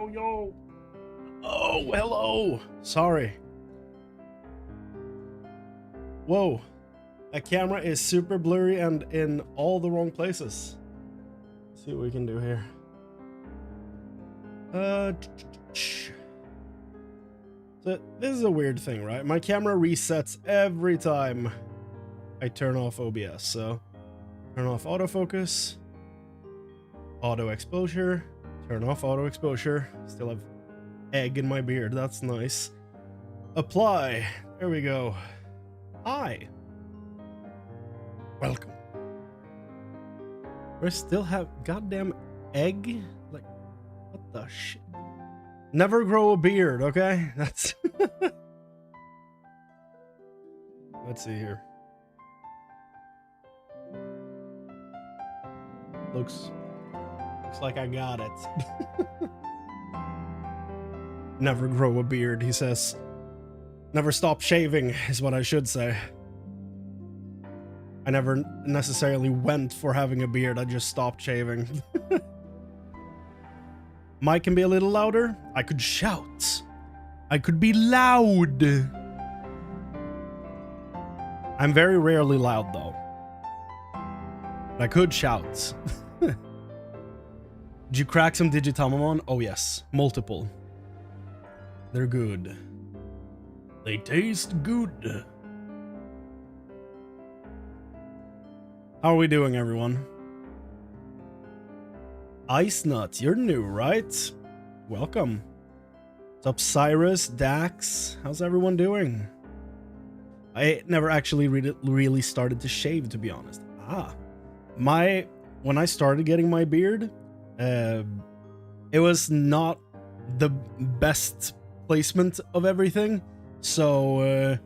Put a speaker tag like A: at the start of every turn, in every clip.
A: yo. Oh, hello. Sorry. Whoa. That camera is super blurry and in all the wrong places. Let's see what we can do here. So this is a weird thing, right? My camera resets every time I turn off OBS. So turn off autofocus, auto exposure, turn off auto exposure. Still have egg in my beard. That's nice. Apply. There we go. Hi. Welcome. We still have goddamn egg? Like, what the shit? Never grow a beard, okay? That's... Let's see here. Looks like I got it. Never grow a beard, he says. Never stop shaving, is what I should say. I never necessarily went for having a beard, I just stopped shaving. Mic can be a little louder. I could shout. I could be loud. I'm very rarely loud, though. I could shout. Did you crack some Digitamon? Oh, yes. Multiple. They're good. They taste good. How are we doing, everyone? Ice Nut, you're new, right? Welcome. What's up, Cyrus, Dax? How's everyone doing? I never actually really started to shave, to be honest. When I started getting my beard, it was not the best placement of everything, so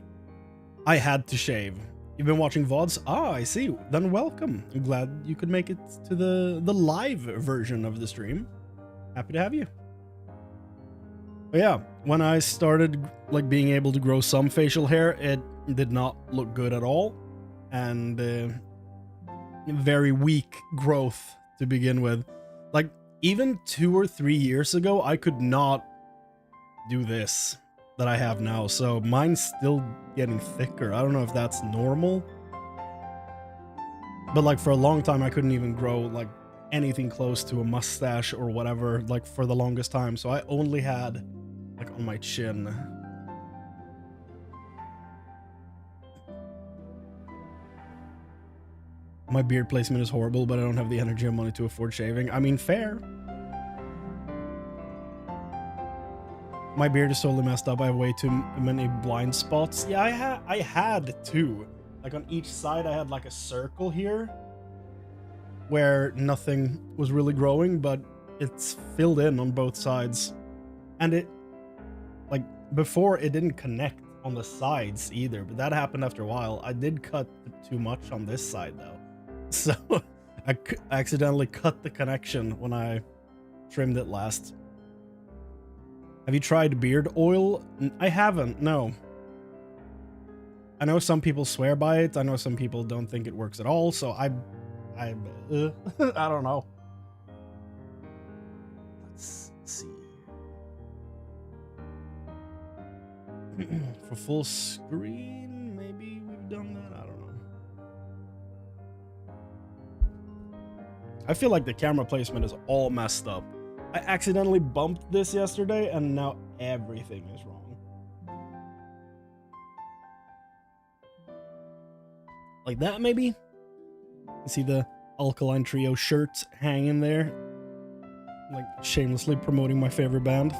A: I had to shave. You've been watching VODs? Ah, I see. Then welcome. I'm glad you could make it to the live version of the stream. Happy to have you. But yeah, when I started like being able to grow some facial hair, it did not look good at all, and very weak growth to begin with. Like even 2 or 3 years ago, I could not do this that I have now, so mine's still getting thicker. I don't know if that's normal, but like for a long time I couldn't even grow like anything close to a mustache or whatever, like for the longest time, so I only had like on my chin. My beard placement is horrible, but I don't have the energy or money to afford shaving. I mean, fair. My beard is totally messed up. I have way too many blind spots. Yeah, I had two. Like on each side, I had like a circle here where nothing was really growing, but it's filled in on both sides. And it, like before, it didn't connect on the sides either, but that happened after a while. I did cut too much on this side though. So I accidentally cut the connection when I trimmed it last. Have you tried beard oil? I haven't, no. I know some people swear by it. I know some people don't think it works at all, so I don't know. Let's see. For full screen, maybe we've done that. I don't know. I feel like the camera placement is all messed up. I accidentally bumped this yesterday, and now everything is wrong. Like that, maybe? You see the Alkaline Trio shirts hanging there? Like, shamelessly promoting my favorite band.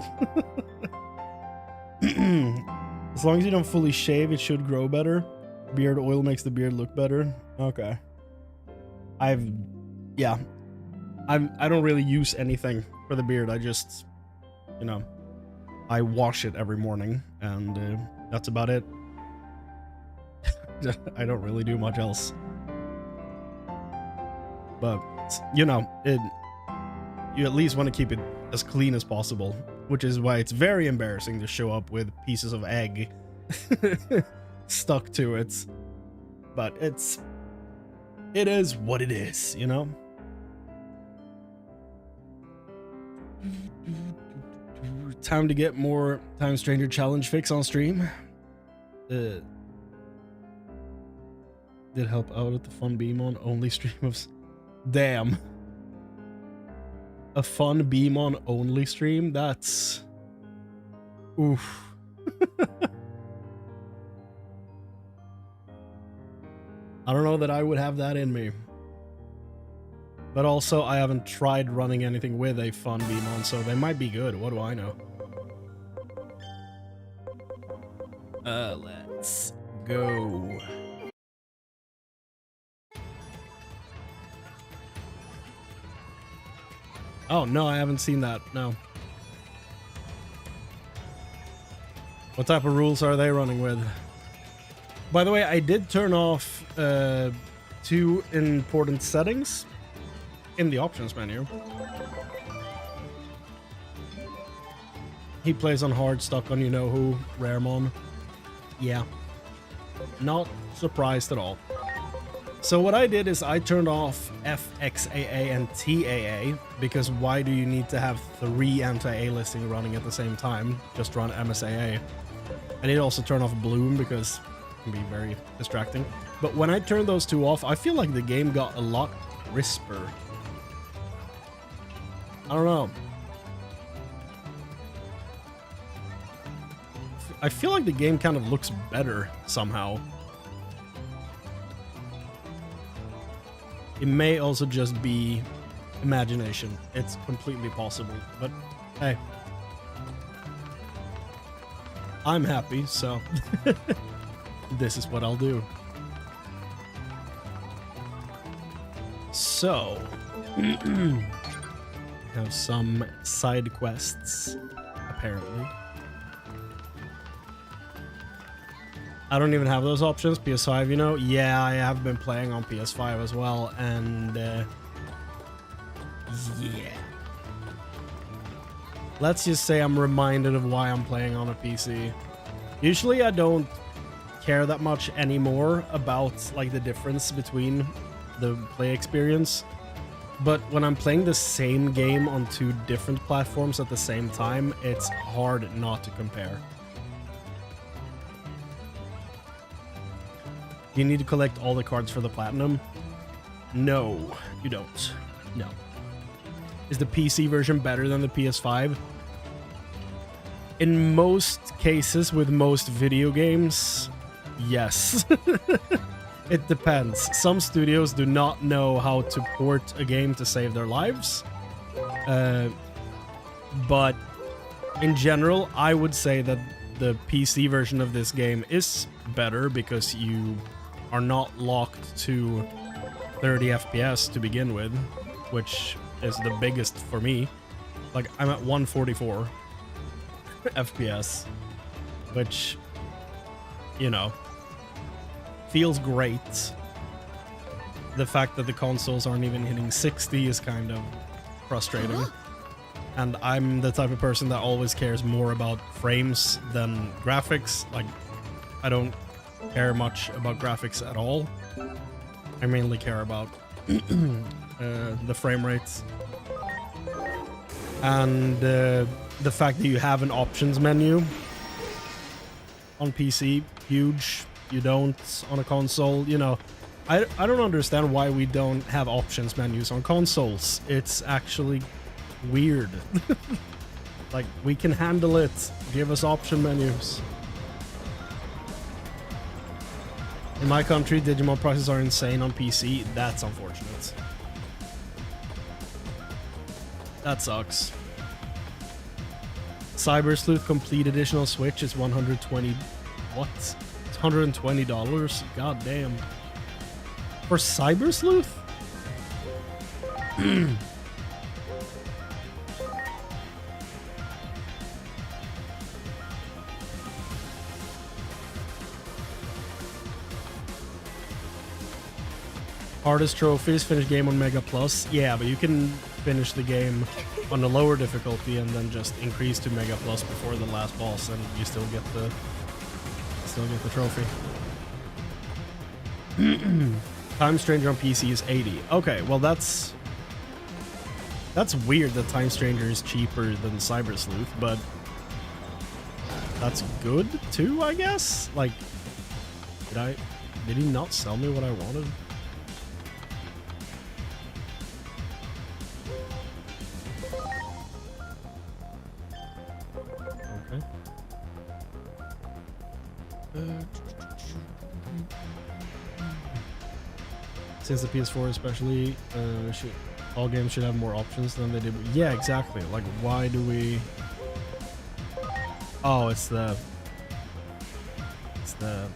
A: As long as you don't fully shave, it should grow better. Beard oil makes the beard look better. Okay. I don't really use anything for the beard. I just, you know, I wash it every morning, and that's about it. I don't really do much else. But, you know, you at least want to keep it as clean as possible, which is why it's very embarrassing to show up with pieces of egg stuck to it. But it is what it is, you know? time to get more Time Stranger challenge fix on stream. Did help out at the Fun Beamon only stream of... Damn. A Fun Beamon only stream? That's... Oof. I don't know that I would have that in me. But also, I haven't tried running anything with a Fun Beamon, so they might be good. What do I know? Let's go. Oh, no, I haven't seen that. No. What type of rules are they running with? By the way, I did turn off 2 important settings in the options menu. He plays on hard, stuck on you-know-who, Raremon. Yeah. Not surprised at all. So what I did is I turned off FXAA and TAA, because why do you need to have 3 anti-A listing running at the same time? Just run MSAA. I did also turn off Bloom, because it can be very distracting. But when I turned those 2 off, I feel like the game got a lot crisper. I don't know. I feel like the game kind of looks better somehow. It may also just be imagination. It's completely possible, but hey. I'm happy, so this is what I'll do. So, have some side quests, apparently. I don't even have those options. PS5, you know? Yeah, I have been playing on PS5 as well, and yeah. Let's just say I'm reminded of why I'm playing on a PC. Usually I don't care that much anymore about like the difference between the play experience, but when I'm playing the same game on 2 different platforms at the same time, it's hard not to compare. Do you need to collect all the cards for the platinum? No, you don't. No. Is the PC version better than the PS5? In most cases with most video games, yes. It depends. Some studios do not know how to port a game to save their lives. But in general, I would say that the PC version of this game is better because you are not locked to 30 FPS to begin with, which is the biggest for me. Like, I'm at 144 FPS, which, you know, feels great. The fact that the consoles aren't even hitting 60 is kind of frustrating. And I'm the type of person that always cares more about frames than graphics. Like, I don't care much about graphics at all. I mainly care about the frame rates. And the fact that you have an options menu on PC, huge. You don't on a console, you know. I don't understand why we don't have options menus on consoles. It's actually weird. Like, we can handle it. Give us option menus. In my country, Digimon prices are insane on PC. That's unfortunate. That sucks. Cyber Sleuth Complete Edition on Switch is 120... What? It's $120? God damn. For Cyber Sleuth? Hardest trophies, finish game on Mega Plus. Yeah, but you can finish the game on a lower difficulty and then just increase to Mega Plus before the last boss, and you still get the trophy. Time Stranger on PC is 80. Okay, well that's weird that Time Stranger is cheaper than Cyber Sleuth, but that's good too, I guess. Like, did he not sell me what I wanted? Okay. Since the PS4 especially, all games should have more options than they did. Yeah, exactly. Like, why do we... Oh, it's the... Okay.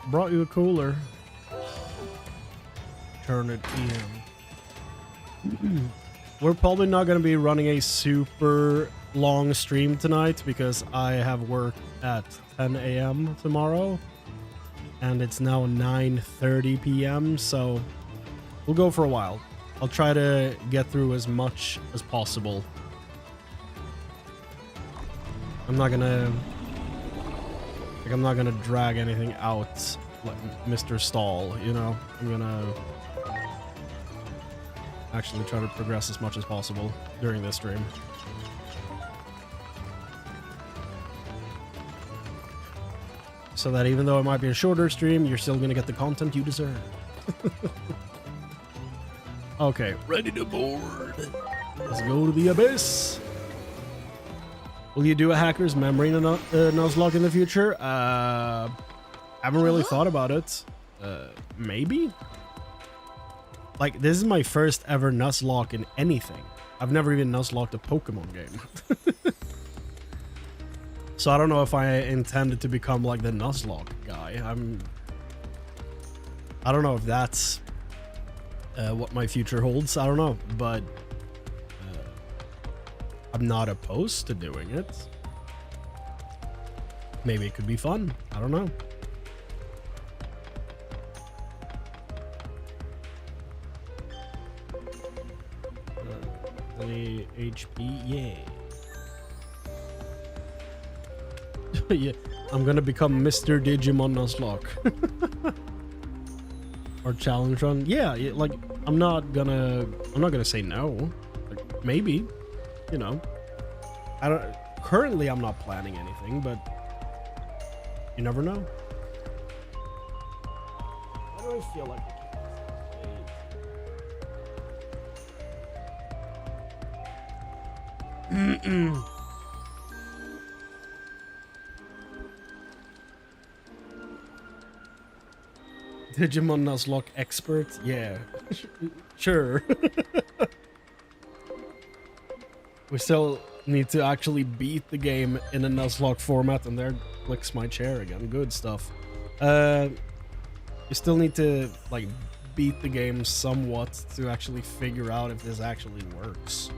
A: Brought you a cooler. Turn it in. We're probably not going to be running a super long stream tonight because I have work at 10 a.m. tomorrow. And it's now 9:30 p.m. So we'll go for a while. I'll try to get through as much as possible. I'm not gonna drag anything out like Mr. Stall, you know? I'm gonna actually try to progress as much as possible during this stream. So that even though it might be a shorter stream, you're still gonna get the content you deserve. Okay, ready to board. Let's go to the abyss. Will you do a hacker's memory Nuzlocke in the future? I haven't really thought about it. Maybe? Like, this is my first ever Nuzlocke in anything. I've never even Nuzlocked a Pokemon game. So I don't know if I intended to become like the Nuzlocke guy. I don't know if that's what my future holds. I don't know, but I'm not opposed to doing it. Maybe it could be fun. I don't know. Any HP? Yeah. Yeah. I'm gonna become Mr. Digimon Nuzlocke. Or challenge run. Yeah, like I'm not gonna say no. Like, maybe. You know, currently I'm not planning anything, but you never know. Why do I feel like Digimon Nuzlocke expert? Yeah. Sure. We still need to actually beat the game in a Nuzlocke format, and there clicks my chair again. Good stuff. You still need to like beat the game somewhat to actually figure out if this actually works.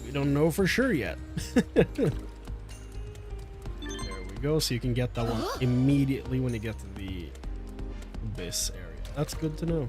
A: We don't know for sure yet. There we go. So you can get that one immediately when you get to the abyss area. That's good to know.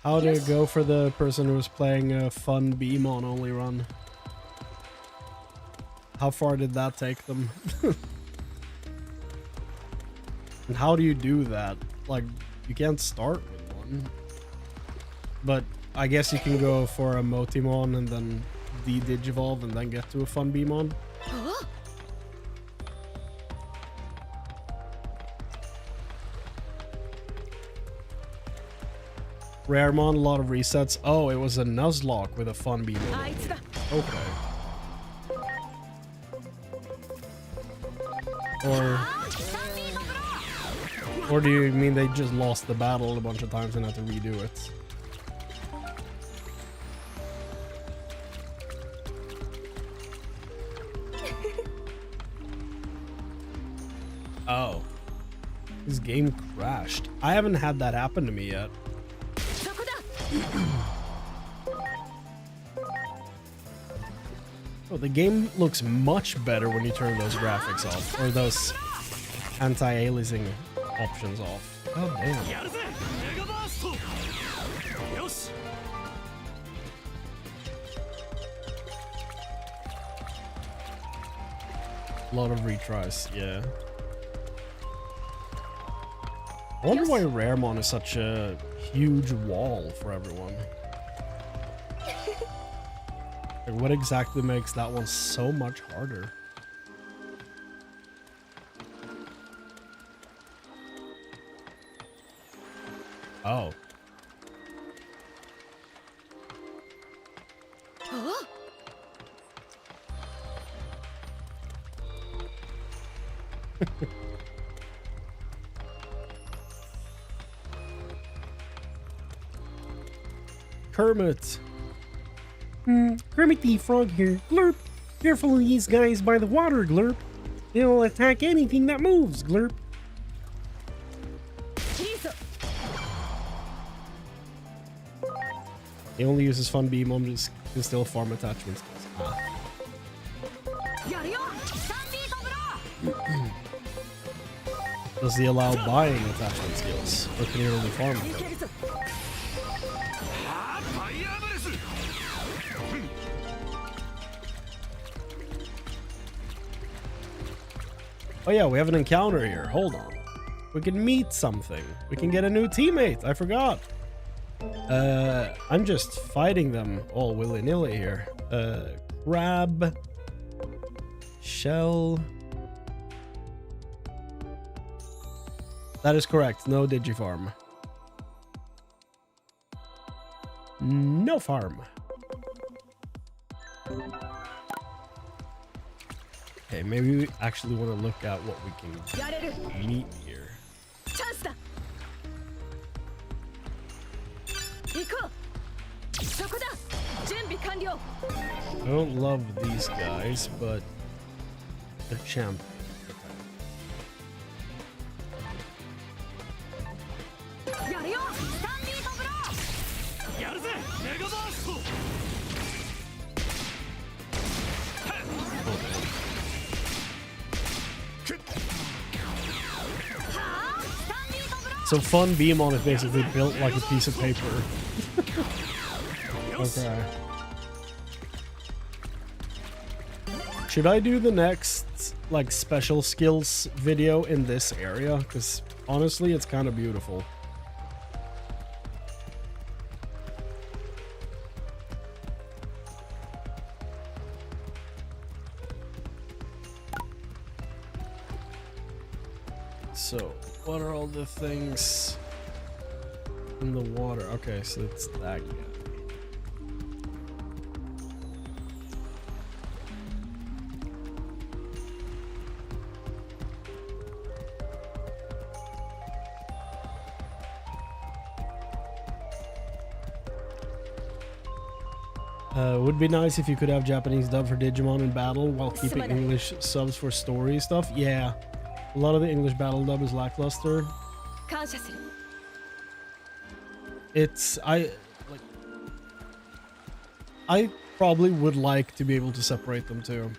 A: How did it go for the person who was playing a fun Beamon only run? How far did that take them? And how do you do that? Like, you can't start with one. But I guess you can go for a Motimon and then de-digivolve and then get to a fun Beamon. Raremon, a lot of resets. Oh, it was a Nuzlocke with a fun Beamon. Okay. Or do you mean they just lost the battle a bunch of times and had to redo it? Oh. This game crashed. I haven't had that happen to me yet. Oh, the game looks much better when you turn those graphics off, or those anti-aliasing options off. Oh damn. A lot of retries, yeah. I wonder why Raremon is such a huge wall for everyone. Like, what exactly makes that one so much harder? Oh. Kermit. Kermit the Frog here. Glurp. Careful of these guys by the water, Glurp. They'll attack anything that moves, Glurp. He only uses Fun Beam on his still farm attachment skills. Does he allow buying attachment skills? Or can he only farm them? Oh yeah, we have an encounter here. Hold on. We can meet something. We can get a new teammate. I forgot. I'm just fighting them all willy-nilly here. Crab. Shell. That is correct. No Digifarm. No farm. Okay, maybe we actually want to look at what we can meet here. I don't love these guys, but they're champ. So Fun Beamon is basically built like a piece of paper. Okay. Should I do the next like special skills video in this area? Because honestly, it's kind of beautiful. So, what are all the things in the water? Okay, so it's that guy. Would be nice if you could have Japanese dub for Digimon in battle while keeping English subs for story stuff. Yeah, a lot of the English battle dub is lackluster. I probably would like to be able to separate them too.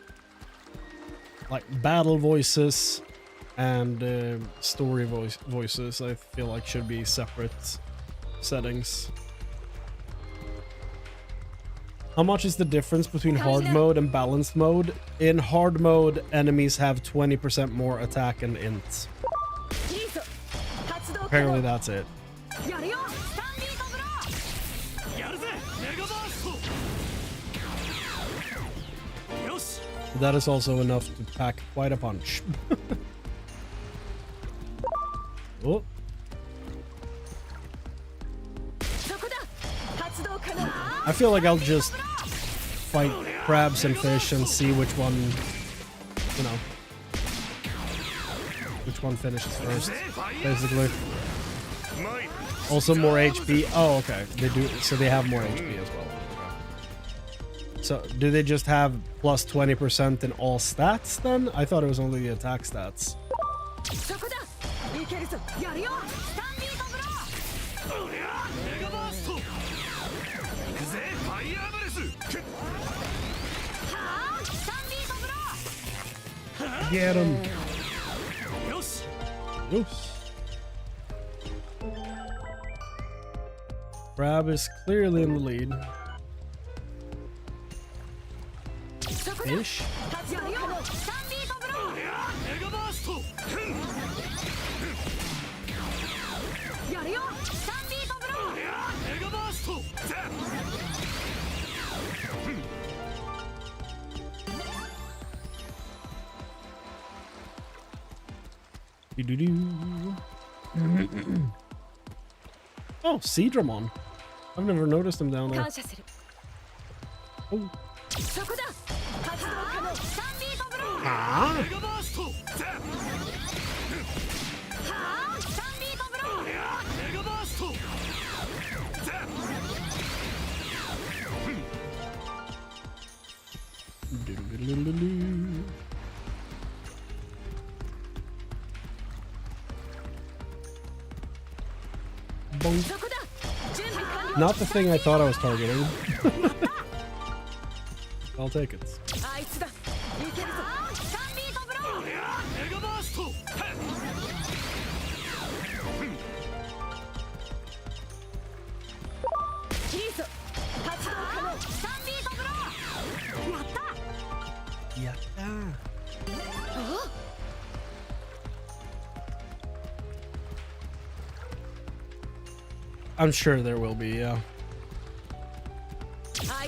A: Like battle voices and story voices, I feel like should be separate settings. How much is the difference between hard mode and balanced mode? In hard mode, enemies have 20% more attack and int. Apparently that's it. That is also enough to pack quite a punch. Oh. I feel like I'll just fight crabs and fish and see which one one finishes first, basically. Also more HP. Oh, okay. They do, so they have more HP as well. Okay. So do they just have plus 20% in all stats then? I thought it was only the attack stats. Get him. Oops. Crab is clearly in the lead. Fish? Oh, Seedramon. I've never noticed him down there. Oh. Ah. Not the thing I thought I was targeting. I'll take it. I'm sure there will be, yeah.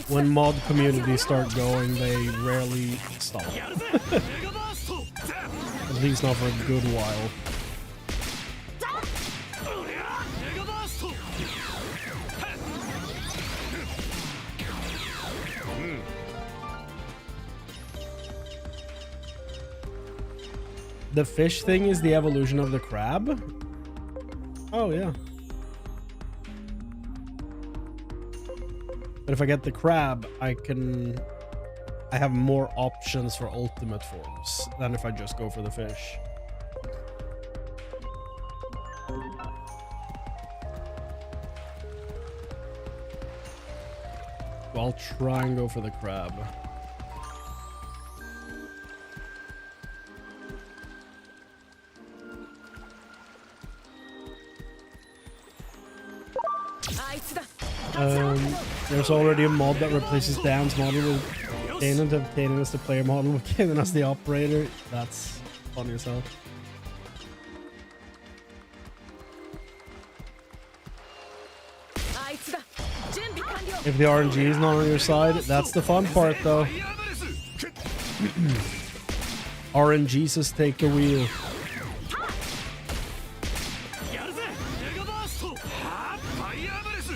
A: When mod communities start going, they rarely stop. At least not for a good while. The fish thing is the evolution of the crab? Oh, yeah. But if I get the crab, I have more options for ultimate forms than if I just go for the fish. So I'll try and go for the crab. There's already a mod that replaces Dan's model with Kanan to have Kanan as the player model with Kanan as the operator. That's funny as hell. If the RNG is not on your side, that's the fun part though. RNG says take the wheel.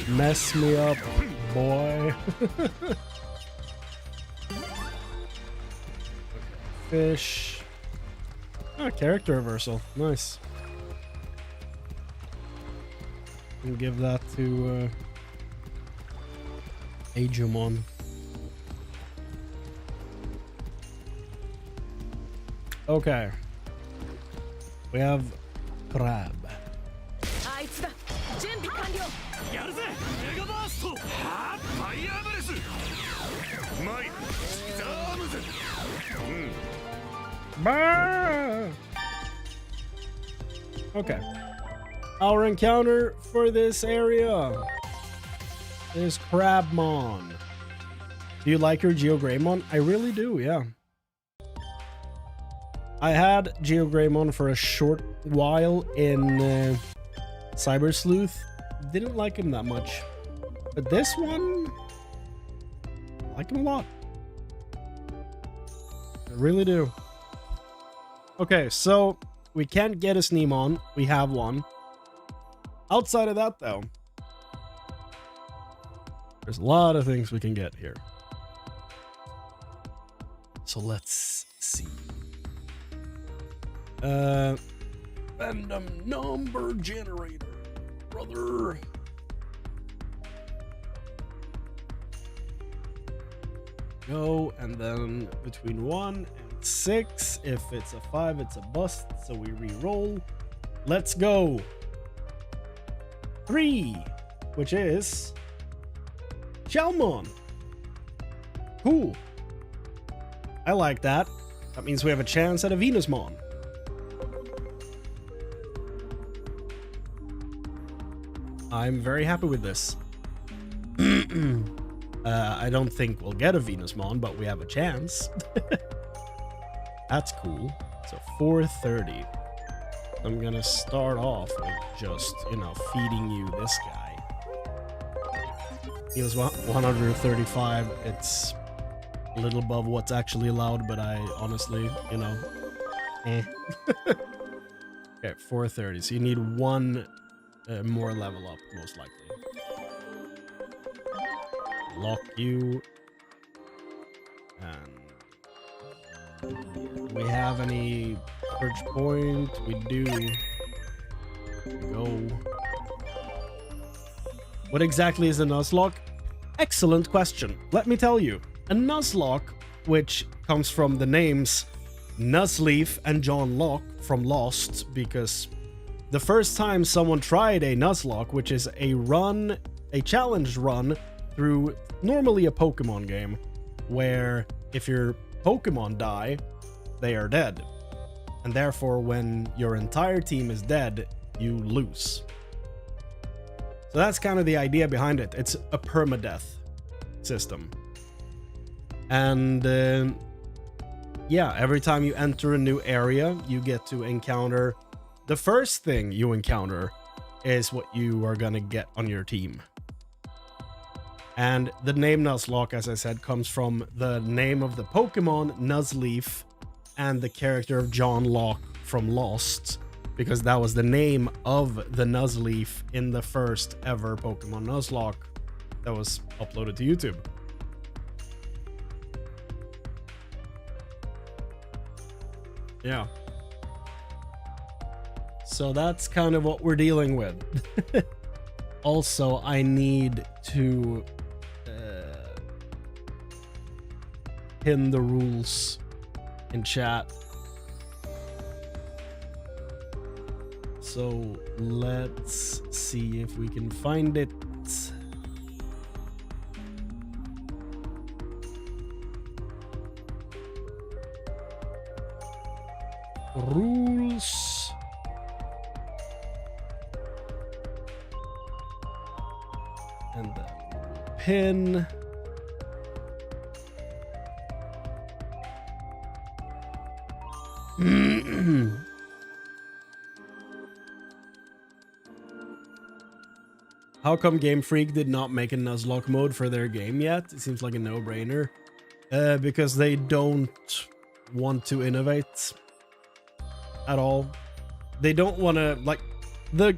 A: Mess me up, boy. Fish. Ah, character reversal. Nice. And give that to Digimon. Okay. We have crab. Okay. Our encounter for this area is Crabmon. Do you like your Geogreymon? I really do, yeah. I had Geogreymon for a short while in Cyber Sleuth. Didn't like him that much. But this one, I like him a lot. I really do. Okay, so we can't get a Sneemon. We have one. Outside of that, though, there's a lot of things we can get here. So let's see. Random number generator, brother. Go, and then between 1 and 6. If it's a 5, it's a bust, so we re-roll. Let's go. 3, which is Shalmon. Cool. I like that. That means we have a chance at a Venusmon. I'm very happy with this. I don't think we'll get a Venusmon, but we have a chance. That's cool. So 430. I'm gonna start off with just, you know, feeding you this guy. He was 135. It's a little above what's actually allowed, but I honestly, you know, Okay, 430. So you need one more level up, most likely. Lock you. And do we have any purge point? We do. Go. What exactly is a Nuzlocke? Excellent question. Let me tell you. A Nuzlocke, which comes from the names Nuzleaf and John Locke from Lost, because the first time someone tried a Nuzlocke, which is a challenge run through normally a Pokemon game, where if your Pokemon die, they are dead. And therefore, when your entire team is dead, you lose. So that's kind of the idea behind it. It's a permadeath system. And yeah, every time you enter a new area, you get to encounter... The first thing you encounter is what you are gonna get on your team. And the name Nuzlocke, as I said, comes from the name of the Pokemon, Nuzleaf, and the character of John Locke from Lost, because that was the name of the Nuzleaf in the first ever Pokemon Nuzlocke that was uploaded to YouTube. Yeah. So that's kind of what we're dealing with. Also, I need to pin the rules in chat. So let's see if we can find it. Rules. And then pin. How come Game Freak did not make a Nuzlocke mode for their game yet? It seems like a no-brainer. Because they don't want to innovate at all. They don't want to, like, the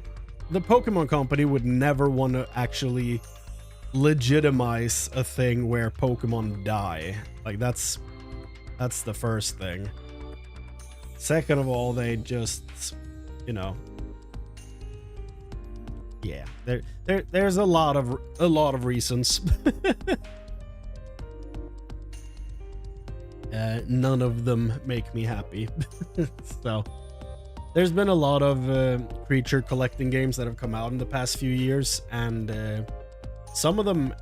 A: Pokemon company would never want to actually legitimize a thing where Pokemon die. Like, that's the first thing. Second of all, they just, you know, yeah, there's a lot of reasons. None of them make me happy. So there's been a lot of creature collecting games that have come out in the past few years, and some of them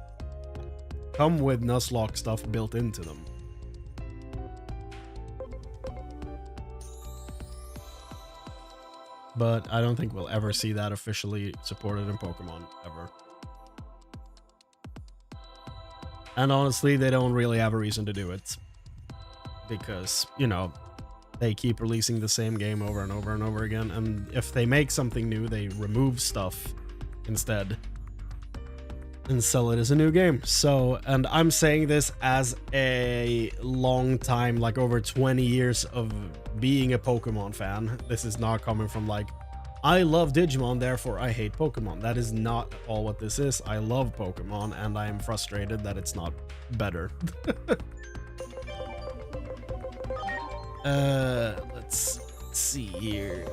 A: come with Nuzlocke stuff built into them. But I don't think we'll ever see that officially supported in Pokemon, ever. And honestly, they don't really have a reason to do it. Because, you know, they keep releasing the same game over and over and over again. And if they make something new, they remove stuff instead and sell it as a new game. So, and I'm saying this as a long time, like over 20 years of being a Pokemon fan. This is not coming from like, I love Digimon, therefore I hate Pokemon. That is not at all what this is. I love Pokemon, and I am frustrated that it's not better. Let's see here.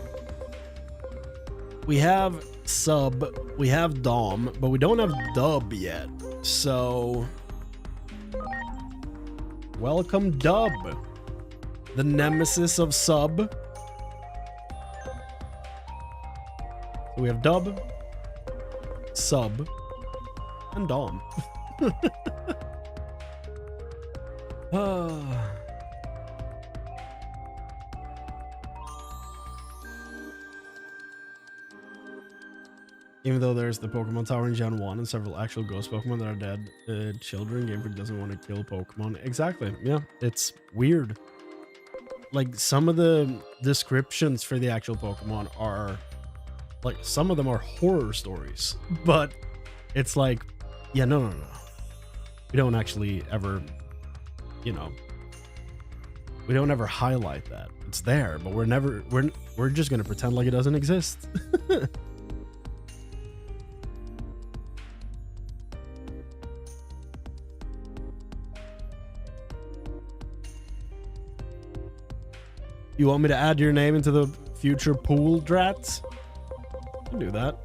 A: we have Sub, we have Dom, but we don't have Dub yet. So, welcome Dub, the nemesis of Sub. We have Dub, Sub, and Dom. Even though there's the Pokemon Tower in Gen 1 and several actual ghost Pokemon that are dead children, Game Freak doesn't want to kill Pokemon. Exactly, yeah, it's weird. Like, some of the descriptions for the actual Pokemon are, like, some of them are horror stories. But it's like, yeah, no. We don't actually ever, you know, we don't ever highlight that. It's there, but we're just gonna pretend like it doesn't exist. You want me to add your name into the future pool, Drats? I can do that.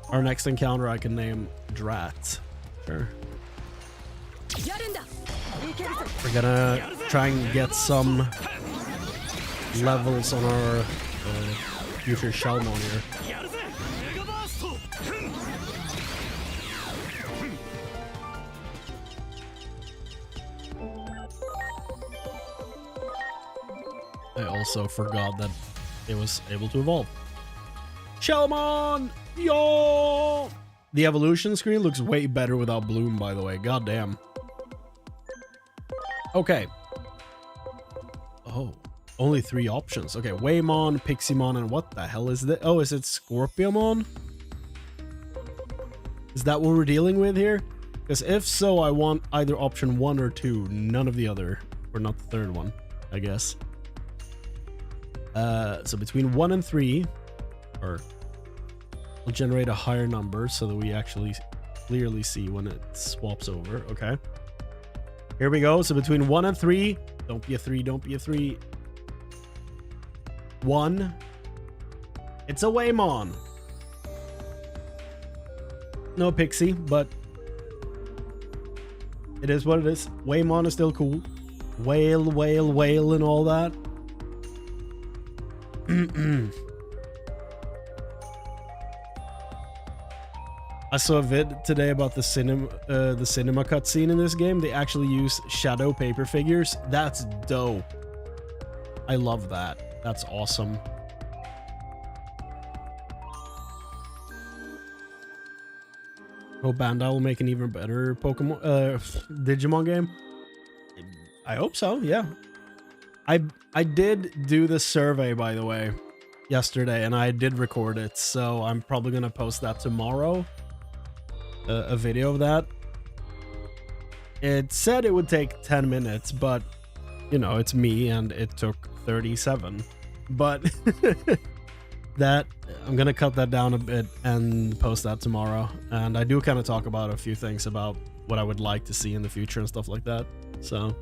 A: Our next encounter I can name Drat. Sure. We're gonna try and get some levels on our future Shalmon here. I also forgot that it was able to evolve. Shalmon! Yo! The evolution screen looks way better without Bloom, by the way. God damn. Okay. Oh, only 3 options. Okay, Waymon, Piximon, and what the hell is that? Oh, is it Scorpiomon? Is that what we're dealing with here? Because if so, I want either option 1 or 2. None of the other. Or not the third one, I guess. So between 1 and 3, or we'll generate a higher number so that we actually clearly see when it swaps over. Okay. Here we go. So between 1 and 3, don't be a 3, don't be a 3. 1. It's a Waymon. No Pixie, but it is what it is. Waymon is still cool. Whale, whale, whale, and all that. I saw a vid today about the cinema cutscene in this game. They actually use shadow paper figures. That's dope. I love that. That's awesome. Hope Bandai will make an even better Pokemon Digimon game. I hope so, yeah. I did do the survey, by the way, yesterday, and I did record it, so I'm probably gonna post that tomorrow. A video of that. It said it would take 10 minutes, but you know, it's me and it took 37. But that I'm gonna cut that down a bit and post that tomorrow. And I do kind of talk about a few things about what I would like to see in the future and stuff like that. So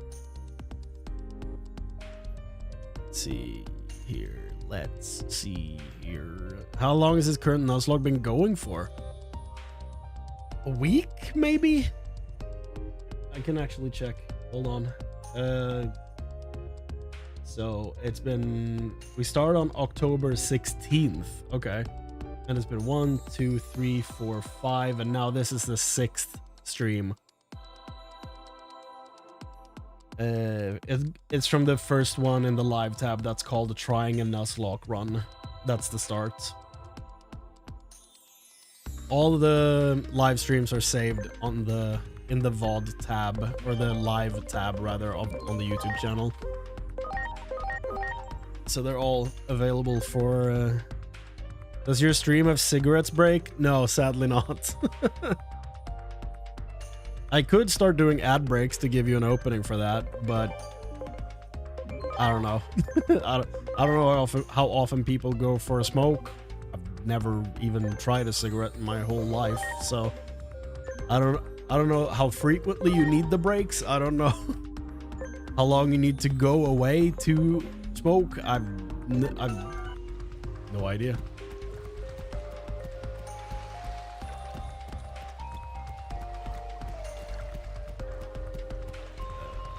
A: let's see here. Let's see here. How long has this current Nuzlocke been going for? A week, maybe? I can actually check. Hold on. So it's been, we started on October 16th. Okay. And it's been 1, 2, 3, 4, 5, and now this is the 6th stream. It's from the first one in the live tab that's called the Trying a Nuzlocke Run. That's the start. All the live streams are saved on the in the VOD tab, or the live tab rather, on the YouTube channel. So they're all available for does your stream have cigarettes break? No, sadly not. I could start doing ad breaks to give you an opening for that, but I don't know. I don't know how often people go for a smoke. I've never even tried a cigarette in my whole life, so I don't know how frequently you need the breaks. I don't know how long you need to go away to smoke. I've I've no idea.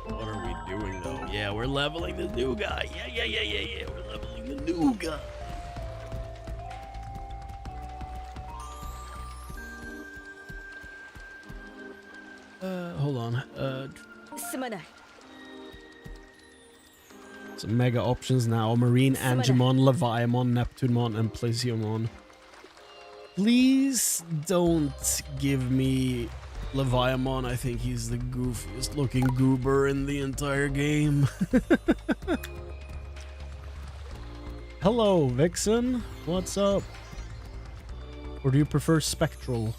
A: What are we doing though? Yeah, we're leveling the new guy. Yeah. We're leveling the new guy. Hold on. Some mega options now. Marine, Angemon, Leviamon, Neptunemon, and Plesiomon. Please don't give me Leviamon. I think he's the goofiest looking goober in the entire game. Hello, Vixen. What's up? Or do you prefer Spectral?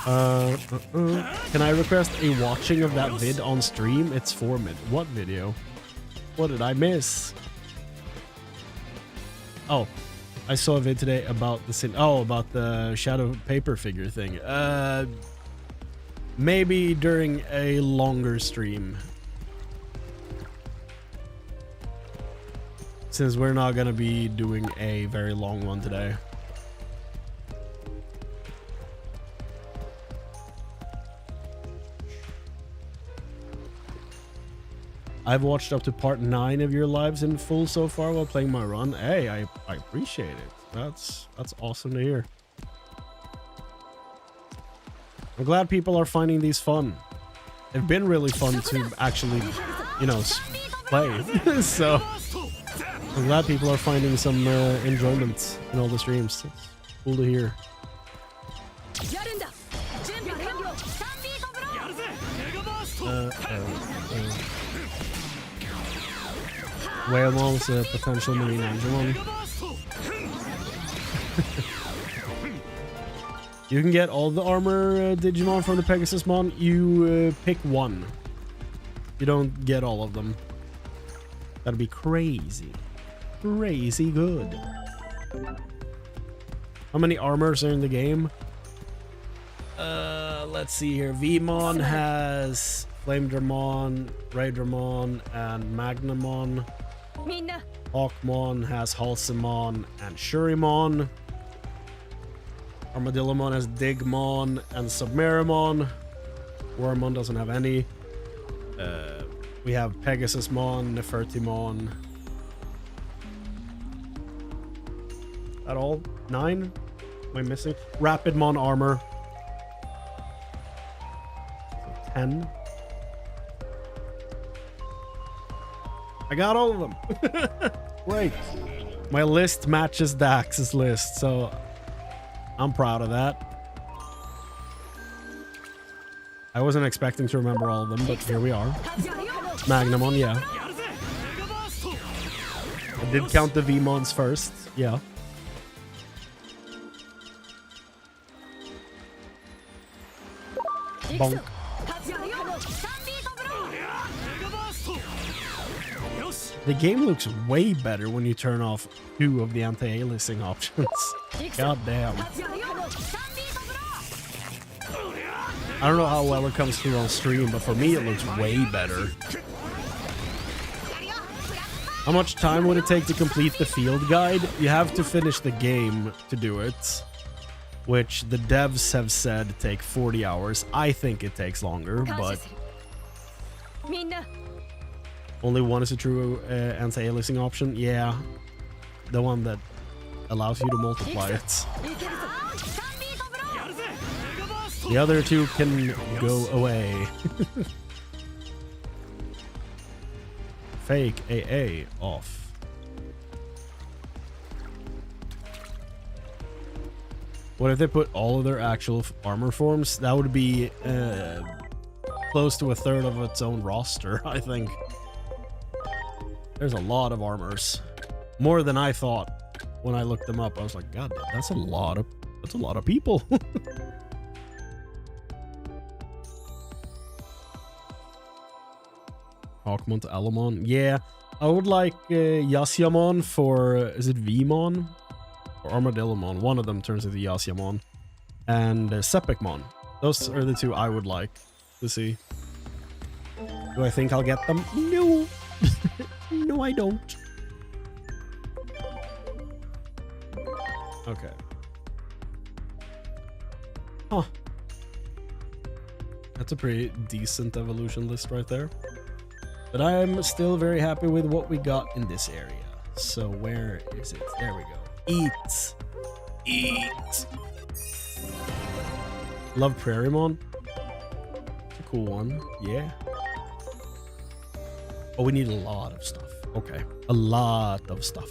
A: Can I request a watching of that vid on stream? It's 4 minutes. What video? What did I miss? Oh, I saw a vid today about the about the shadow paper figure thing. Maybe during a longer stream. Since we're not gonna be doing a very long one today. I've watched up to part 9 of your lives in full so far while playing my run. Hey, I appreciate it. That's awesome to hear. I'm glad people are finding these fun. They've been really fun to actually, you know, play. So I'm glad people are finding some enjoyment in all the streams. It's cool to hear. Whalemon's a potential Marine Angemon. You can get all the armor Digimon from the Pegasusmon. You pick one. You don't get all of them. That'd be crazy. Crazy good. How many armors are in the game? Let's see here. Vmon has Flamedramon, Raydramon, and Magnamon. Hawkmon has Halcymon and Shurimon. Armadillomon has Digmon and Submerimon. Wormmon doesn't have any. We have Pegasusmon, Nefertimon. At all? 9? Am I missing? Rapidmon armor. So 10. I got all of them. Great. My list matches Dax's list, so I'm proud of that. I wasn't expecting to remember all of them, but here we are. Magnamon, yeah. I did count the Vmons first, yeah. Bonk. The game looks way better when you turn off 2 of the anti-aliasing options. God damn. I don't know how well it comes through on stream, but for me it looks way better. How much time would it take to complete the field guide? You have to finish the game to do it, which the devs have said take 40 hours. I think it takes longer, but only one is a true anti-aliasing option. Yeah, the one that allows you to multiply it. The other 2 can go away. Fake AA off. What if they put all of their actual armor forms? That would be close to 1/3 of its own roster, I think. There's a lot of armors. More than I thought when I looked them up. I was like, God, that's a lot of people. Hawkmon to Alomon. Yeah, I would like Yasyamon for, is it Vmon? Or Armadillomon. One of them turns into Yasyamon. And Sepicmon. Those are the 2 I would like to see. Do I think I'll get them? No. No, I don't. Okay. Huh. That's a pretty decent evolution list right there. But I'm still very happy with what we got in this area. So where is it? There we go. Eat. Eat. Love Prairiemon. It's a cool one. Yeah. Oh, we need a lot of stuff. Okay. A lot of stuff.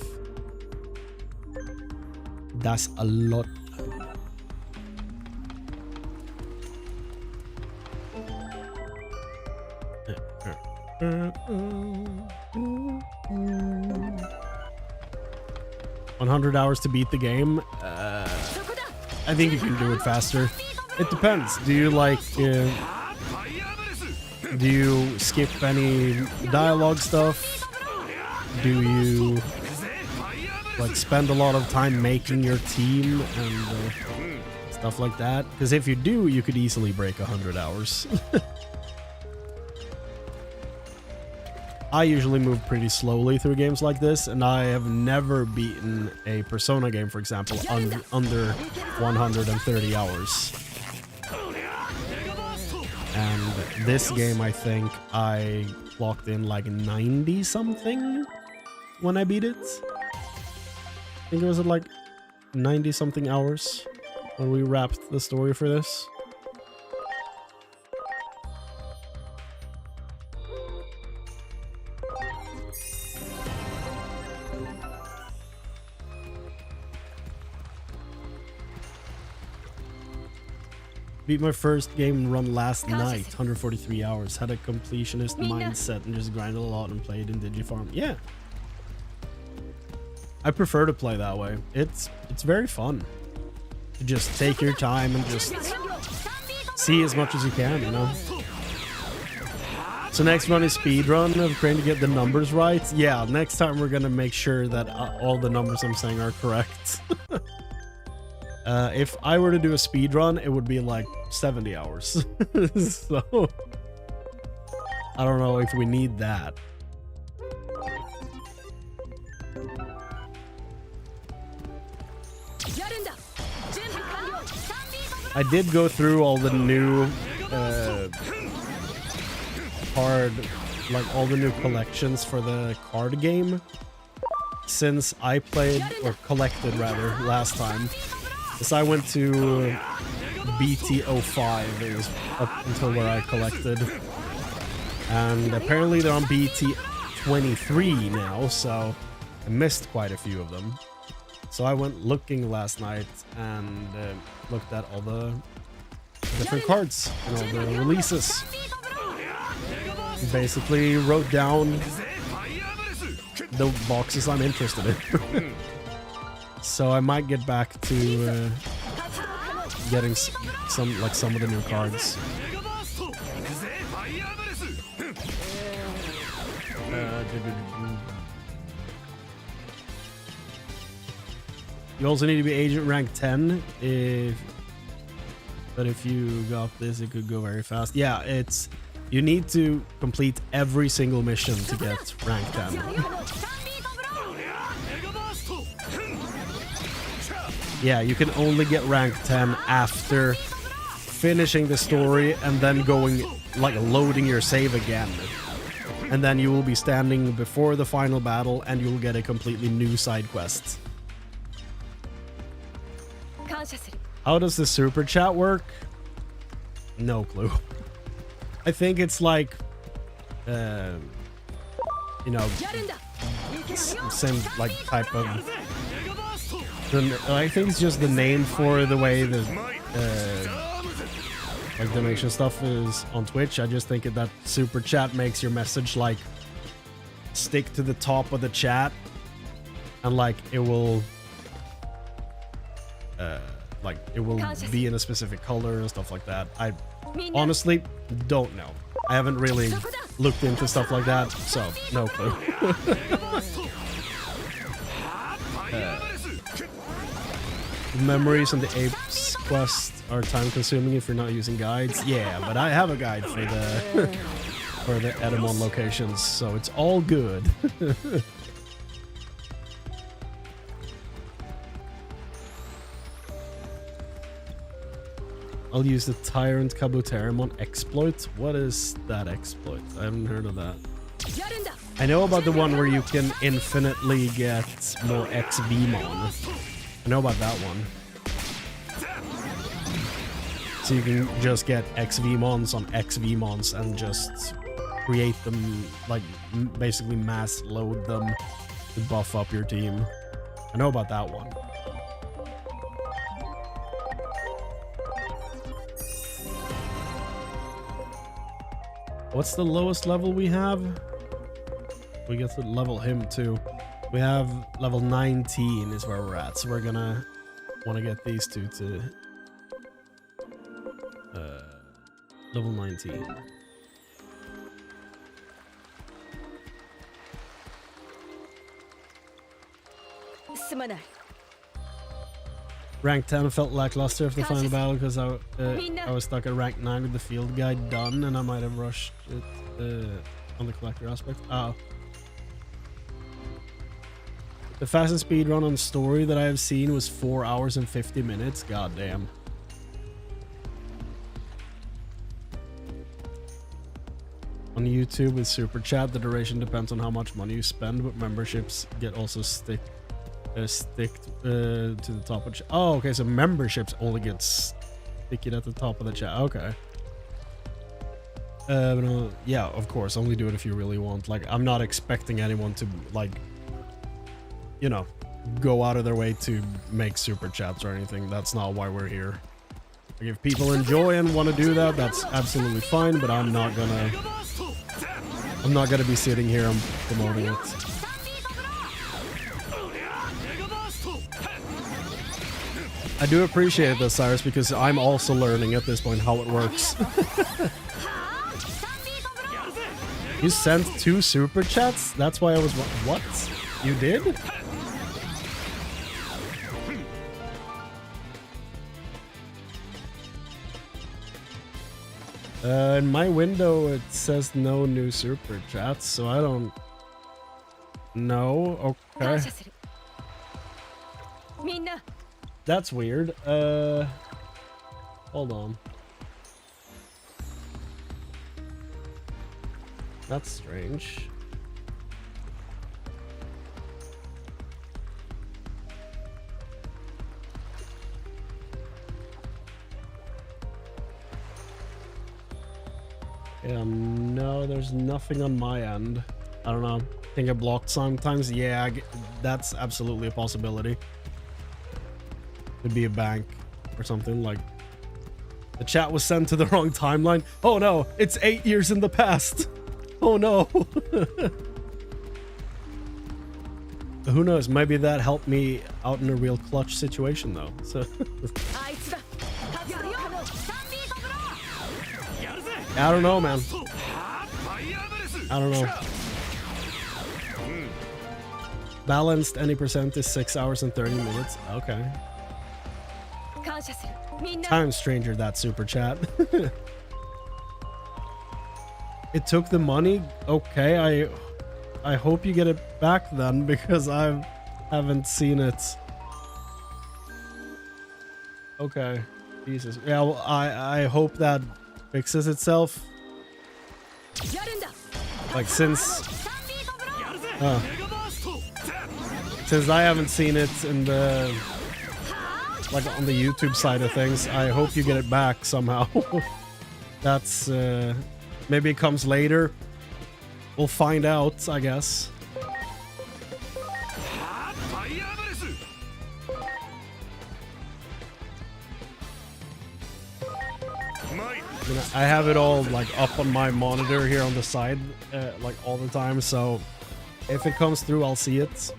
A: That's a lot. $100 to beat the game. I think you can do it faster. It depends. Do you like? Do you skip any dialogue stuff? Do you like spend a lot of time making your team and stuff like that? Because if you do, you could easily break 100 hours. I usually move pretty slowly through games like this, and I have never beaten a Persona game, for example, under 130 hours. And this game, I think I clocked in like 90 something when I beat it. I think it was at like 90 something hours when we wrapped the story for this. Beat my first game run last night, 143 hours. Had a completionist mindset and just grinded a lot and played in Digifarm. Yeah. I prefer to play that way. It's very fun. To just take your time and just see as much as you can, you know? So next run is speedrun of Chrane to get the numbers right. Yeah, next time we're gonna make sure that all the numbers I'm saying are correct. If I were to do a speed run, it would be like 70 hours. So I don't know if we need that. I did go through all the new all the new collections for the card game since I played, or collected rather, last time. So I went to BT05, it was up until where I collected. And apparently they're on BT23 now, so I missed quite a few of them. So I went looking last night and looked at all the different cards and all the releases. Basically wrote down the boxes I'm interested in. So I might get back to getting some of the new cards. You also need to be agent rank 10 but if you got this, it could go very fast. Yeah, you need to complete every single mission to get rank 10. Yeah, you can only get rank 10 after finishing the story and then going, like, loading your save again. And then you will be standing before the final battle and you'll get a completely new side quest. How does the super chat work? No clue. I think it's like, you know, same like type of. I think it's just the name for the way the like donation stuff is on Twitch. I just think that super chat makes your message like stick to the top of the chat, and like it will be in a specific color and stuff like that. I honestly don't know. I haven't really looked into stuff like that, so no clue. Memories on the Apes quest are time consuming if you're not using guides. Yeah, but I have a guide for for the Edamon locations, so it's all good. I'll use the Tyrant Kabuterimon exploit. What is that exploit? I haven't heard of that. I know about the one where you can infinitely get more XVmon. I know about that one. So you can just get XVmons on XVmons and just create them, like basically mass load them to buff up your team. I know about that one. What's the lowest level we have? We get to level him too. We have level 19 is where we're at, so we're gonna want to get these two to level 19. Rank 10 felt lackluster after the final battle because I was stuck at rank 9 with the field guide done, and I might have rushed it on the collector aspect. Oh. The fastest speedrun on story that I have seen was 4 hours and 50 minutes. God damn. On YouTube with Super Chat, the duration depends on how much money you spend, but memberships get also stick to the top of the chat. Oh, okay, so memberships only get sticky at the top of the chat. Okay. But, yeah, of course, only do it if you really want. Like, I'm not expecting anyone to, like, you know, go out of their way to make super chats or anything. That's not why we're here. Like, if people enjoy and want to do that, that's absolutely fine, but I'm not gonna be sitting here and promoting it. I do appreciate this, Cyrus, because I'm also learning at this point how it works. You sent 2 super chats? That's why I was... What? You did? In my window, it says no new super chats, so I don't know. Okay. That's weird. Hold on. That's strange. Yeah, no, there's nothing on my end. I don't know. I think I blocked sometimes. Yeah, that's absolutely a possibility. Could be a bank or something. Like, the chat was sent to the wrong timeline. Oh no, it's 8 years in the past. Oh no. Who knows? Maybe that helped me out in a real clutch situation though. So I don't know, man. I don't know. Balanced any percent is 6 hours and 30 minutes. Okay. Time stranger, that super chat. It took the money. Okay, I hope you get it back then, because I haven't seen it. Okay. Jesus. Yeah, well, I hope that fixes itself. Like, since I haven't seen it in the, like, on the YouTube side of things, I hope you get it back somehow. That's maybe it comes later. We'll find out, I guess. I have it all like up on my monitor here on the side, like all the time. So if it comes through, I'll see it.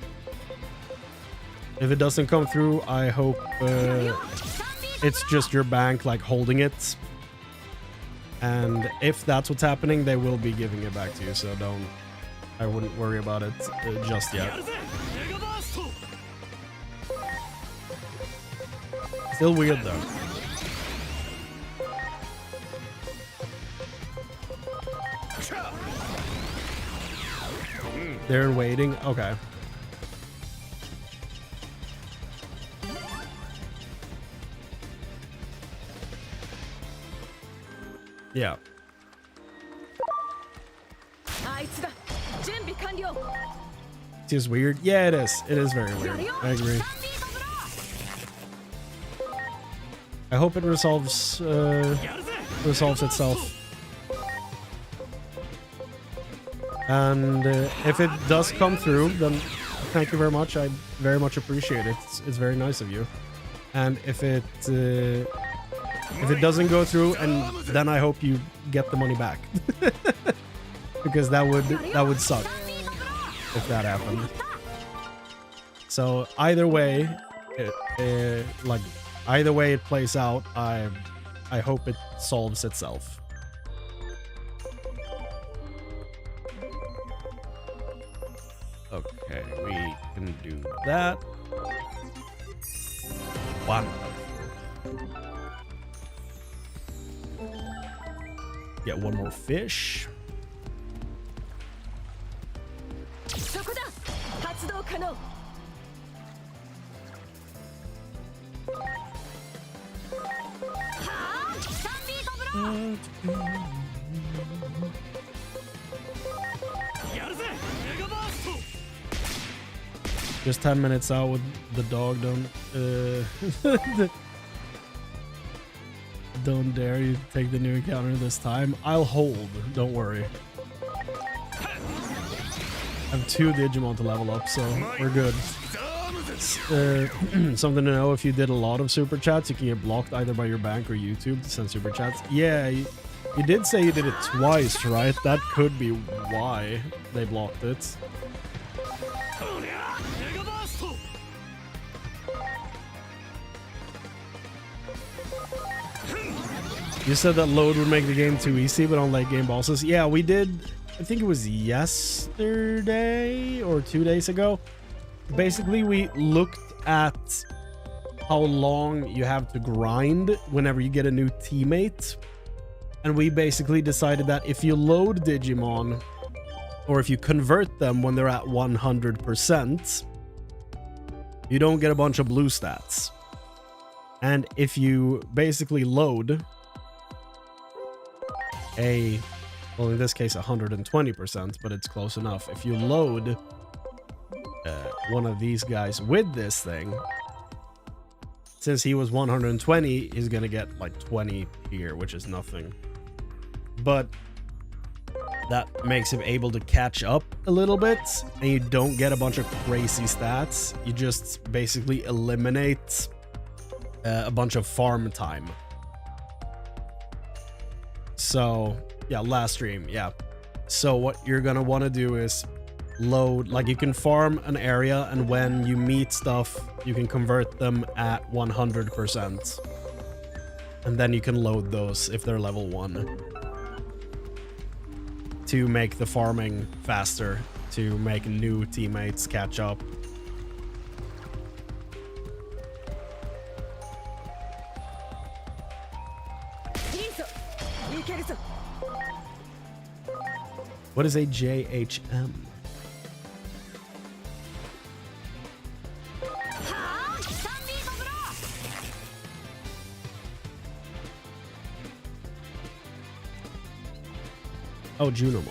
A: If it doesn't come through, I hope it's just your bank like holding it. And if that's what's happening, they will be giving it back to you. So I wouldn't worry about it just yet. Still weird though. They're waiting. Okay. Yeah. It's just weird. Yeah, it is. It is very weird. I agree. I hope it resolves itself. And if it does come through, then thank you very much. I very much appreciate it. It's very nice of you. And if it doesn't go through, and then I hope you get the money back. Because that would suck if that happened. So either way, either way it plays out, I hope it solves itself. Okay, we can do that. One. Get one more fish. Just 10 minutes out with the dog. Don't dare you take the new encounter this time. I'll hold. Don't worry. I have 2 Digimon to level up, so we're good. Something to know: if you did a lot of super chats, you can get blocked either by your bank or YouTube to send super chats. Yeah, you did say you did it twice, right? That could be why they blocked it. You said that load would make the game too easy, but on late game bosses. Yeah, we did. I think it was yesterday or 2 days ago. Basically, we looked at how long you have to grind whenever you get a new teammate. And we basically decided that if you load Digimon, or if you convert them when they're at 100%, you don't get a bunch of blue stats. And if you basically load well, in this case 120%, but it's close enough. If you load one of these guys with this thing, since he was 120, he's gonna get like 20 here, which is nothing. But that makes him able to catch up a little bit, and you don't get a bunch of crazy stats. You just basically eliminate a bunch of farm time. So yeah, last stream, yeah. So what you're gonna want to do is load, like, you can farm an area, and when you meet stuff, you can convert them at 100%, and then you can load those if they're level 1 to make the farming faster, to make new teammates catch up. What is a JHM? Oh, Junomon.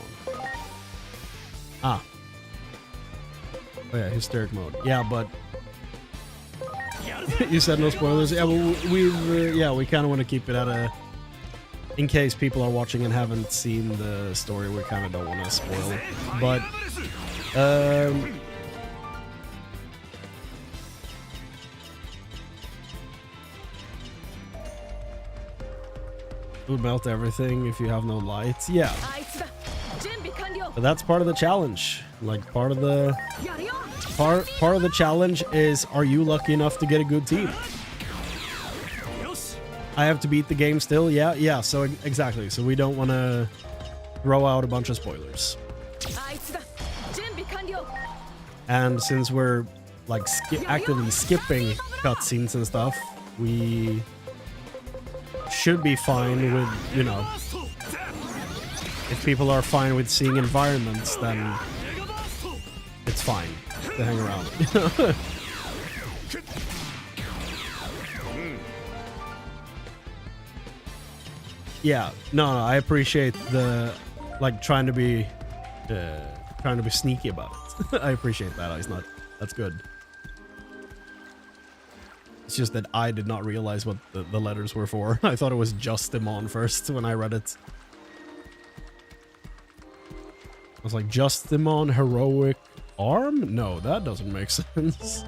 A: Ah. Oh yeah, hysteric mode. Yeah, but you said no spoilers. Yeah, well, we kind of want to keep it at a, in case people are watching and haven't seen the story, we kind of don't want to spoil. But it would melt everything if you have no lights. Yeah. But that's part of the challenge. Like, part of the challenge is, are you lucky enough to get a good team? I have to beat the game still. Yeah. So exactly. So we don't want to throw out a bunch of spoilers. And since we're like actively skipping cutscenes and stuff, we should be fine with, you know, if people are fine with seeing environments, then it's fine to hang around. Yeah, no, I appreciate the, like, trying to be sneaky about it. I appreciate that, Ice Nut. That's good. It's just that I did not realize what the letters were for. I thought it was just Digimon first when I read it. I was like, just Digimon heroic arm? No, that doesn't make sense.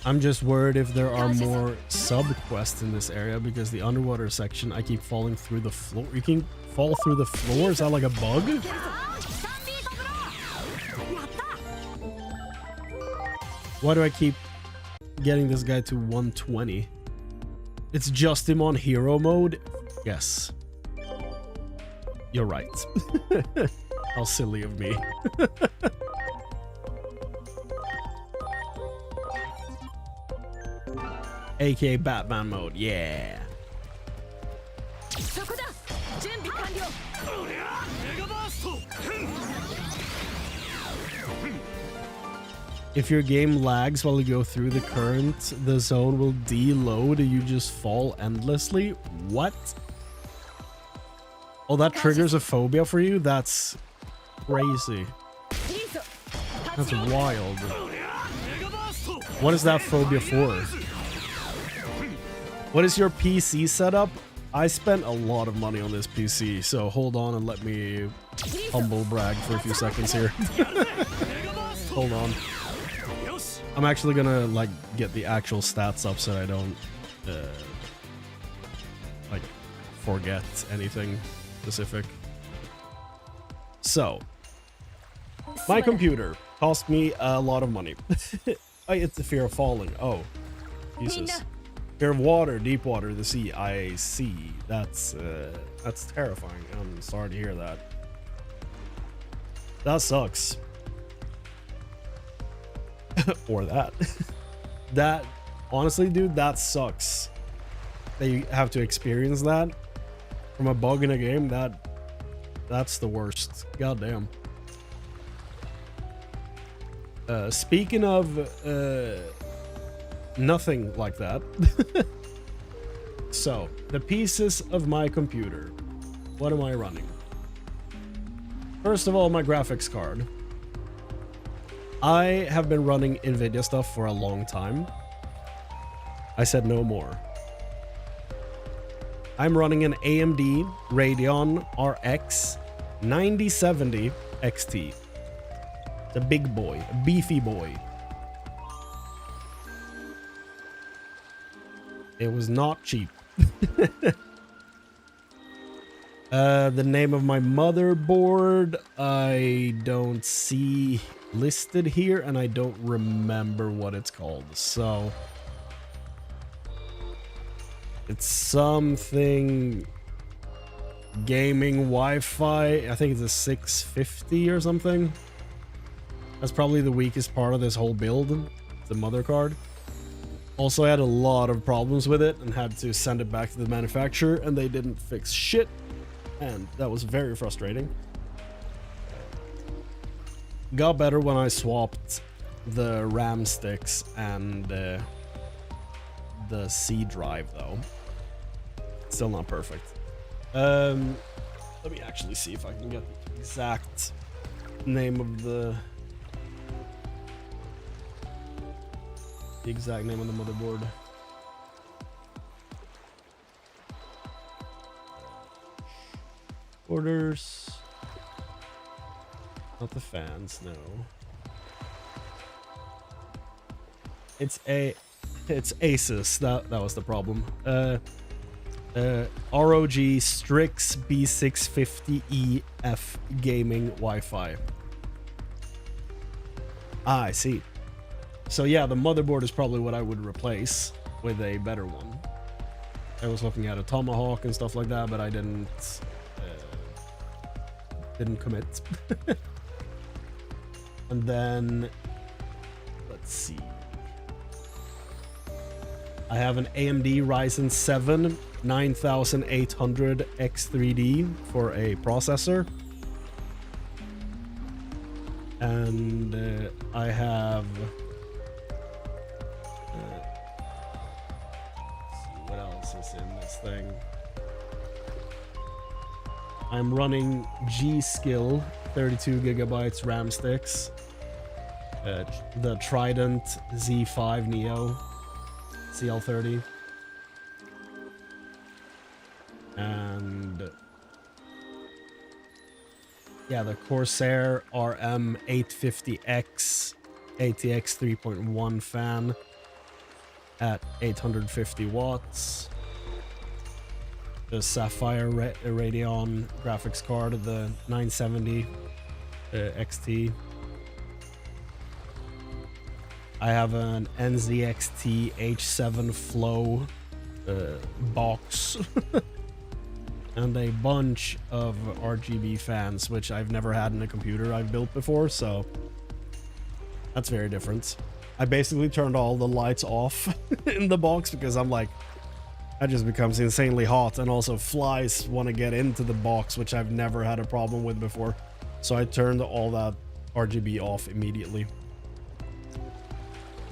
A: I'm just worried if there are more sub-quests in this area, because the underwater section, I keep falling through the floor. You can fall through the floor? Is that like a bug? Why do I keep getting this guy to 120? It's just him on hero mode? Yes. You're right. How silly of me. AKA Batman mode, yeah. If your game lags while you go through the current, the zone will deload and you just fall endlessly? What? Oh, that triggers a phobia for you? That's crazy. That's wild. What is that phobia for? What is your PC setup? I spent a lot of money on this PC, so hold on and let me humble brag for a few seconds here. Hold on. I'm actually gonna, like, get the actual stats up so I don't, like, forget anything specific. So, my computer cost me a lot of money. It's the fear of falling. Oh, Jesus. Fear of water, deep water, the sea. I see. That's terrifying. I'm sorry to hear that. That sucks. Or that. That, honestly, dude, that sucks. That you have to experience that from a bug in a game. That's the worst. Goddamn. Speaking of nothing like that. So, the pieces of my computer. What am I running? First of all, my graphics card. I have been running NVIDIA stuff for a long time. I said no more. I'm running an AMD Radeon RX 9070 XT. It's a big boy, a beefy boy. It was not cheap. The name of my motherboard, I don't see listed here, and I don't remember what it's called. So it's something gaming Wi-Fi. I think it's a 650 or something. That's probably the weakest part of this whole build, the mother card. Also, I had a lot of problems with it and had to send it back to the manufacturer, and they didn't fix shit, and that was very frustrating. Got better when I swapped the RAM sticks and the C drive, though. Still not perfect. Let me actually see if I can get the exact name of the exact name of the motherboard. Orders. Not the fans, no. It's Asus. That was the problem. ROG Strix B650EF gaming Wi-Fi. Ah, I see. So yeah, the motherboard is probably what I would replace with a better one. I was looking at a Tomahawk and stuff like that, but I didn't didn't commit. And then let's see. I have an AMD Ryzen 7 9800 X3D for a processor. And I have let's see what else is in this thing. I'm running G-Skill 32 gigabytes RAM sticks, the Trident Z5 Neo CL30, and yeah, the Corsair RM850X ATX 3.1 fan at 850 watts. The Sapphire Radeon graphics card, the 970 XT. I have an NZXT H7 Flow box and a bunch of RGB fans, which I've never had in a computer I've built before, so that's very different. I basically turned all the lights off in the box because I'm like, that just becomes insanely hot, and also flies want to get into the box, which I've never had a problem with before. So I turned all that RGB off immediately.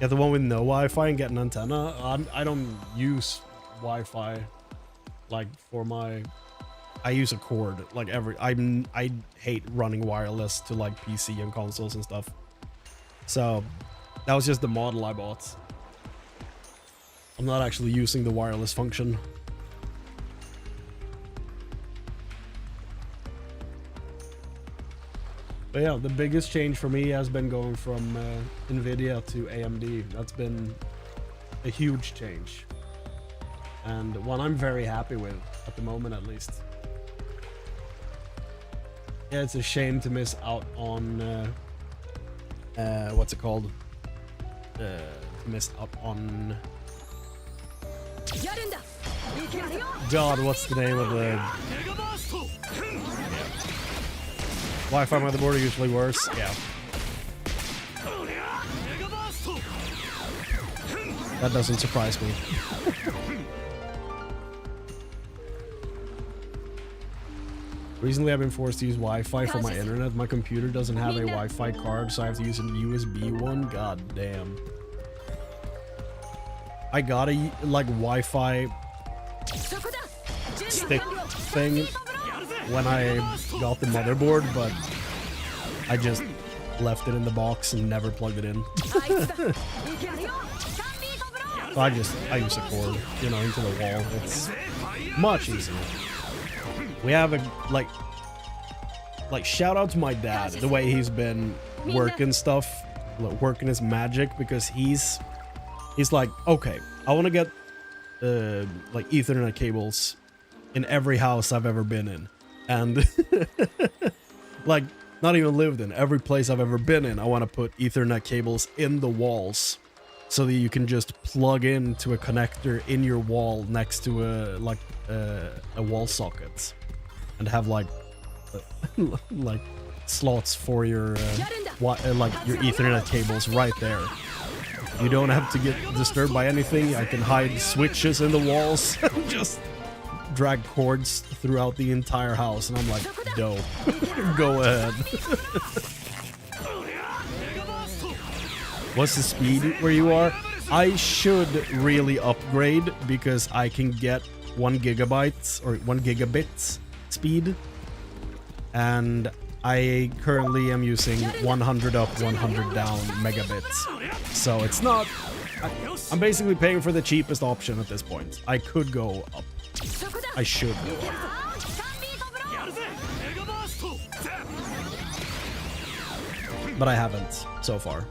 A: Yeah, the one with no Wi-Fi and get an antenna. I don't use Wi-Fi like for my... I use a cord like I hate running wireless to like PC and consoles and stuff. So that was just the model I bought. I'm not actually using the wireless function. But yeah, the biggest change for me has been going from Nvidia to AMD. That's been a huge change, and one I'm very happy with at the moment, at least. Yeah, it's a shame to miss out on what's it called? Miss out on... God, what's the name of the... Wi-Fi motherboard are usually worse. Yeah. That doesn't surprise me. Recently, I've been forced to use Wi-Fi for my internet. My computer doesn't have a Wi-Fi card, so I have to use a USB one. God damn. I got a like Wi-Fi stick thing when I got the motherboard, but I just left it in the box and never plugged it in. So I use a cord, you know, into the wall. It's much easier. We have a like shout out to my dad, the way he's been working stuff, working his magic, because he's like, okay, I want to get like Ethernet cables in every house I've ever been in, and like not even lived in, every place I've ever been in, I want to put Ethernet cables in the walls so that you can just plug into a connector in your wall next to a wall socket and have like like slots for your like your Ethernet cables right there. You don't have to get disturbed by anything. I can hide switches in the walls and just drag cords throughout the entire house, and I'm like, dope. Go ahead. What's the speed where you are? I should really upgrade because I can get 1 gigabyte or 1 gigabit speed, and I currently am using 100 up, 100 down megabits. So it's not... I'm basically paying for the cheapest option at this point. I could go up. I should go up. But I haven't so far.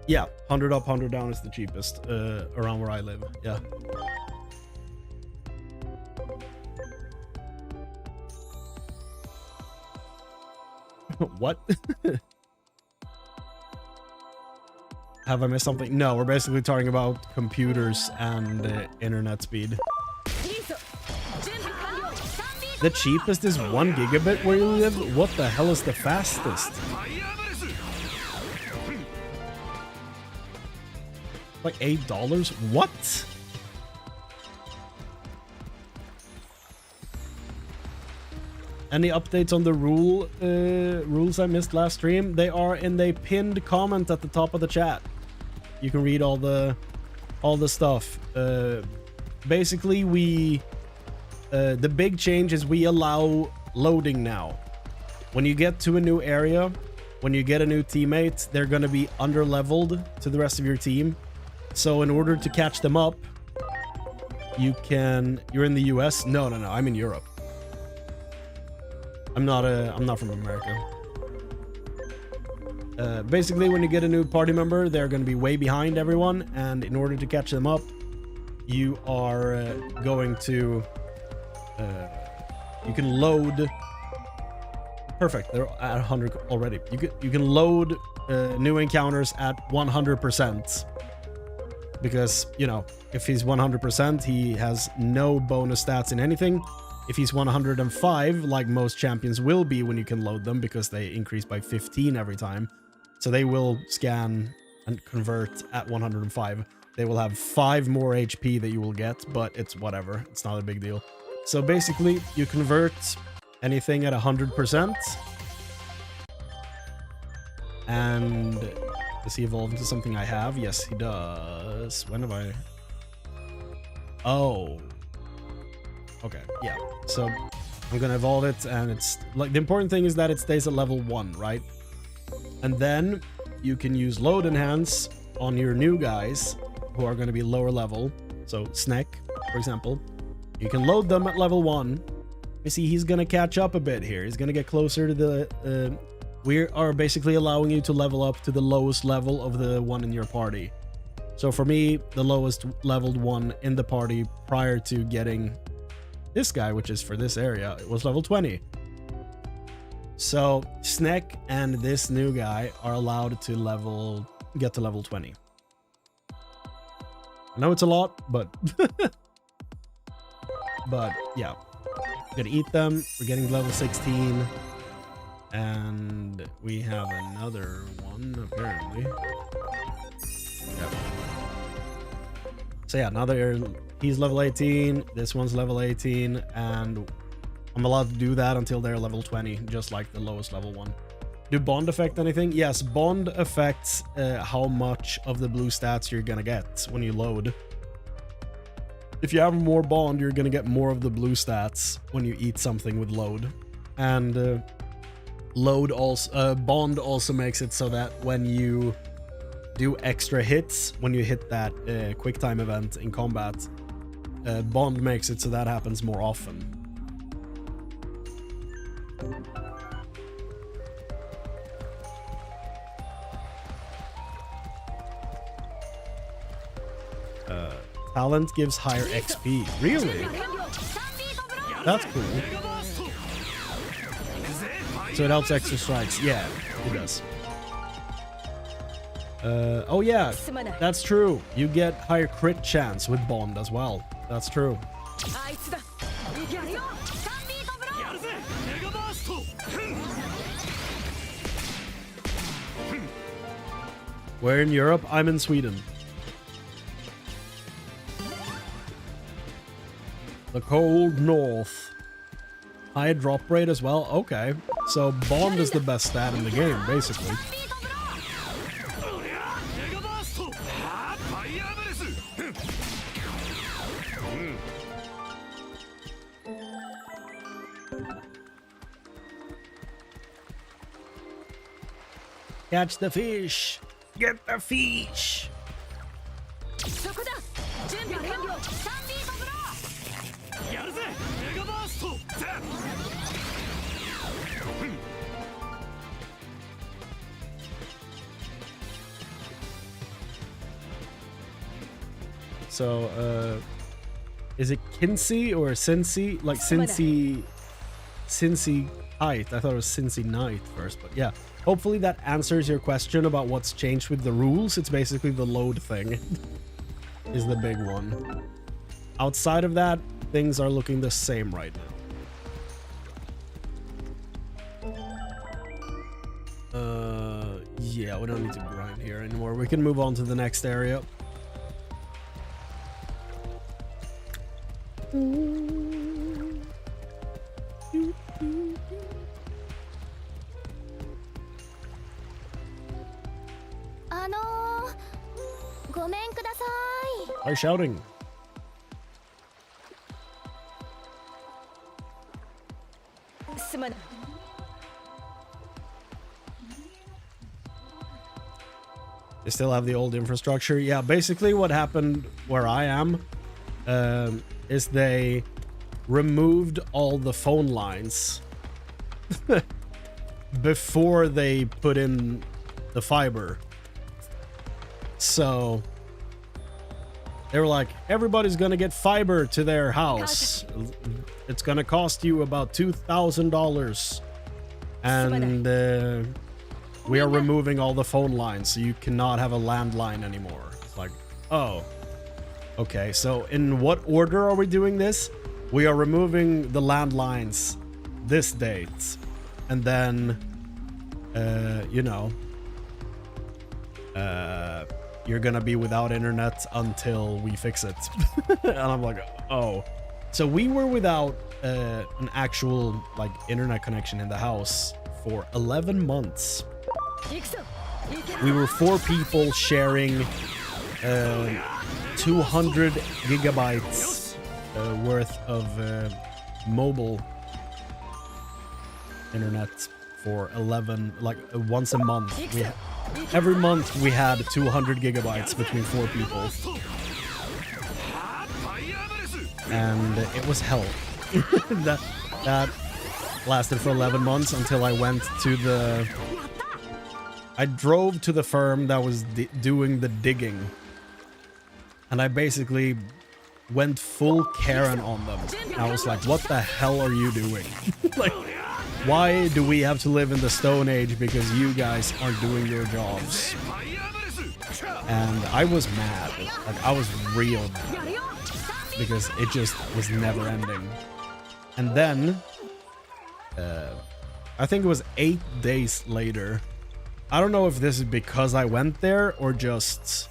A: Yeah, 100 up, 100 down is the cheapest around where I live. Yeah. What? Have I missed something? No, we're basically talking about computers and internet speed. The cheapest is 1 gigabit where you live? What the hell is the fastest? Like $8? What? Any updates on the rules I missed last stream? They are in the pinned comment at the top of the chat. You can read all the stuff. Basically, the big change is we allow loading now. When you get to a new area, when you get a new teammate, they're gonna be under-leveled to the rest of your team. So in order to catch them up, you're in the US? No, I'm in Europe. I'm not from America. Basically, when you get a new party member, they're going to be way behind everyone, and in order to catch them up, you are going to you can load. Perfect, they're at 100 already. You can load new encounters at 100%, because you know, if he's 100%, he has no bonus stats in anything. If he's 105, like most champions will be when you can load them, because they increase by 15 every time. So they will scan and convert at 105. They will have 5 more HP that you will get, but it's whatever. It's not a big deal. So basically, you convert anything at 100%. And does he evolve into something I have? Yes, he does. When have I... Oh... Okay, yeah. So I'm gonna evolve it, and it's like the important thing is that it stays at level 1, right? And then you can use load enhance on your new guys who are gonna be lower level. So Snek, for example, you can load them at level 1. You see, he's gonna catch up a bit here. He's gonna get closer to the. We are basically allowing you to level up to the lowest level of the one in your party. So for me, the lowest leveled one in the party prior to getting this guy, which is for this area, it was level 20. So Snek and this new guy are allowed to get to level 20. I know it's a lot, but but yeah, we're gonna eat them. We're getting to level 16, and we have another one apparently. Yep. So yeah, another. He's level 18, this one's level 18, and I'm allowed to do that until they're level 20, just like the lowest level one. Do bond affect anything? Yes, bond affects how much of the blue stats you're gonna get when you load. If you have more bond, you're gonna get more of the blue stats when you eat something with load. And bond also makes it so that when you do extra hits, when you hit that quick time event in combat, bond makes it so that happens more often. Talent gives higher XP. Really? That's cool. So it helps extra strikes. Yeah, it does. Oh yeah, that's true. You get higher crit chance with bond as well. That's true. Where in Europe? I'm in Sweden. The cold north. High drop rate as well. Okay, so bond is the best stat in the game, basically. Catch the fish! Get the fish! So, is it Kinsey or Cincy? Like Cincy Height. I thought it was Cincy Night first, but yeah. hopefully that answers your question about what's changed with the rules. It's basically the load thing is the big one. Outside of that, things are looking the same right now. Yeah, we don't need to grind here anymore. We can move on to the next area. Are shouting? They still have the old infrastructure. Yeah, basically what happened where I am is they removed all the phone lines before they put in the fiber. So they were like, everybody's gonna get fiber to their house. It's gonna cost you about $2,000. And we are removing all the phone lines, so you cannot have a landline anymore. It's like, oh, okay. So in what order are we doing this? We are removing the landlines this date. And then, you know, you're gonna be without internet until we fix it. And I'm like, oh. So we were without an actual like internet connection in the house for 11 months. We were 4 people sharing 200 gigabytes worth of mobile internet for 11, like once a month. Every month we had 200 gigabytes between 4 people. And it was hell. that lasted for 11 months until I went to the... I drove to the firm that was doing the digging. And I basically went full Karen on them. I was like, what the hell are you doing? Like, why do we have to live in the Stone Age because you guys aren't doing your jobs? And I was mad. Like, I was real mad. Because it just was never ending. And then, I think it was 8 days later. I don't know if this is because I went there or just,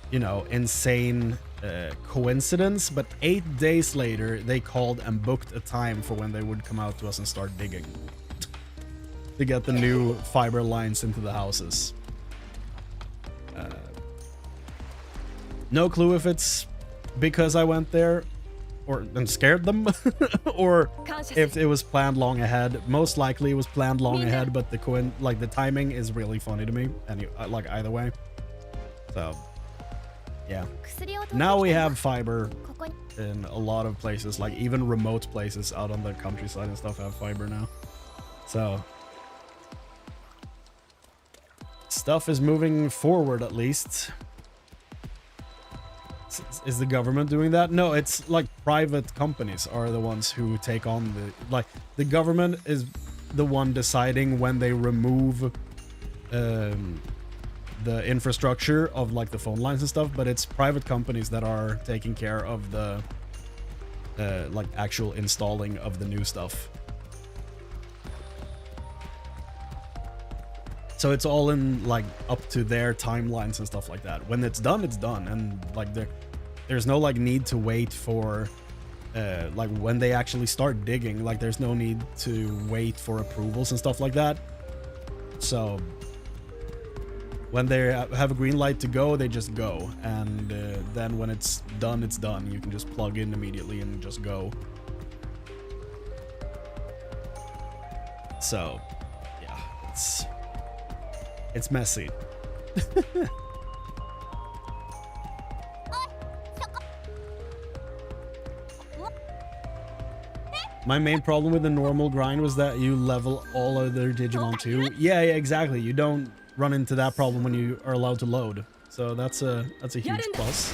A: you know, insane coincidence, but 8 days later, they called and booked a time for when they would come out to us and start digging to get the new fiber lines into the houses. No clue if it's because I went there or and scared them or if it was planned long ahead. Most likely it was planned long ahead, but the timing is really funny to me, and like either way. So yeah, now we have fiber in a lot of places, like even remote places out on the countryside and stuff have fiber now. So stuff is moving forward, at least. Is the government doing that? No, it's like private companies are the ones who take on the government is the one deciding when they remove the infrastructure of like the phone lines and stuff, but it's private companies that are taking care of the like actual installing of the new stuff. So it's all in like up to their timelines and stuff like that. When it's done, and like there's no like need to wait for like when they actually start digging. Like there's no need to wait for approvals and stuff like that. So when they have a green light to go, they just go, and then when it's done, it's done. You can just plug in immediately and just go. So yeah, it's messy. My main problem with the normal grind was that you level all other Digimon too. Yeah, exactly. You don't run into that problem when you are allowed to load. So that's a huge plus.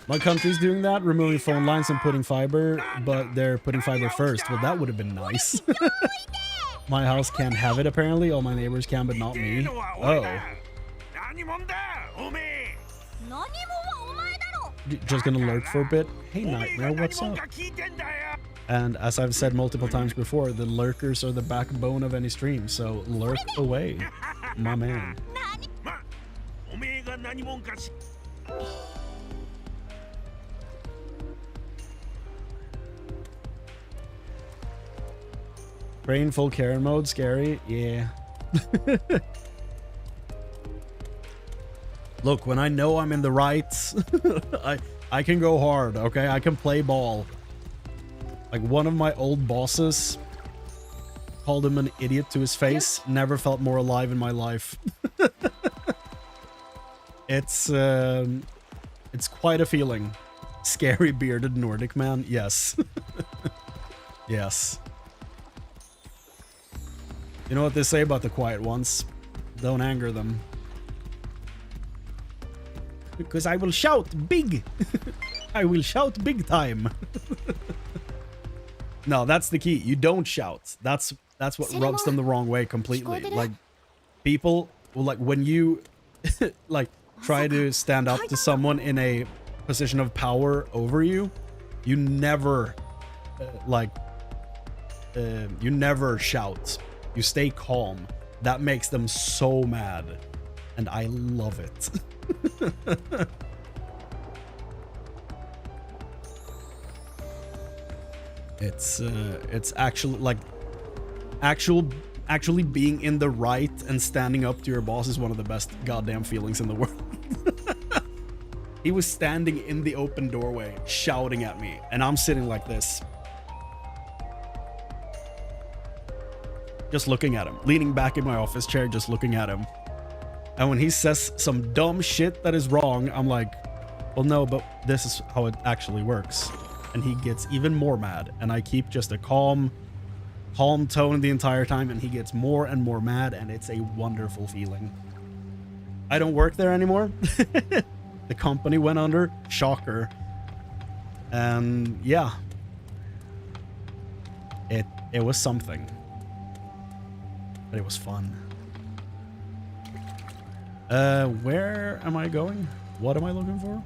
A: My country's doing that, removing phone lines and putting fiber, but they're putting fiber first. Well, that would have been nice. My house can't have it apparently. All my neighbors can, but not me. Oh. Just gonna lurk for a bit. Hey Nightmare, what's up? And as I've said multiple times before, the lurkers are the backbone of any stream, so lurk away, my man. Chrane full Karen mode, scary, yeah. Look, when I know I'm in the right, I can go hard, okay? I can play ball. Like, one of my old bosses called him an idiot to his face. Never felt more alive in my life. It's quite a feeling. Scary bearded Nordic man, yes. Yes. You know what they say about the quiet ones? Don't anger them. Because I will shout big. I will shout big time. No, that's the key. You don't shout. That's what rubs them the wrong way completely. Like, people will, like, when you like try to stand up to someone in a position of power over you, you never you never shout. You stay calm. That makes them so mad, and I love it. It's actually like actually being in the right and standing up to your boss is one of the best goddamn feelings in the world. He was standing in the open doorway shouting at me, and I'm sitting like this, just looking at him, leaning back in my office chair, just looking at him. And when he says some dumb shit that is wrong, I'm like, well, no, but this is how it actually works. And he gets even more mad, and I keep just a calm tone the entire time, and he gets more and more mad, and it's a wonderful feeling. I don't work there anymore. The company went under. Shocker. And yeah, it was something, but it was fun. Where am I going? What am I looking for?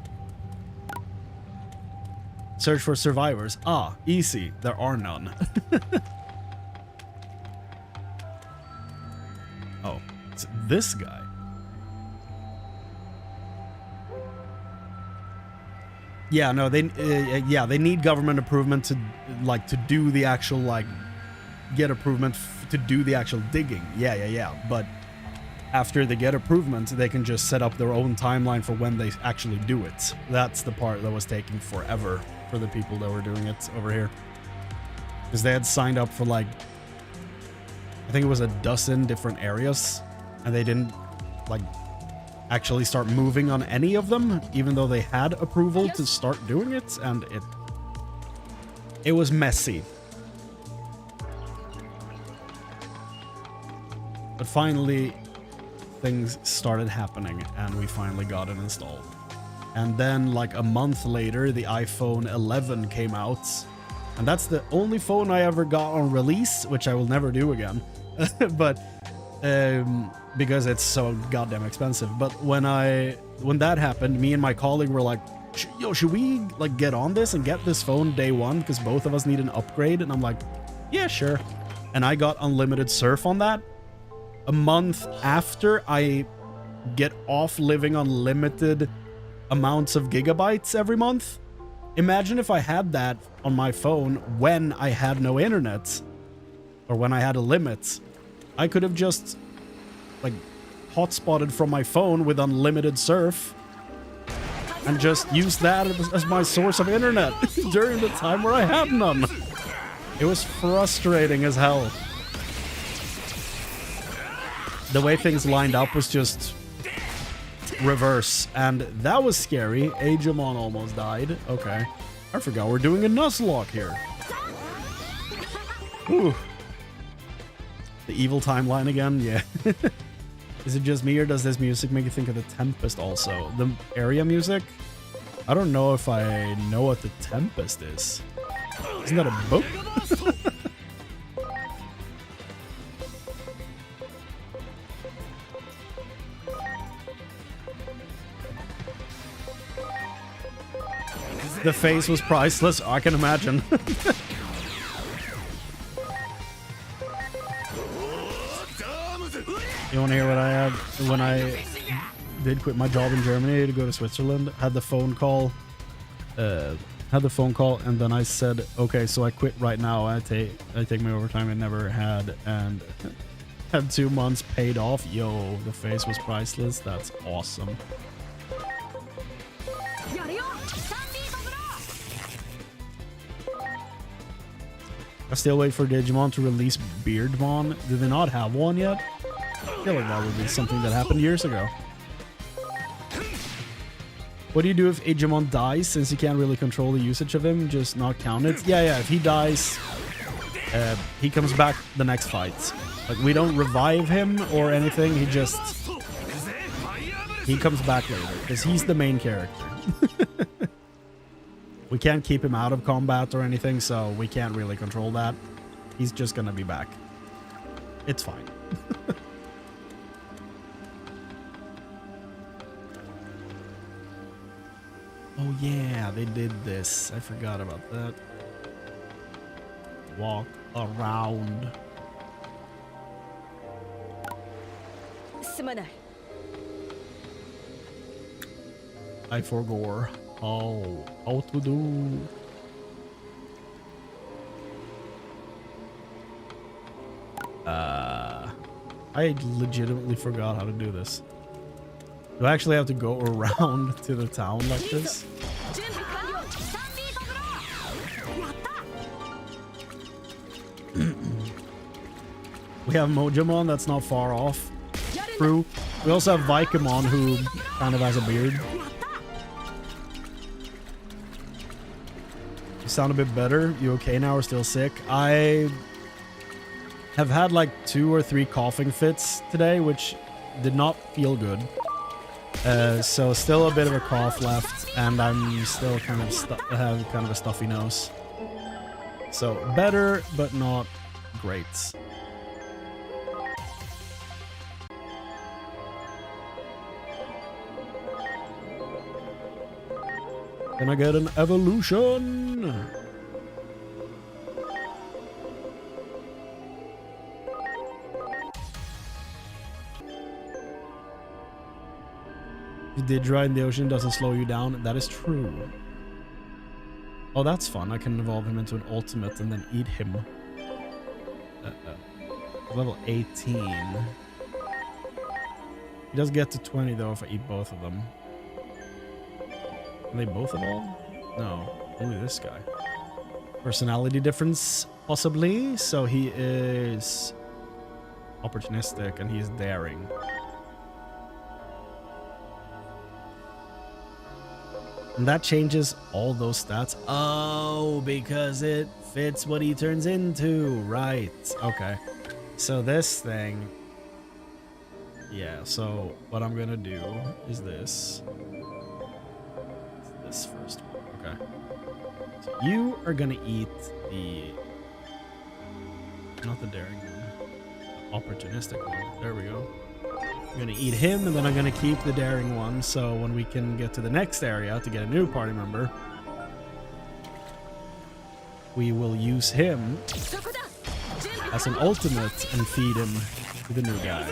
A: Search for survivors. Ah, easy. There are none. Oh, it's this guy. Yeah, no, they need government approval to do the actual get approval to do the actual digging. Yeah. But after they get approval, they can just set up their own timeline for when they actually do it. That's the part that was taking forever for the people that were doing it over here, because they had signed up for I think it was a dozen different areas, and they didn't actually start moving on any of them, even though they had approval to start doing it, and it was messy. But finally, things started happening, and we finally got it installed. And then, a month later, the iPhone 11 came out, and that's the only phone I ever got on release, which I will never do again. But because it's so goddamn expensive. But when that happened, me and my colleague were like, yo, should we get on this and get this phone day one, because both of us need an upgrade? And I'm like, yeah, sure. And I got unlimited surf on that. A month after I get off living on limited amounts of gigabytes every month. Imagine if I had that on my phone when I had no internet, or when I had a limit. I could have just hotspotted from my phone with unlimited surf and just used that as my source of internet during the time where I had none. It was frustrating as hell. The way things lined up was just reverse, and that was scary. Digimon almost died. Okay. I forgot we're doing a Nuzlocke here. Ooh. The evil timeline again? Yeah. Is it just me, or does this music make you think of The Tempest also? The area music? I don't know if I know what The Tempest is. Isn't that a book? The face was priceless. I can imagine. You want to hear what I had when I did quit my job in Germany to go to Switzerland? Had the phone call. And then I said, okay, so I quit right now. I take my overtime I never had, and had 2 months paid off. Yo, the face was priceless. That's awesome. I still wait for Digimon to release Beardmon. Do they not have one yet? I feel like that would be something that happened years ago. What do you do if Digimon dies, since you can't really control the usage of him? Just not count it? Yeah, if he dies, he comes back the next fight. Like, we don't revive him or anything, he comes back later, because he's the main character. We can't keep him out of combat or anything, so we can't really control that. He's just gonna be back. It's fine. Oh yeah, they did this. I forgot about that. Walk around. I forgot how to do. I legitimately forgot how to do this. Do I actually have to go around to the town like this? We have Mojamon, that's not far off. True. We also have Vikamon, who kind of has a beard. You sound a bit better. You okay now or still sick? I have had like 2 or 3 coughing fits today, which did not feel good. So still a bit of a cough left, and I'm still kind of have kind of a stuffy nose. So better, but not great. Can I get an evolution? You did dry in the ocean, doesn't slow you down. That is true. Oh, that's fun. I can evolve him into an ultimate and then eat him. Level 18. He does get to 20 though if I eat both of them. Can they both evolve? No, only this guy. Personality difference, possibly. So he is opportunistic and he is daring. And that changes all those stats. Oh, because it fits what he turns into. Right. Okay. So this thing. Yeah, so what I'm gonna do is this. This first one. Okay. So you are gonna eat the... Not the daring one. The opportunistic one. There we go. I'm gonna eat him, and then I'm gonna keep the daring one, so when we can get to the next area to get a new party member, we will use him as an ultimate and feed him to the new guy.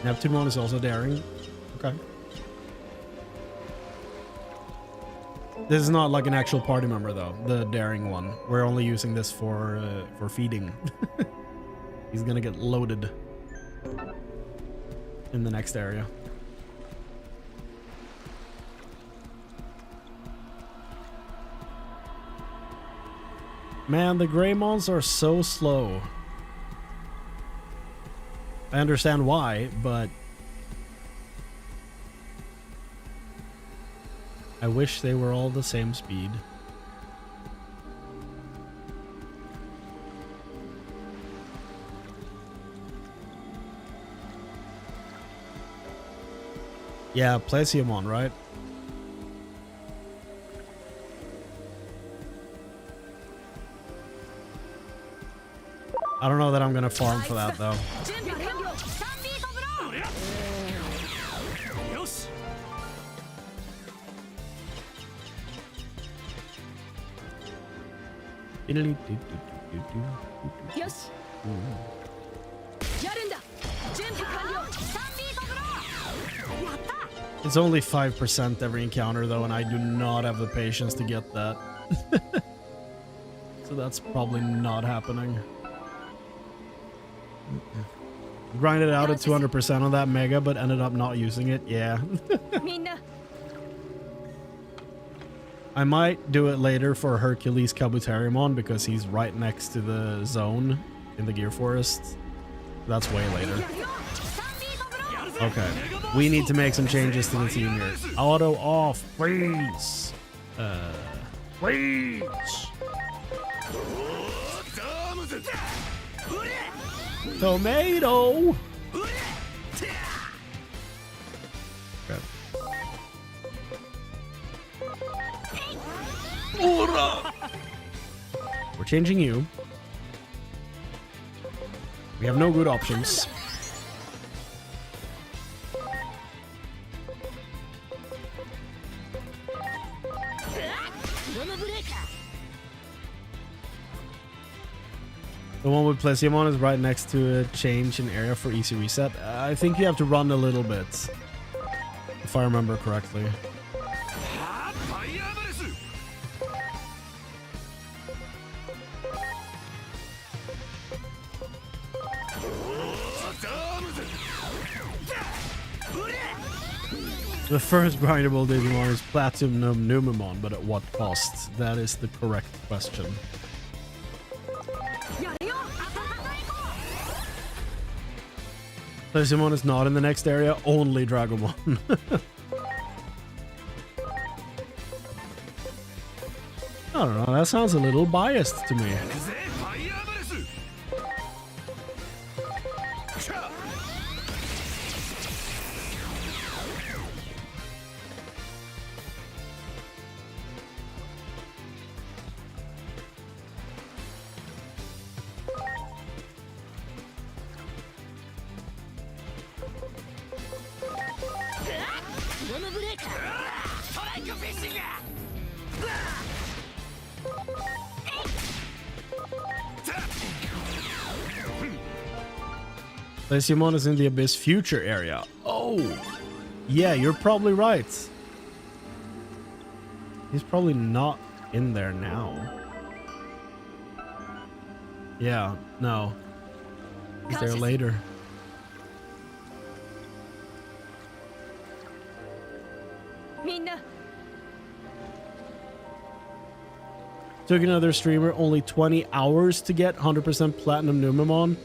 A: Neptunemon is also daring. Okay. This is not like an actual party member though, the daring one. We're only using this for feeding. He's gonna get loaded in the next area. Man, the Greymons are so slow. I understand why, but I wish they were all the same speed. Yeah, Plesiomon, right? I don't know that I'm gonna farm for that though. It's only 5% every encounter though, and I do not have the patience to get that. So that's probably not happening. Grinded out at 200% on that mega, but ended up not using it. Yeah. I might do it later for Hercules Kabuterimon because he's right next to the zone in the Gear Forest. That's way later. Okay. We need to make some changes to the team here. Auto off, please. Please. Tomato. Okay. We're changing you. We have no good options. The one with Plesiomon is right next to a change in area for easy reset. I think you have to run a little bit, if I remember correctly. The first grindable Digimon is Platinum Numemon, but at what cost? That is the correct question. Digimon is not in the next area, only Dragomon. I don't know, that sounds a little biased to me. Plesiomon is in the Abyss Future area. Oh, yeah, you're probably right. He's probably not in there now. Yeah, no. He's there later. Took another streamer only 20 hours to get 100% Platinum Numemon.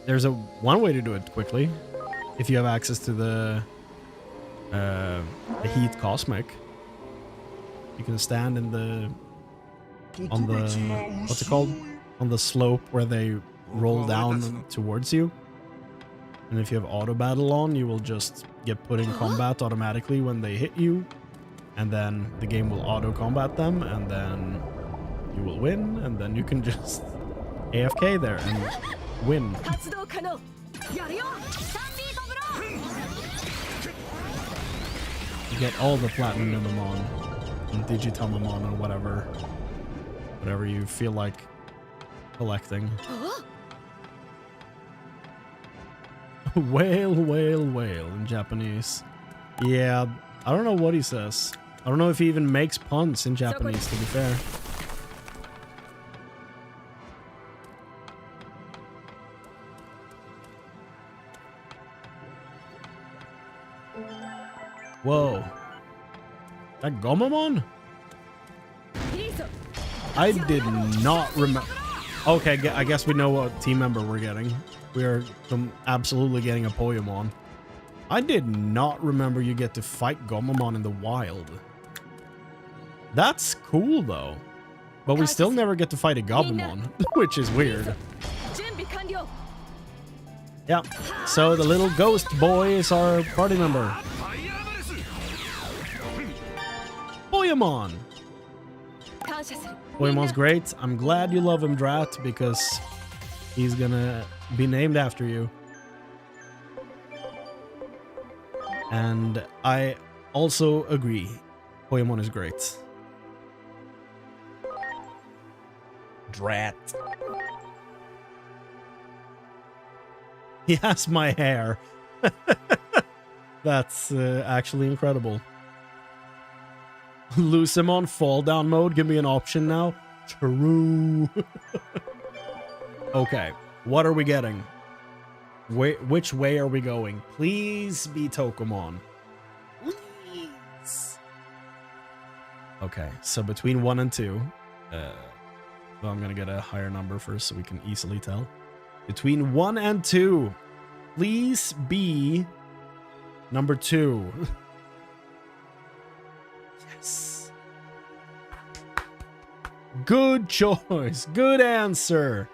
A: There's one way to do it quickly, if you have access to the Heat Cosmic. You can stand in on the what's it called? On the slope where they roll down towards you. And if you have auto battle on, you will just get put in combat automatically when they hit you, and then the game will auto combat them, and then you will win, and then you can just AFK there and win. You get all the Platinum Numemon and Digitamamon or whatever you feel like collecting. Whale, whale, whale in Japanese. Yeah, I don't know what he says. I don't know if he even makes puns in Japanese, to be fair. Whoa. That Gomamon? I did not remember. Okay, I guess we know what team member we're getting. We are absolutely getting a Poyamon. I did not remember you get to fight Gomamon in the wild. That's cool, though. But we still never get to fight a Gabumon, which is weird. Yeah, so the little ghost boy is our party member. Poyamon! Poyamon's great. I'm glad you love him, Drat, because he's gonna be named after you. And I also agree. Poyamon is great. Drat. He has my hair. That's actually incredible. Lose him on fall down mode. Give me an option now. True. Okay. What are we getting? Which way are we going? Please be Tokomon. Please. Okay. So between 1 and 2. Well, I'm going to get a higher number first so we can easily tell. Between 1 and 2. Please be number 2. Yes. Good choice. Good answer.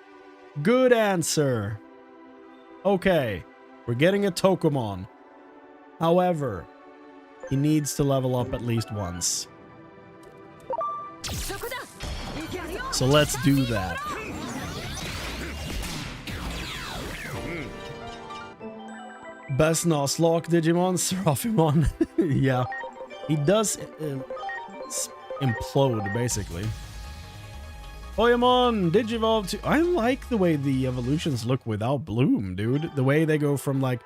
A: Good answer. Okay. We're getting a Tokomon. However, he needs to level up at least once. So let's do that. Best Nuzlocke Digimon, Seraphimon. Yeah. He does implode, basically. Oyamon, Digivolve to... I like the way the evolutions look without Bloom, dude. The way they go from, like,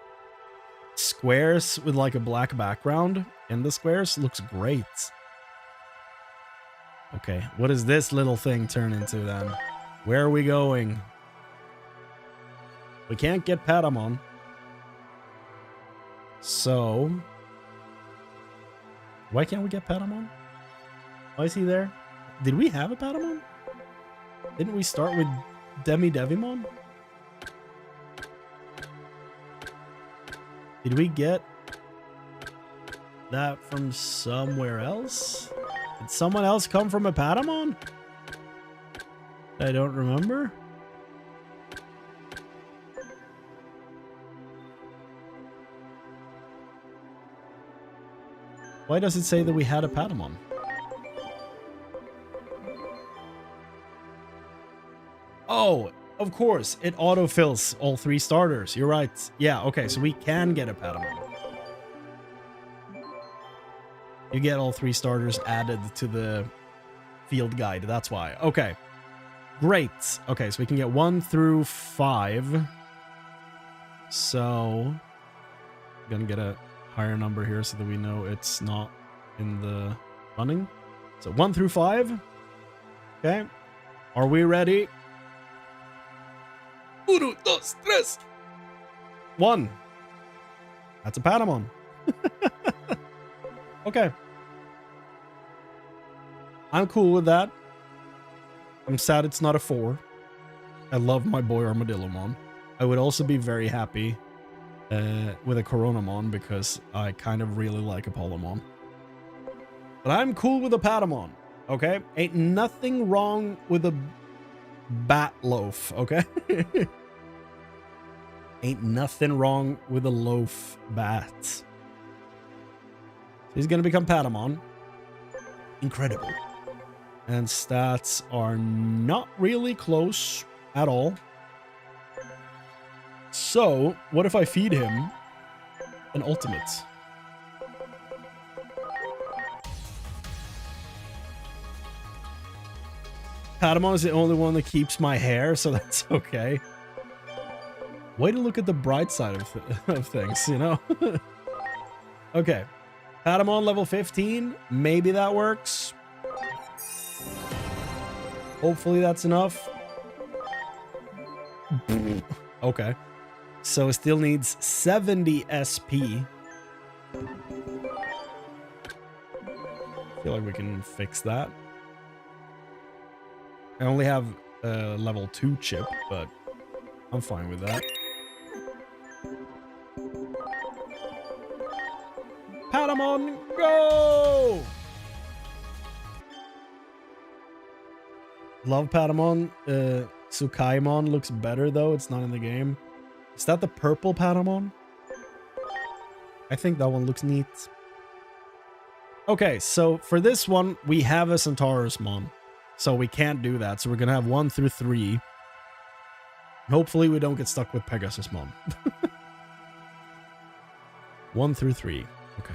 A: squares with, like, a black background in the squares looks great. Okay, what does this little thing turn into, then? Where are we going? We can't get Patamon. So... why can't we get Patamon? Why is he there? Did we have a Patamon? Didn't we start with Devimon? Did we get that from somewhere else? Did someone else come from a Patamon? I don't remember. Why does it say that we had a Patamon? Oh, of course. It autofills all 3 starters. You're right. Yeah, okay. So we can get a Patamon. You get all 3 starters added to the field guide. That's why. Okay. Great. Okay, so we can get 1 through 5. So... I'm gonna get a higher number here so that we know it's not in the running. So 1 through 5. Okay. Are we ready? 1, 2, 3. 1. That's a Patamon. Okay. I'm cool with that. I'm sad it's not a 4. I love my boy Armadillomon. I would also be very happy with a Coronamon because I kind of really like Apollomon. But I'm cool with a Patamon, okay? Ain't nothing wrong with a bat loaf, okay? Ain't nothing wrong with a loaf bat. He's gonna become Patamon. Incredible. And stats are not really close at all. So, what if I feed him an ultimate? Patamon is the only one that keeps my hair, so that's okay. Way to look at the bright side of things, you know? Okay. Patamon level 15. Maybe that works. Hopefully that's enough. Okay. So it still needs 70 SP. I feel like we can fix that. I only have a level 2 chip, but I'm fine with that. Patamon, go! Love Patamon. Tsukaimon looks better, though. It's not in the game. Is that the purple Patamon? I think that one looks neat. Okay, so for this one, we have a Centaurusmon. So we can't do that. So we're going to have 1 through 3. Hopefully we don't get stuck with Pegasusmon. 1 through 3. Okay.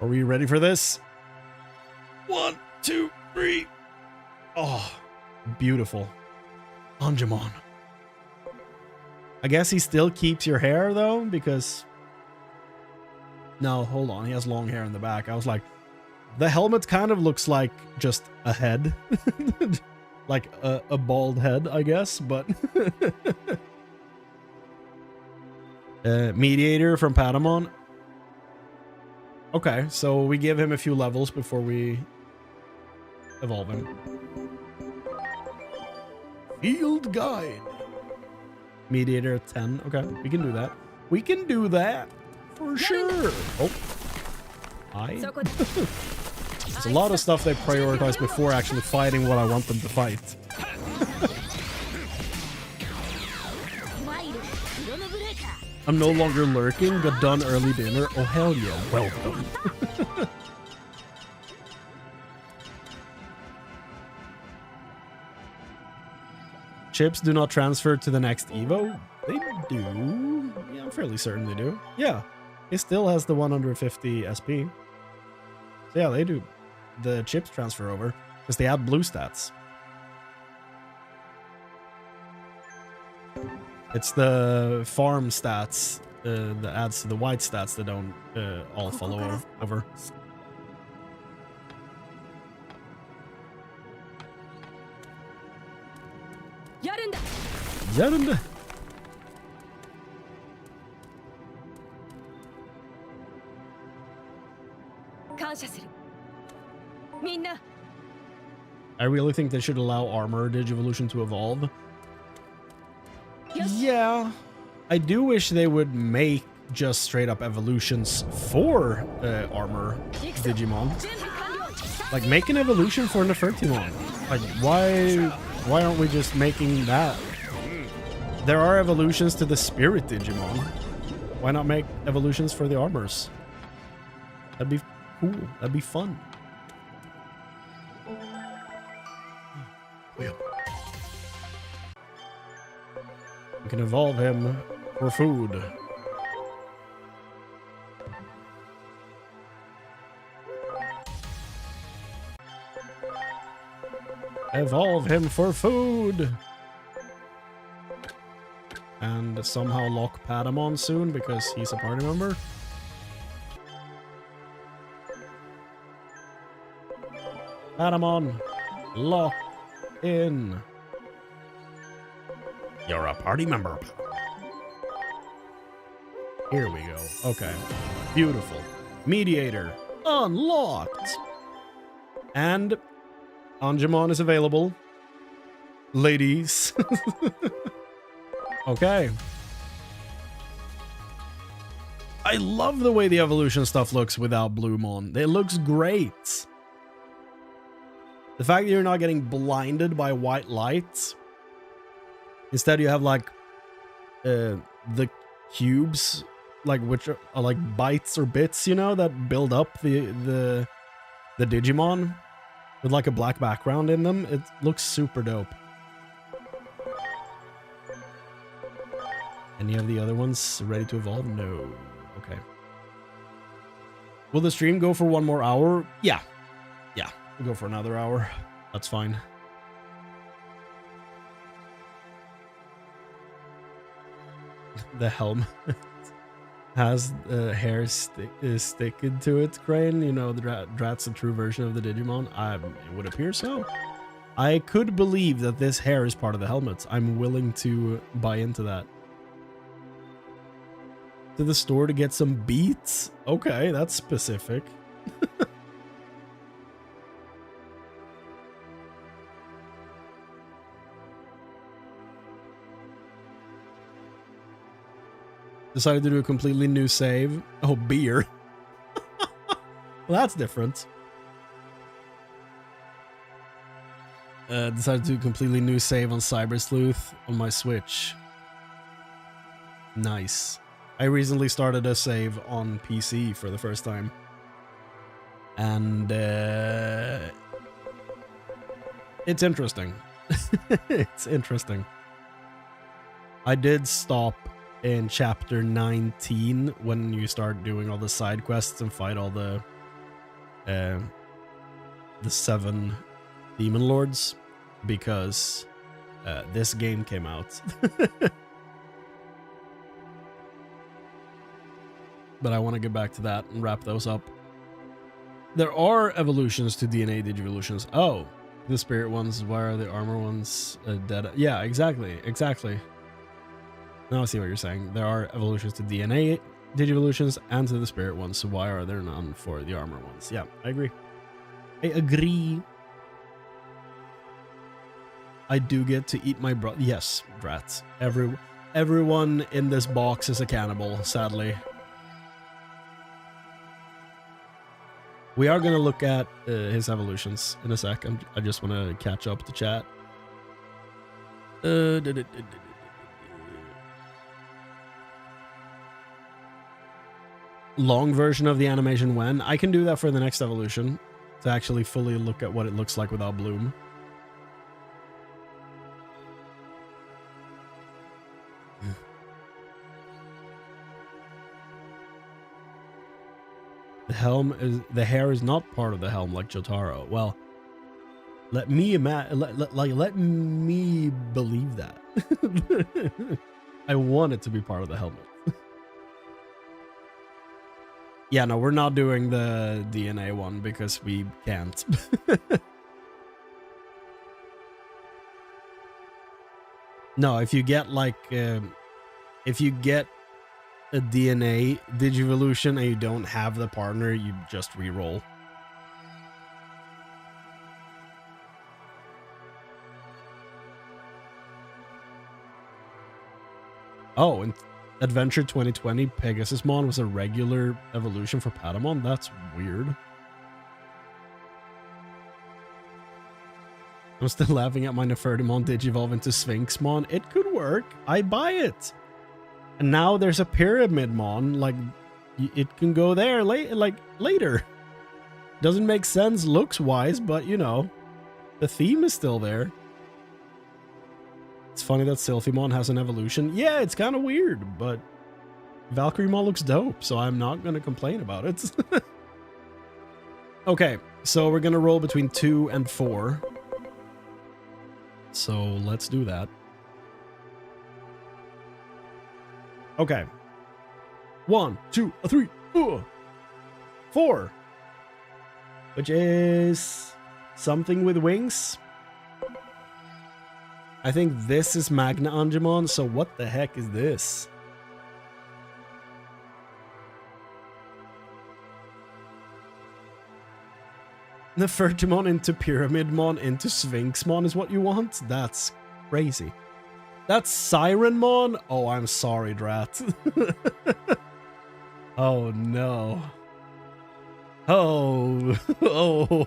A: Are we ready for this? 1, 2, 3. Oh, beautiful. Angemon. I guess he still keeps your hair though, because... No, hold on. He has long hair in the back. I was like, the helmet kind of looks like just a head. Like a bald head, I guess, but... Mediator from Patamon. Okay, so we give him a few levels before we evolve him. Field Guide. Mediator at 10. Okay, we can do that. We can do that for sure. Oh. Hi. There's a lot of stuff they prioritize before actually fighting what I want them to fight. I'm no longer lurking, got done early dinner. Oh, hell yeah. Welcome. Chips do not transfer to the next Evo? They do. Yeah, I'm fairly certain they do. Yeah. It still has the 150 SP. So yeah, they do. The chips transfer over because they add blue stats. It's the farm stats that adds to the white stats that don't all follow over. Yarunda. I really think they should allow armor Digivolution to evolve. Yeah, I do wish they would make just straight up evolutions for armor Digimon. Like, make an evolution for Nefertimon. Like, why aren't we just making that? There are evolutions to the spirit Digimon. Why not make evolutions for the armors? That'd be cool. That'd be fun. We can evolve him for food. Evolve him for food. And somehow lock Patamon soon because he's a party member. Patamon, lock in. You're a party member. Here we go. Okay. Beautiful. Mediator unlocked. And Angemon is available. Ladies. Okay. I love the way the evolution stuff looks without Bluemon. It looks great. The fact that you're not getting blinded by white lights. Instead, you have like the cubes, like which are like bytes or bits, you know, that build up the Digimon with like a black background in them. It looks super dope. Any of the other ones ready to evolve? No. Okay. Will the stream go for one more hour? Yeah. Yeah. We'll go for another hour. That's fine. The helmet has hair sticking to it, Chrane. You know, the Drat's a true version of the Digimon. It would appear so. I could believe that this hair is part of the helmet. I'm willing to buy into that. To the store to get some beats? Okay, that's specific. Decided to do a completely new save. Oh, beer. Well, that's different. Decided to do a completely new save on Cyber Sleuth on my Switch. Nice. I recently started a save on PC for the first time. And it's interesting. It's interesting. I did stop in chapter 19 when you start doing all the side quests and fight all the the 7 demon lords because this game came out. But I want to get back to that and wrap those up. There are evolutions to DNA Digivolutions. Oh, the spirit ones. Why are the armor ones dead? Yeah, exactly. Now I see what you're saying. There are evolutions to DNA Digivolutions and to the spirit ones. So why are there none for the armor ones? Yeah, I agree. I do get to eat my brother. Yes, Drat. Everyone in this box is a cannibal, sadly. We are going to look at his evolutions in a sec. I just want to catch up to chat. Long version of the animation when? I can do that for the next evolution to actually fully look at what it looks like without Bloom. The hair is not part of the helm like Jotaro. Well, let me believe that. I want it to be part of the helmet. Yeah, no, we're not doing the DNA one because we can't. No, if you get like if you get a DNA Digivolution and you don't have the partner, you just re-roll. Oh, in Adventure 2020, Pegasusmon was a regular evolution for Patamon? That's weird. I'm still laughing at my Nefertimon Digivolve into Sphinxmon. It could work. I buy it. And now there's a Pyramidmon. Like, it can go there later. Doesn't make sense looks-wise, but, you know, the theme is still there. It's funny that Sylphimon has an evolution. Yeah, it's kind of weird, but Valkyriemon looks dope, so I'm not going to complain about it. Okay, so we're going to roll between 2 and 4. So let's do that. Okay. 1, 2, 3, 4. Which is something with wings. I think this is Magna Angemon, so what the heck is this? Nefertimon into Pyramidmon into Sphinxmon is what you want? That's crazy. That's Sirenmon? Oh, I'm sorry, Drat. Oh, no. Oh. Oh.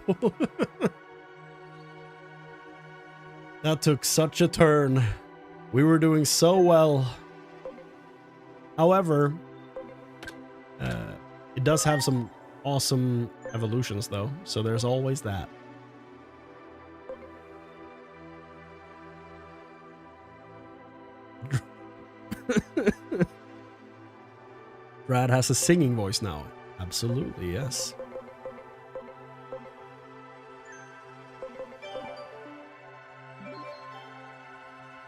A: That took such a turn. We were doing so well. However, it does have some awesome evolutions, though, so there's always that. Brad has a singing voice now. Absolutely, yes.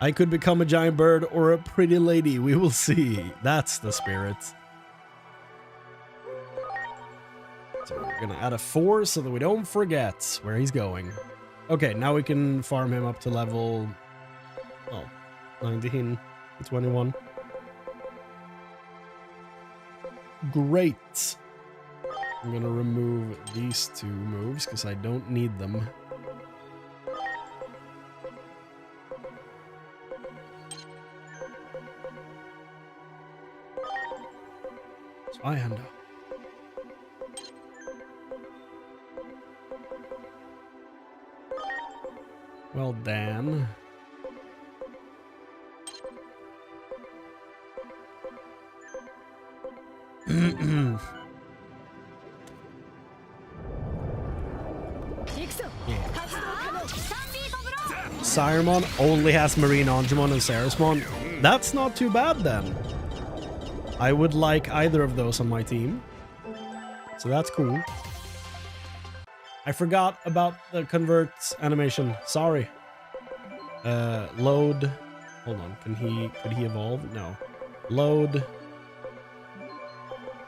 A: I could become a giant bird or a pretty lady. We will see. That's the spirit. So we're gonna add a 4 so that we don't forget where he's going. Okay, now we can farm him up to level 19 to 21. Great. I'm gonna remove these 2 moves because I don't need them. Zweihander. Well, Dan. Siremon only has Marine Angemon and Ceresmon. That's not too bad then. I would like either of those on my team. So that's cool. I forgot about the convert animation. Sorry. Load. Hold on. Could he evolve? No. Load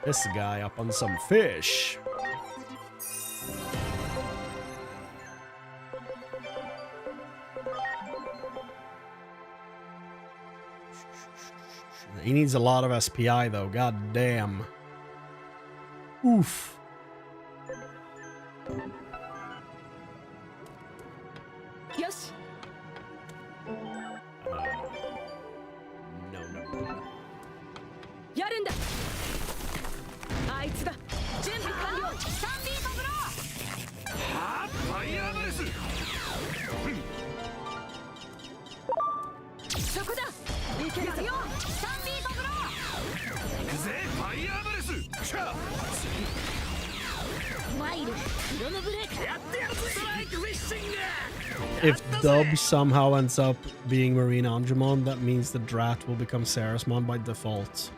A: this guy up on some fish. He needs a lot of SPI though. God damn. Oof.
B: Yes.
A: No.
B: やるんだ。あいつだ。準備完了。3ビートブロー。はあ、ファイヤーブレス。そこだ。いけるよ。3ビートブロー。行くぜ、ファイヤーブレス。シャー。マイル、クロノブレーカー。やってやるぜ。ストライクフィッシング。
A: If Dub somehow ends up being Marine Angemon, that means the Drat will become Sarismon by default.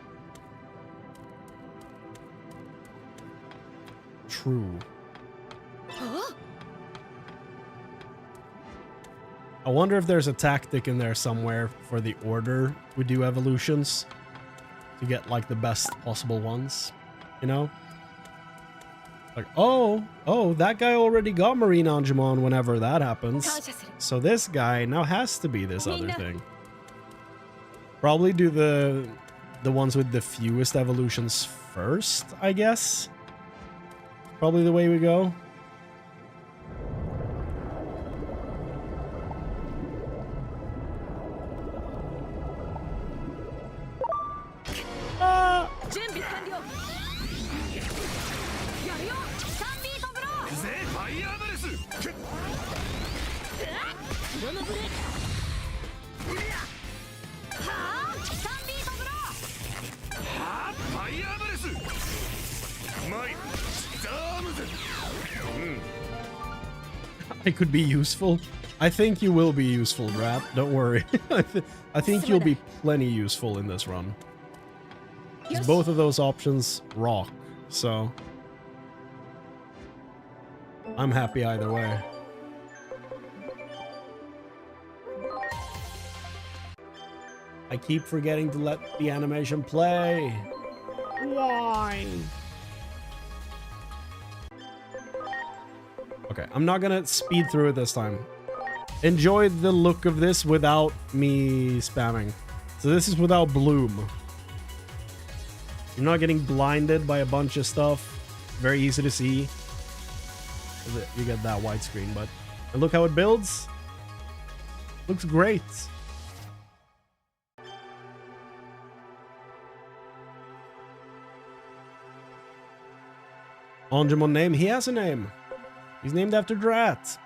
A: True.
B: Huh?
A: I wonder if there's a tactic in there somewhere for the order we do evolutions to get like the best possible ones, you know? Like, oh, that guy already got Marine Angemon whenever that happens. So this guy now has to be this other thing. Probably do the ones with the fewest evolutions first, I guess. Probably the way we go. I could be useful. I think you will be useful, Drat. Don't worry. I think you'll be plenty useful in this run. Both of those options rock, so I'm happy either way. I keep forgetting to let the animation play. Why? Okay, I'm not gonna speed through it this time. Enjoy the look of this without me spamming. So this is without bloom. You're not getting blinded by a bunch of stuff. Very easy to see. You get that widescreen, but and look how it builds. Looks great. Angemon name? He has a name. He's named after Drat.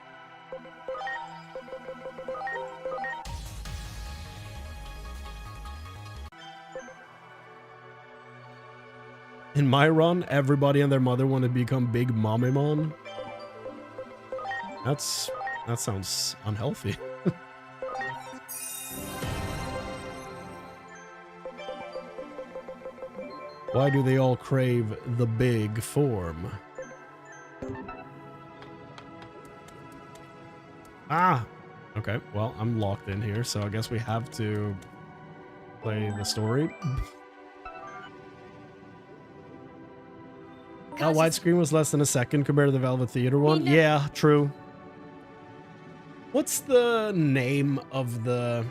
A: In my run, everybody and their mother want to become big Mamemon. That sounds unhealthy. Why do they all crave the big form? Ah! Okay, well, I'm locked in here, so I guess we have to play the story. That widescreen was less than a second compared to the Velvet Theater one. Yeah, true. What's the name of the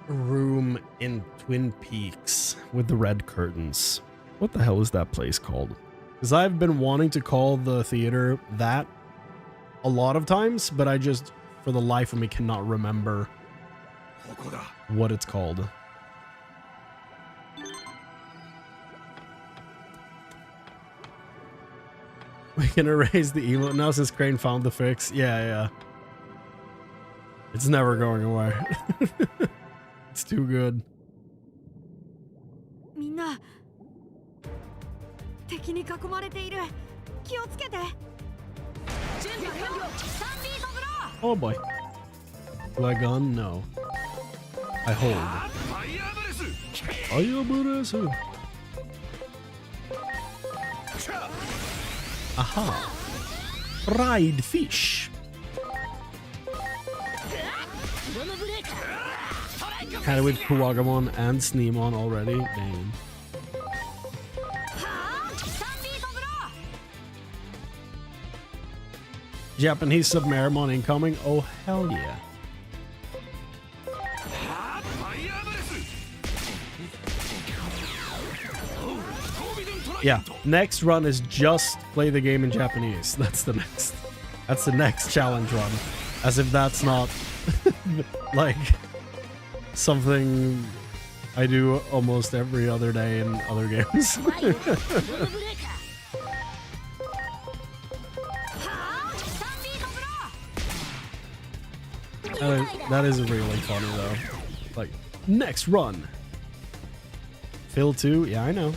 A: room in Twin Peaks with the red curtains? What the hell is that place called? Because I've been wanting to call the theater that a lot of times, but I just, for the life of me, cannot remember what it's called. We can erase the emote now since Chrane found the fix. Yeah. It's never going away. It's too good. Oh boy. Leg on? No. I hold. Ayaburesu. Aha. fried fish. Had it with Kuwagamon and Sneemon already. Damn. Japanese Submarimon incoming. Oh, hell yeah. Yeah, next run is just play the game in Japanese. That's the next challenge run. As if that's not like something I do almost every other day in other games. That is really funny though. Like, next run. Phil 2, yeah, I know.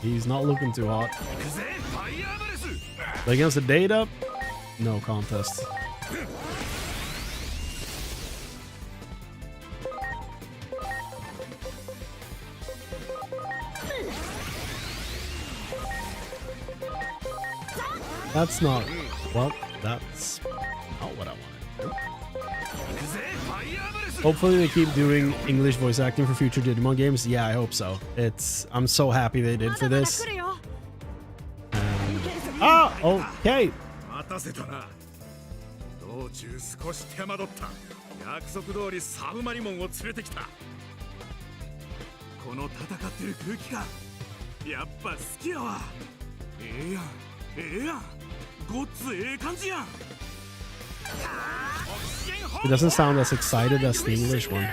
A: He's not looking too hot. But against the data, no contest. That's not... Well, that's not what I want to do. Hopefully they keep doing English voice acting for future Digimon games. Yeah, I hope so. I'm so happy they did for this. Okay.
C: ごっつええ感じやん。
A: It doesn't sound as excited as the English one.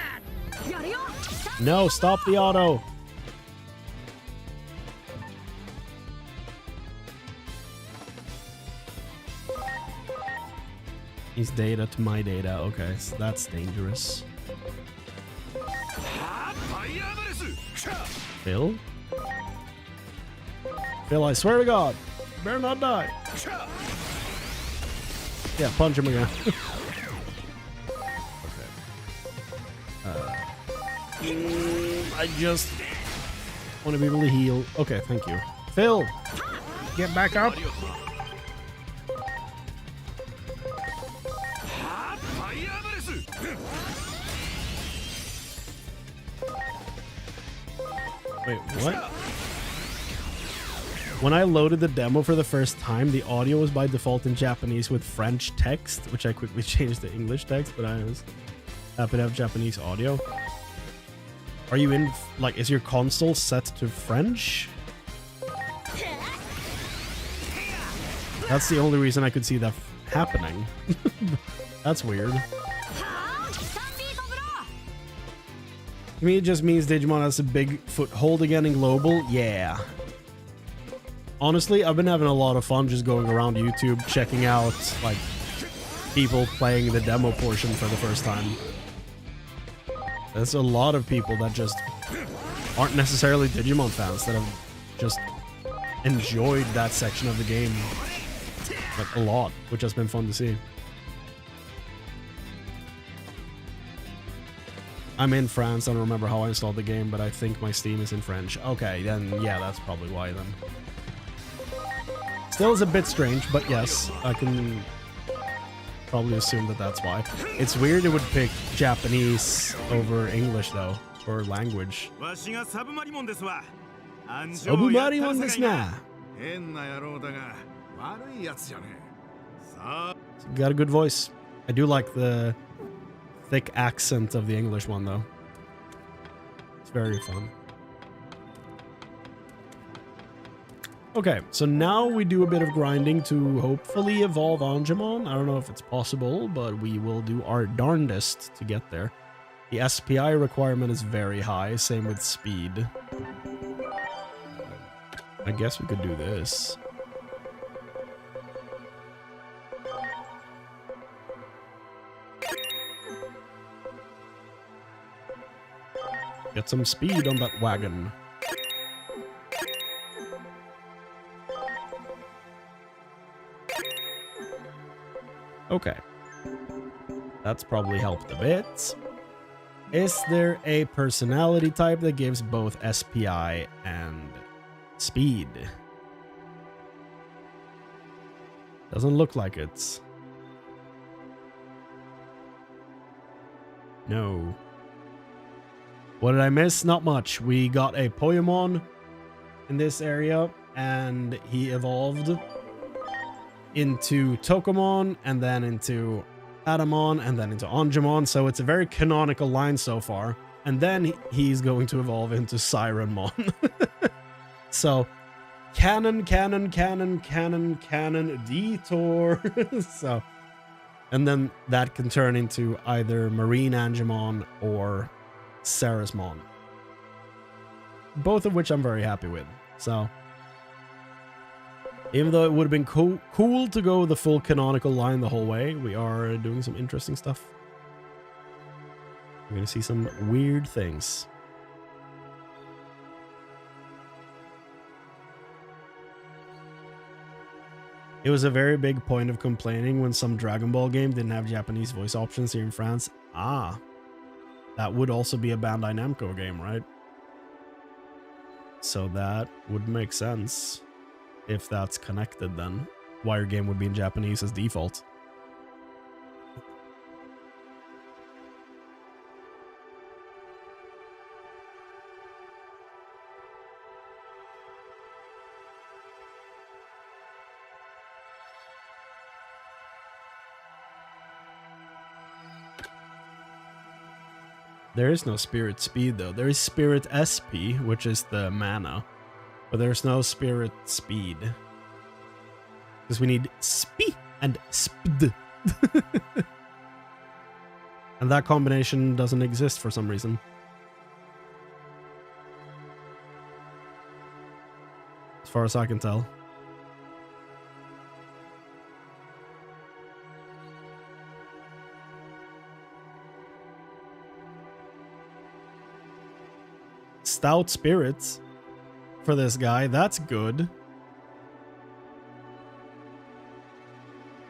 A: No, stop the auto. He's data to my data. Okay, so that's dangerous. Phil? Phil, I swear to God, better not die. Yeah, punch him again. I just want to be able to heal. Okay, thank you. Phil, get back up. Wait, what? When I loaded the demo for the first time, the audio was by default in Japanese with French text, which I quickly changed to English text, but I was happy to have Japanese audio. Are you in, like, is your console set to French? That's the only reason I could see that happening. That's weird. I mean, it just means Digimon has a big foothold again in global. Yeah. Honestly, I've been having a lot of fun just going around YouTube, checking out, like, people playing the demo portion for the first time. There's a lot of people that just aren't necessarily Digimon fans that have just enjoyed that section of the game, like, a lot, which has been fun to see. I'm in France. I don't remember how I installed the game, but I think my Steam is in French. Okay, then, yeah, that's probably why then. Still is a bit strange, but yes, I can probably assume that that's why. It's weird it would pick Japanese over English, though, or language. Sabumarimon desu na. Got a good voice. I do like the thick accent of the English one, though. It's very fun. Okay, so now we do a bit of grinding to hopefully evolve Angemon. I don't know if it's possible, but we will do our darndest to get there. The SPI requirement is very high, same with speed. I guess we could do this. Get some speed on that wagon. Okay. That's probably helped a bit. Is there a personality type that gives both SPI and speed? Doesn't look like it. No. What did I miss? Not much. We got a Poyamon in this area, and he evolved into Tokomon, and then into Adamon, and then into Angemon, so it's a very canonical line so far. And then he's going to evolve into Sirenmon. So, canon, detour. So, and then that can turn into either Marine Angemon or Sarismon. Both of which I'm very happy with. So, even though it would have been cool to go the full canonical line the whole way, we are doing some interesting stuff. We're going to see some weird things. It was a very big point of complaining when some Dragon Ball game didn't have Japanese voice options here in France. Ah, that would also be a Bandai Namco game, right? So that would make sense. If that's connected, then why your game would be in Japanese as default. There is no Spirit Speed, though. There is Spirit SP, which is the mana. But there's no Spirit Speed. Because we need Spi and Spd. And that combination doesn't exist for some reason. As far as I can tell. Stout spirits for this guy. That's good.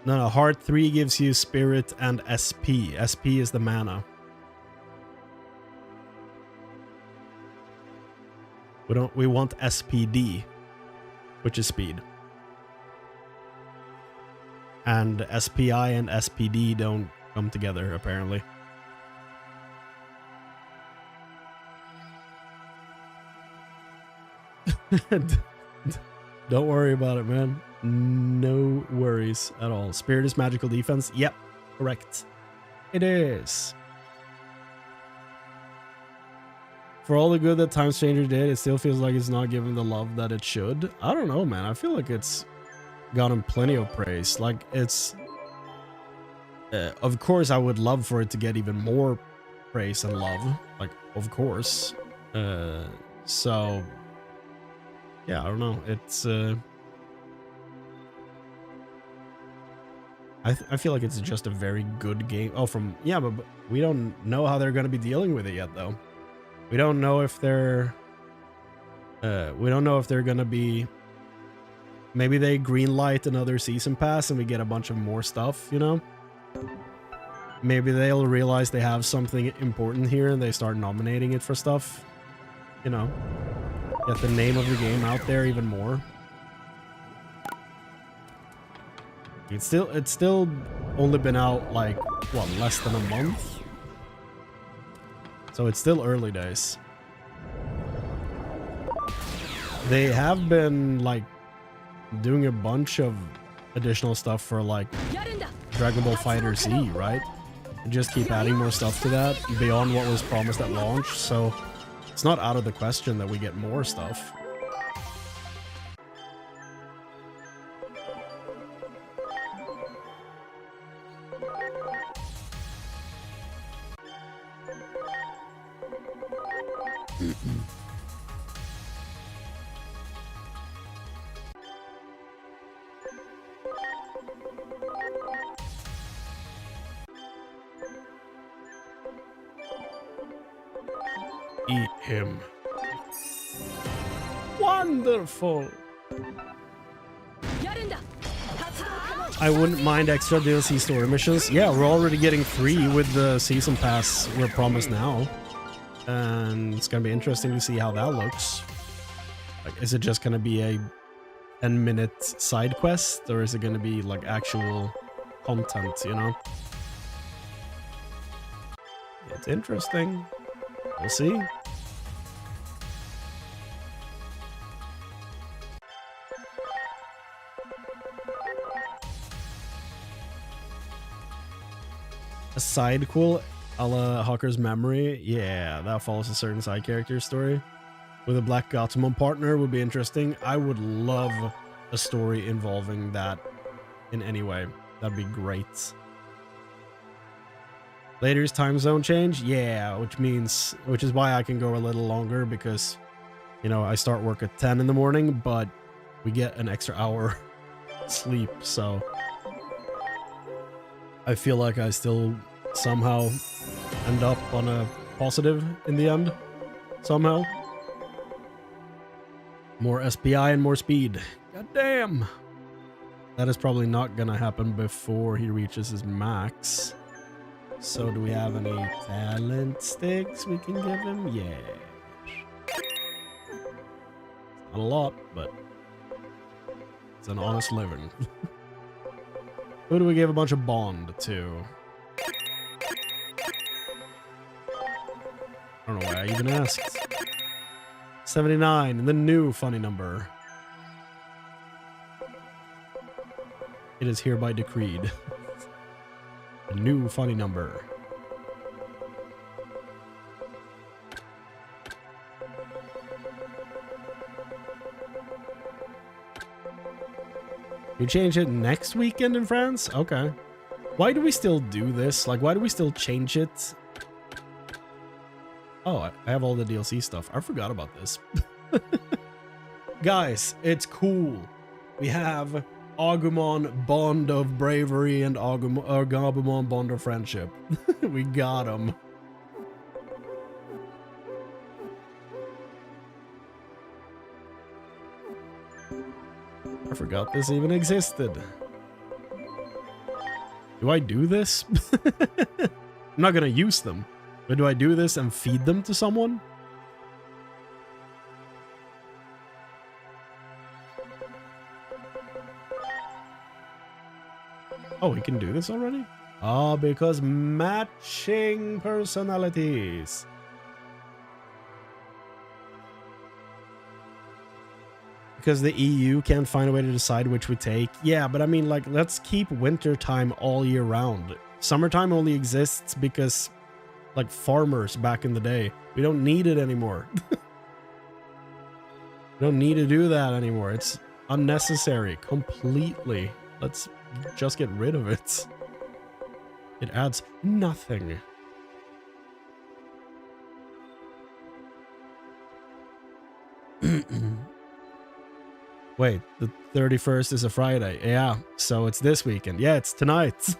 A: No, Heart 3 gives you Spirit and SP. SP is the mana. We want SPD, which is speed. And SPI and SPD don't come together, apparently. Don't worry about it, man. No worries at all. Spirit is magical defense. Yep, correct. It is. For all the good that Time Stranger did, it still feels like it's not given the love that it should. I don't know, man. I feel like it's gotten plenty of praise. Like, it's... of course, I would love for it to get even more praise and love. Like, of course. So... yeah, I don't know. It's... I feel like it's just a very good game. Oh, from... yeah, but we don't know how they're going to be dealing with it yet, though. We don't know if they're... we don't know if they're going to be... maybe they greenlight another season pass and we get a bunch of more stuff, you know? Maybe they'll realize they have something important here and they start nominating it for stuff. You know? Get the name of the game out there even more. It's still only been out like, what, less than a month? So it's still early days. They have been like doing a bunch of additional stuff for like Dragon Ball Fighter Z, right? And just keep adding more stuff to that beyond what was promised at launch, so it's not out of the question that we get more stuff. Eat him. Wonderful. I wouldn't mind extra DLC story missions. Yeah, we're already getting 3 with the season pass we're promised now. And it's gonna be interesting to see how that looks. Like, is it just gonna be a 10-minute side quest, or is it going to be like actual content, you know? It's interesting. We'll see. A side quest a la Hawker's Memory? Yeah, that follows a certain side character story. With a Black Gatomon partner would be interesting. I would love a story involving that in any way. That'd be great. Later's time zone change? Yeah, which is why I can go a little longer, because, you know, I start work at 10 in the morning, but we get an extra hour sleep, so I feel like I still somehow end up on a positive in the end. Somehow. More SPI and more speed. God damn. That is probably not gonna happen before he reaches his max. So do we have any talent sticks we can give him? Yeah. Not a lot, but it's an honest living. Who do we give a bunch of bond to? I don't know why I even asked. 79, and the new funny number. It is hereby decreed. A new funny number. You change it next weekend in France? Okay. Why do we still do this? Like, why do we still change it? Oh, I have all the DLC stuff. I forgot about this. Guys, it's cool. We have Agumon Bond of Bravery and Agumon Bond of Friendship. We got them. I forgot this even existed. Do I do this? I'm not gonna use them. But do I do this and feed them to someone? Oh, we can do this already? Oh, because matching personalities. Because the EU can't find a way to decide which we take. Yeah, but I mean, like, let's keep wintertime all year round. Summertime only exists because, like, farmers back in the day. We don't need it anymore. We don't need to do that anymore. It's unnecessary completely. Let's just get rid of it. It adds nothing. Wait, the 31st is a Friday. Yeah, so it's this weekend. Yeah, it's tonight.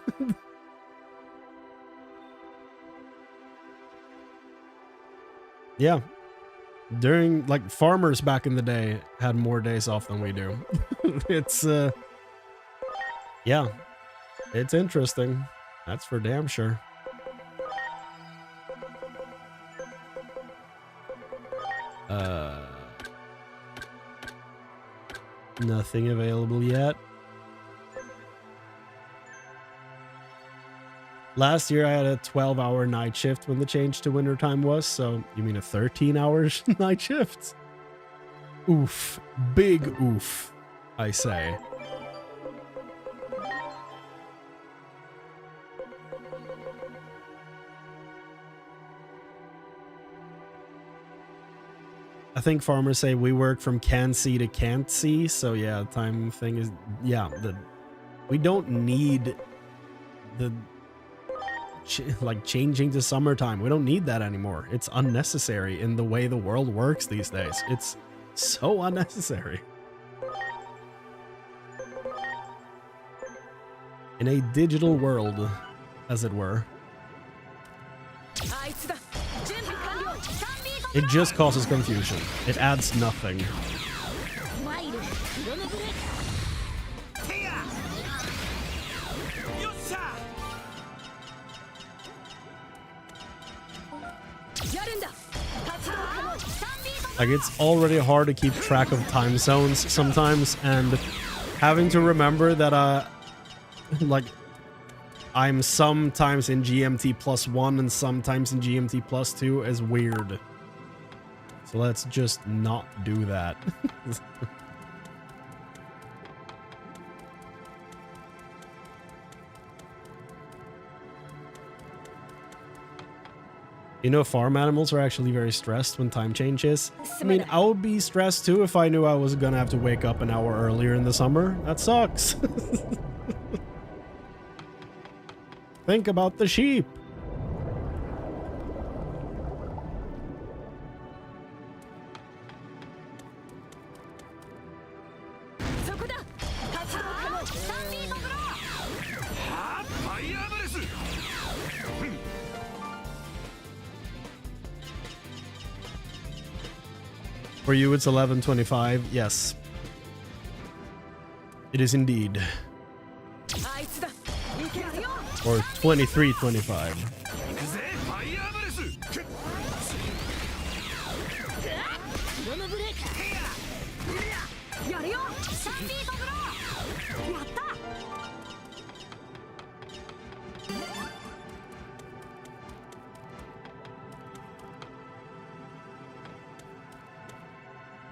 A: Yeah. During, like, farmers back in the day had more days off than we do. It's, yeah. It's interesting. That's for damn sure. Nothing available yet. Last year I had a 12-hour night shift when the change to wintertime was, so you mean a 13-hour night shift? Oof. Big oof, I say. I think farmers say we work from can see to can't see, so yeah, time thing is, yeah, we don't need the like changing to summertime. We don't need that anymore. It's unnecessary in the way the world works these days. It's so unnecessary. In a digital world, as it were. It just causes confusion. It adds nothing. Like, it's already hard to keep track of time zones sometimes, and having to remember that, like, I'm sometimes in GMT +1 and sometimes in GMT +2 is weird. So let's just not do that. You know, farm animals are actually very stressed when time changes. I mean, I would be stressed too if I knew I was gonna have to wake up an hour earlier in the summer. That sucks. Think about the sheep. For you, it's 11:25. Yes. It is indeed. Or 23:25.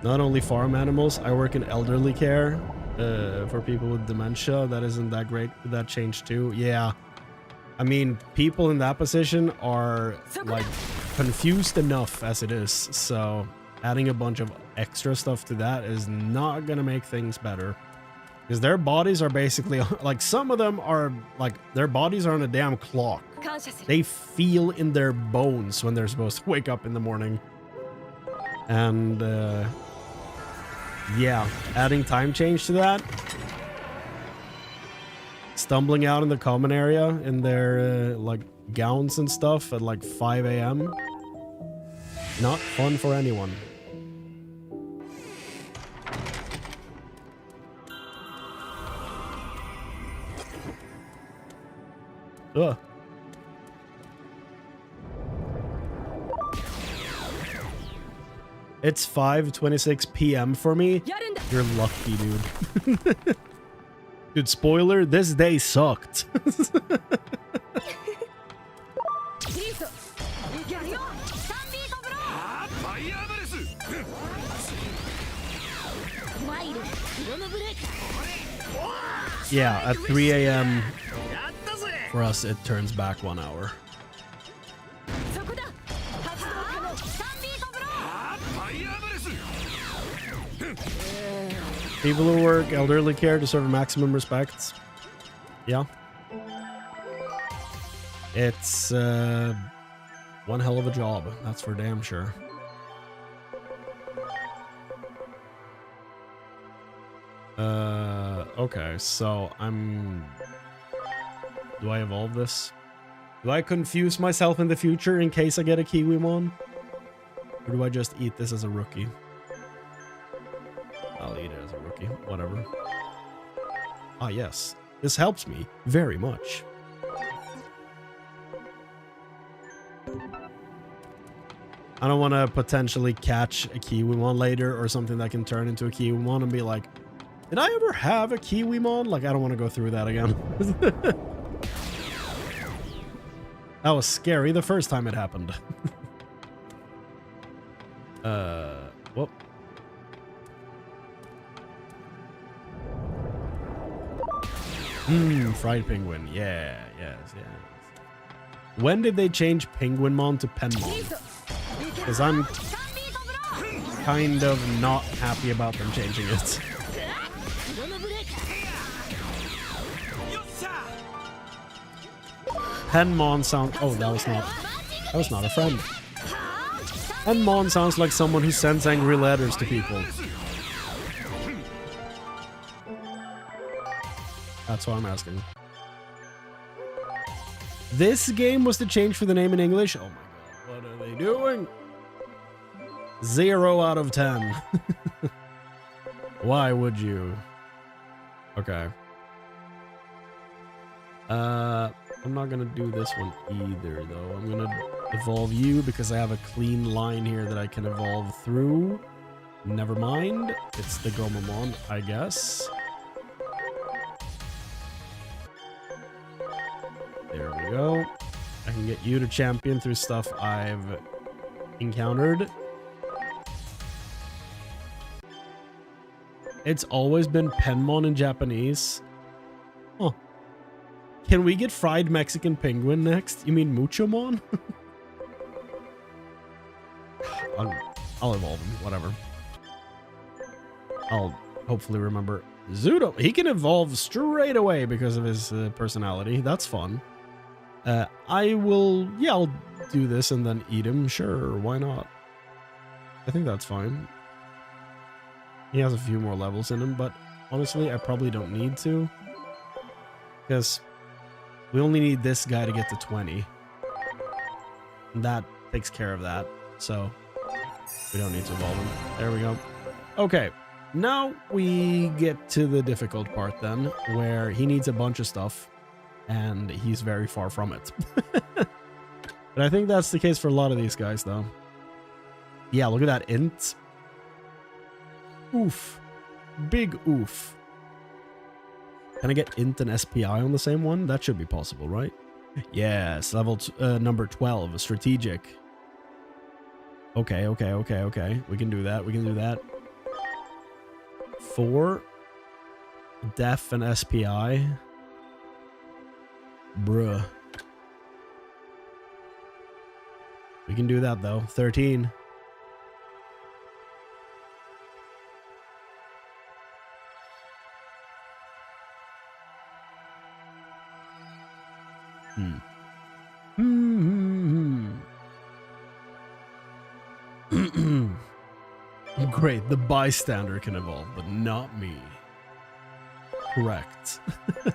A: Not only farm animals, I work in elderly care for people with dementia. That isn't that great. That changed too. Yeah. I mean, people in that position are like confused enough as it is. So adding a bunch of extra stuff to that is not going to make things better. Because their bodies are basically like, some of them are like, their bodies are on a damn clock. They feel in their bones when they're supposed to wake up in the morning. And yeah, adding time change to that. Stumbling out in the common area in their like gowns and stuff at like 5 a.m. Not fun for anyone. Ugh. It's 5:26 p.m. for me. You're lucky, dude. Dude, spoiler, this day sucked. Yeah, at 3 a.m. for us, it turns back 1 hour. People who work elderly care deserve maximum respect. Yeah. It's one hell of a job, that's for damn sure. Okay, so do I evolve this? Do I confuse myself in the future in case I get a Kiwimon? Or do I just eat this as a rookie? I'll eat it as a rookie, whatever. Ah, yes. This helps me very much. I don't want to potentially catch a Kiwimon later or something that can turn into a Kiwimon and be like, did I ever have a Kiwimon? Like, I don't want to go through that again. That was scary the first time it happened. Whoop. Fried penguin. Yeah, yes. When did they change Penguinmon to Penmon? Because I'm kind of not happy about them changing it. Penmon sounds... Oh, that was not a friend. Penmon sounds like someone who sends angry letters to people. That's why I'm asking. This game was the change for the name in English? Oh my god, what are they doing? 0 out of 10. Why would you? Okay. I'm not gonna do this one either, though. I'm gonna evolve you because I have a clean line here that I can evolve through. Never mind. It's the Gomamon, I guess. There we go. I can get you to champion through stuff I've encountered. It's always been Penmon in Japanese. Huh. Can we get fried Mexican penguin next? You mean Muchomon? I'll evolve him, whatever. I'll hopefully remember. Zudo, he can evolve straight away because of his personality. That's fun. I'll do this and then eat him. Sure, why not? I think that's fine. He has a few more levels in him, but honestly, I probably don't need to. Because we only need this guy to get to 20. And that takes care of that, so we don't need to evolve him. There we go. Okay, now we get to the difficult part then, where he needs a bunch of stuff, and he's very far from it. But I think that's the case for a lot of these guys, though. Yeah, look at that int. Oof. Big oof. Can I get int and SPI on the same one? That should be possible, right? Yes, level number 12, strategic. Okay. We can do that. We can do that. 4. Def and SPI. Bruh. We can do that, though. 13. Great, the bystander can evolve, but not me. Correct. I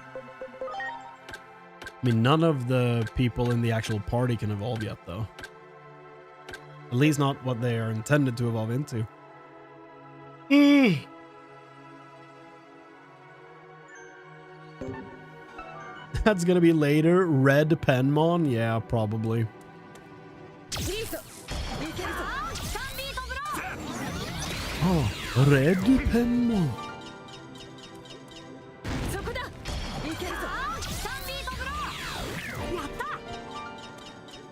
A: mean, none of the people in the actual party can evolve yet, though. At least not what they are intended to evolve into. That's gonna be later. Red Penmon? Yeah, probably. Oh, Red Penmon.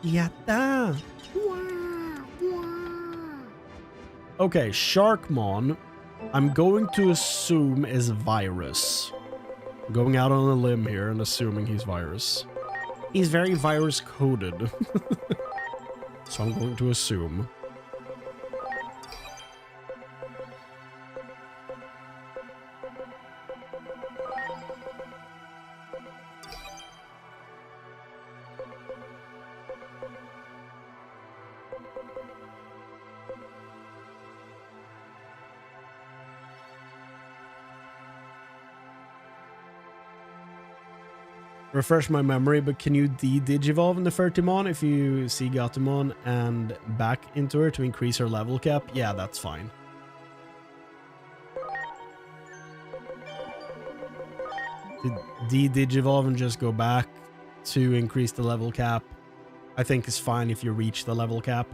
A: Yatta. Okay, Sharkmon, I'm going to assume is virus. I'm going out on a limb here and assuming he's virus. He's very virus coded. So I'm going to assume. Refresh my memory, but can you de-digivolve in the Fertimon if you see Gatomon and back into her to increase her level cap? Yeah, that's fine. To de-digivolve and just go back to increase the level cap, I think is fine if you reach the level cap.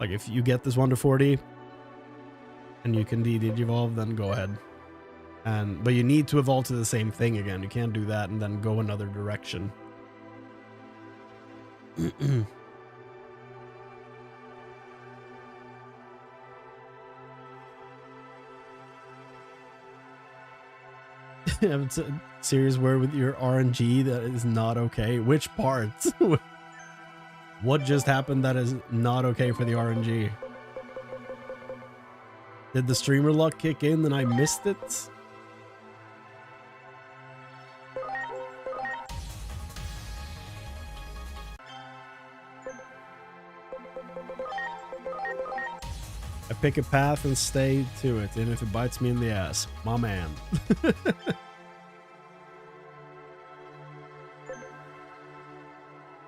A: Like if you get this 1 to 40 and you can de-digivolve, then go ahead. But you need to evolve to the same thing again. You can't do that and then go another direction. It's a serious word with your RNG that is not okay. Which part? What just happened that is not okay for the RNG? Did the streamer luck kick in and I missed it? I pick a path and stay to it, and if it bites me in the ass, my man.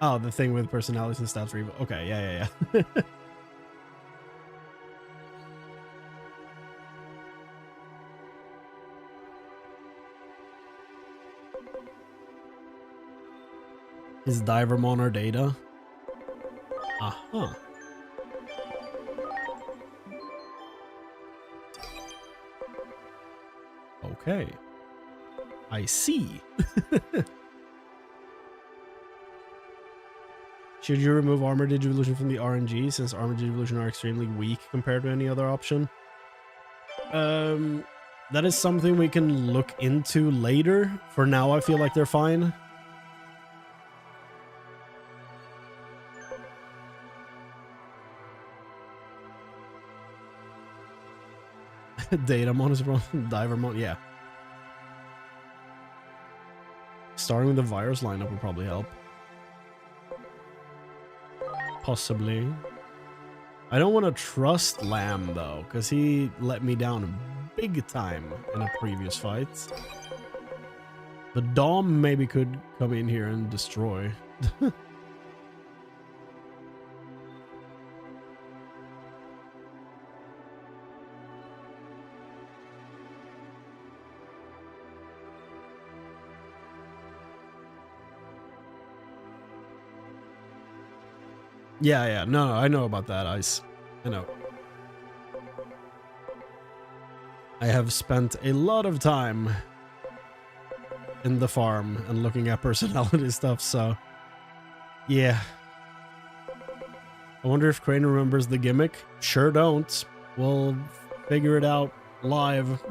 A: Oh, the thing with personalities and stats for evil. Okay, yeah. Is Divermon our data? Uh-huh. Okay. I see. Should you remove Armor Digivolution from the RNG since Armor Digivolution are extremely weak compared to any other option? That is something we can look into later. For now, I feel like they're fine. Datamon is wrong. Divermon, yeah. Starting with the virus lineup would probably help. Possibly. I don't want to trust Lamb though, because he let me down big time in a previous fight. But Dom maybe could come in here and destroy. Yeah, no, I know about that, Ice. I know. I have spent a lot of time in the farm and looking at personality stuff, so yeah. I wonder if Chrane remembers the gimmick. Sure don't. We'll figure it out live.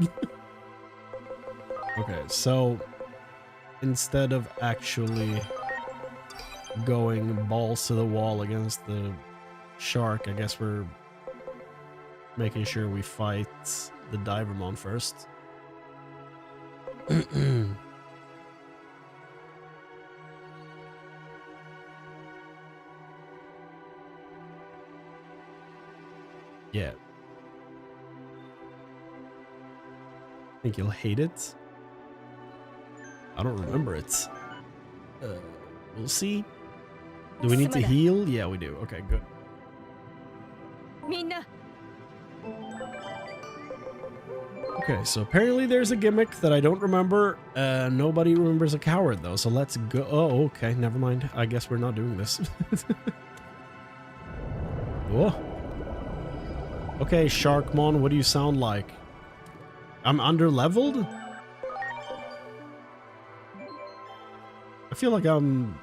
A: Okay, so instead of actually going balls to the wall against the shark, I guess we're making sure we fight the Divermon first. Yeah. Think you'll hate it? I don't remember it. We'll see. Do we need to heal? Yeah, we do. Okay, good. Okay, so apparently there's a gimmick that I don't remember. Nobody remembers a coward, though, so let's go. Oh, okay, never mind. I guess we're not doing this. Whoa. Okay, Sharkmon, what do you sound like? I'm under-leveled? I feel like I'm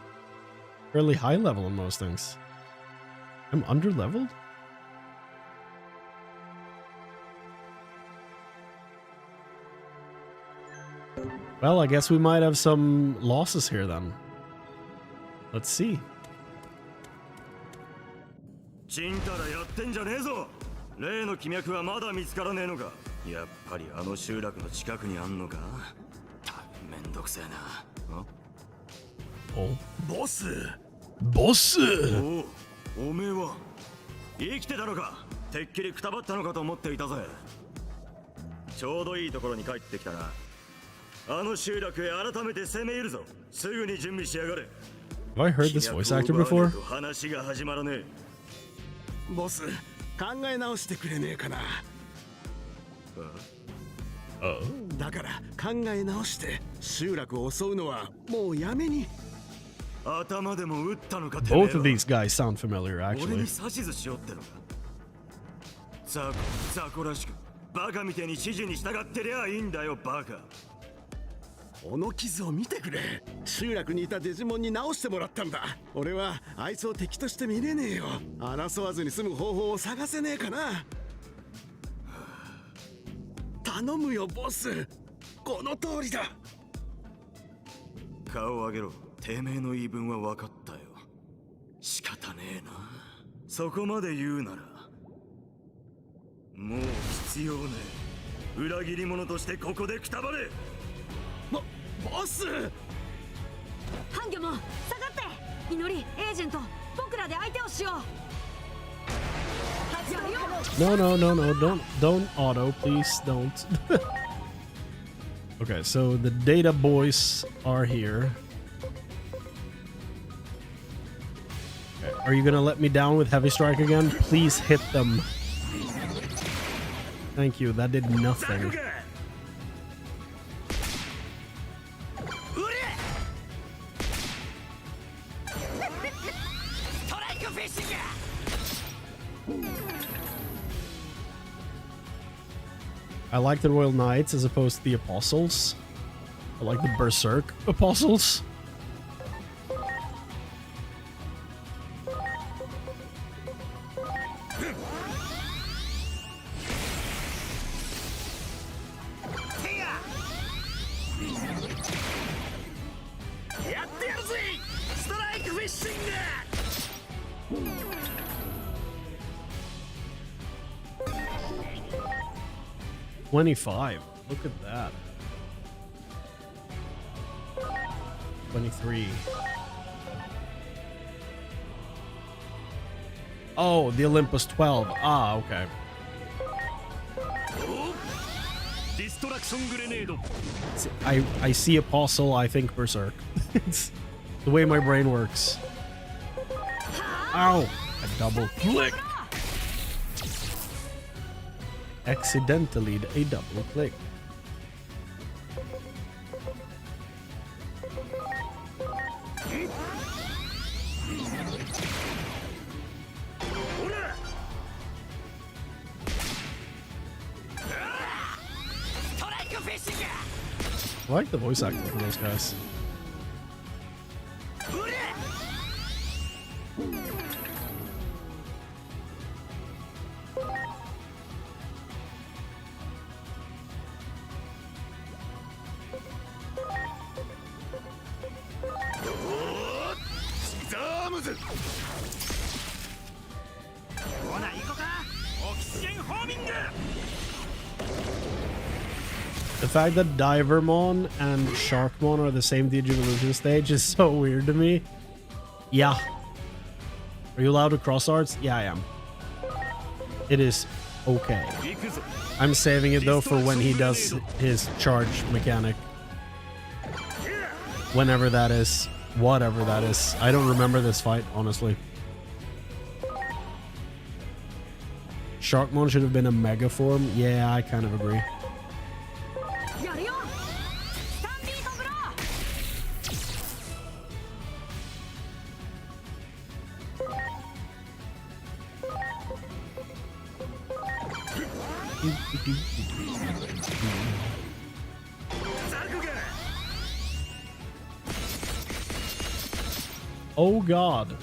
A: fairly high level on most things. I'm under-leveled? Well, I guess we might have some losses here then. Let's see.
C: ちんたらやってんじゃねえぞ。例の気脈はまだ見つからねえのか。やっぱりあの集落の近くにあんのか。めんどくせえな。
A: お、
C: ボス。
A: ボス。
C: おめえは生きてたのか。てっきりくたばったのかと思っていたぜ。ちょうどいいところに帰ってきたな。あの集落へ改めて攻め入るぞ。すぐに準備しやがれ。
A: Have I heard this voice actor before?
C: 話が始まらねえ。ボス、考え直してくれねえかな。だから考え直して集落を襲うのはもうやめに。頭でも撃ったのか。
A: Both of these guys sound familiar,
C: 俺
A: actually.
C: に指図しようってのか。ザコらしくバカみてえに指示に従ってりゃいいんだよ、バカ。この傷を見てくれ。集落にいたデジモンに直してもらったんだ。俺はあいつを敵として見れねえよ。争わずに済む方法を探せねえかな。頼むよボス。この通りだ。顔を上げろ。てめえの言い分は分かったよ。仕方ねえな。そこまで言うならもう必要ねえ。裏切り者としてここでくたばれ。ボス。
B: ハンギョも下がって。祈り、エージェント、僕らで相手をしよう。
A: No, don't auto, please don't. Okay, so the data boys are here. Okay, are you gonna let me down with Heavy Strike again? Please hit them. Thank you, that did nothing. I like the Royal Knights as opposed to the Apostles. I like the Berserk Apostles. $25. Look at that. 23. Oh, the Olympus 12. Ah, okay. I see Apostle, I think Berserk. It's the way my brain works. Ow! A double click. Accidentally a double click. I like the voice acting for those guys. The fact that Divermon and Sharkmon are the same Digivolution stage is so weird to me. Yeah. Are you allowed to cross arts? Yeah, I am. It is okay. I'm saving it though for when he does his charge mechanic. Whenever that is. Whatever that is. I don't remember this fight, honestly. Sharkmon should have been a mega form. Yeah, I kind of agree. Oh god.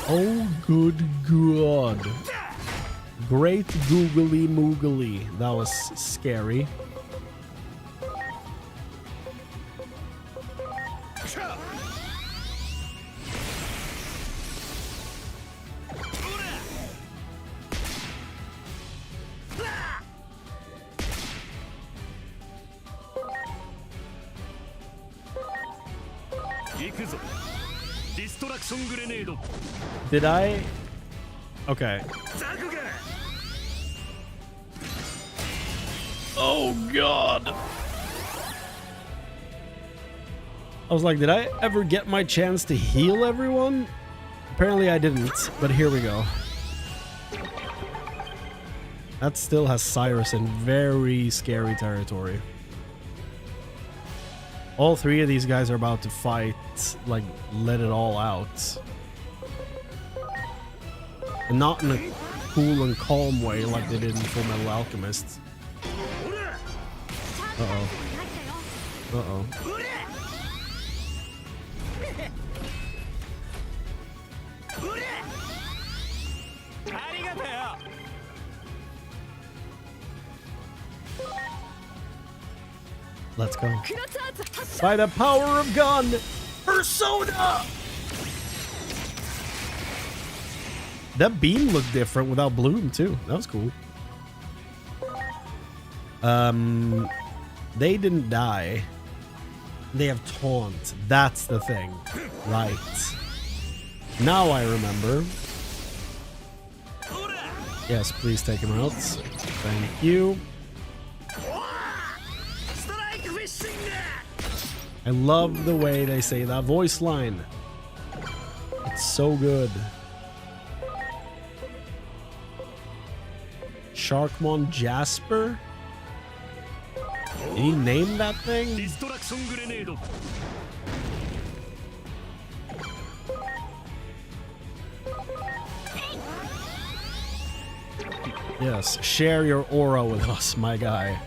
A: Oh good god. Great googly moogly. That was scary. Did I? Okay. Oh god. I was like, did I ever get my chance to heal everyone? Apparently I didn't, but here we go. That still has Cyrus in very scary territory. All three of these guys are about to fight, like, let it all out. And not in a cool and calm way like they did in Full Metal Alchemist. Uh-oh. Uh-oh. Let's go. By the power of gun, Persona! That beam looked different without Bloom too. That was cool. They didn't die. They have taunt. That's the thing. Right. Now I remember. Yes, please take him out. Thank you. I love the way they say that voice line. It's so good. Sharkmon Jasper? Did he name that thing? Yes, share your aura with us, my guy.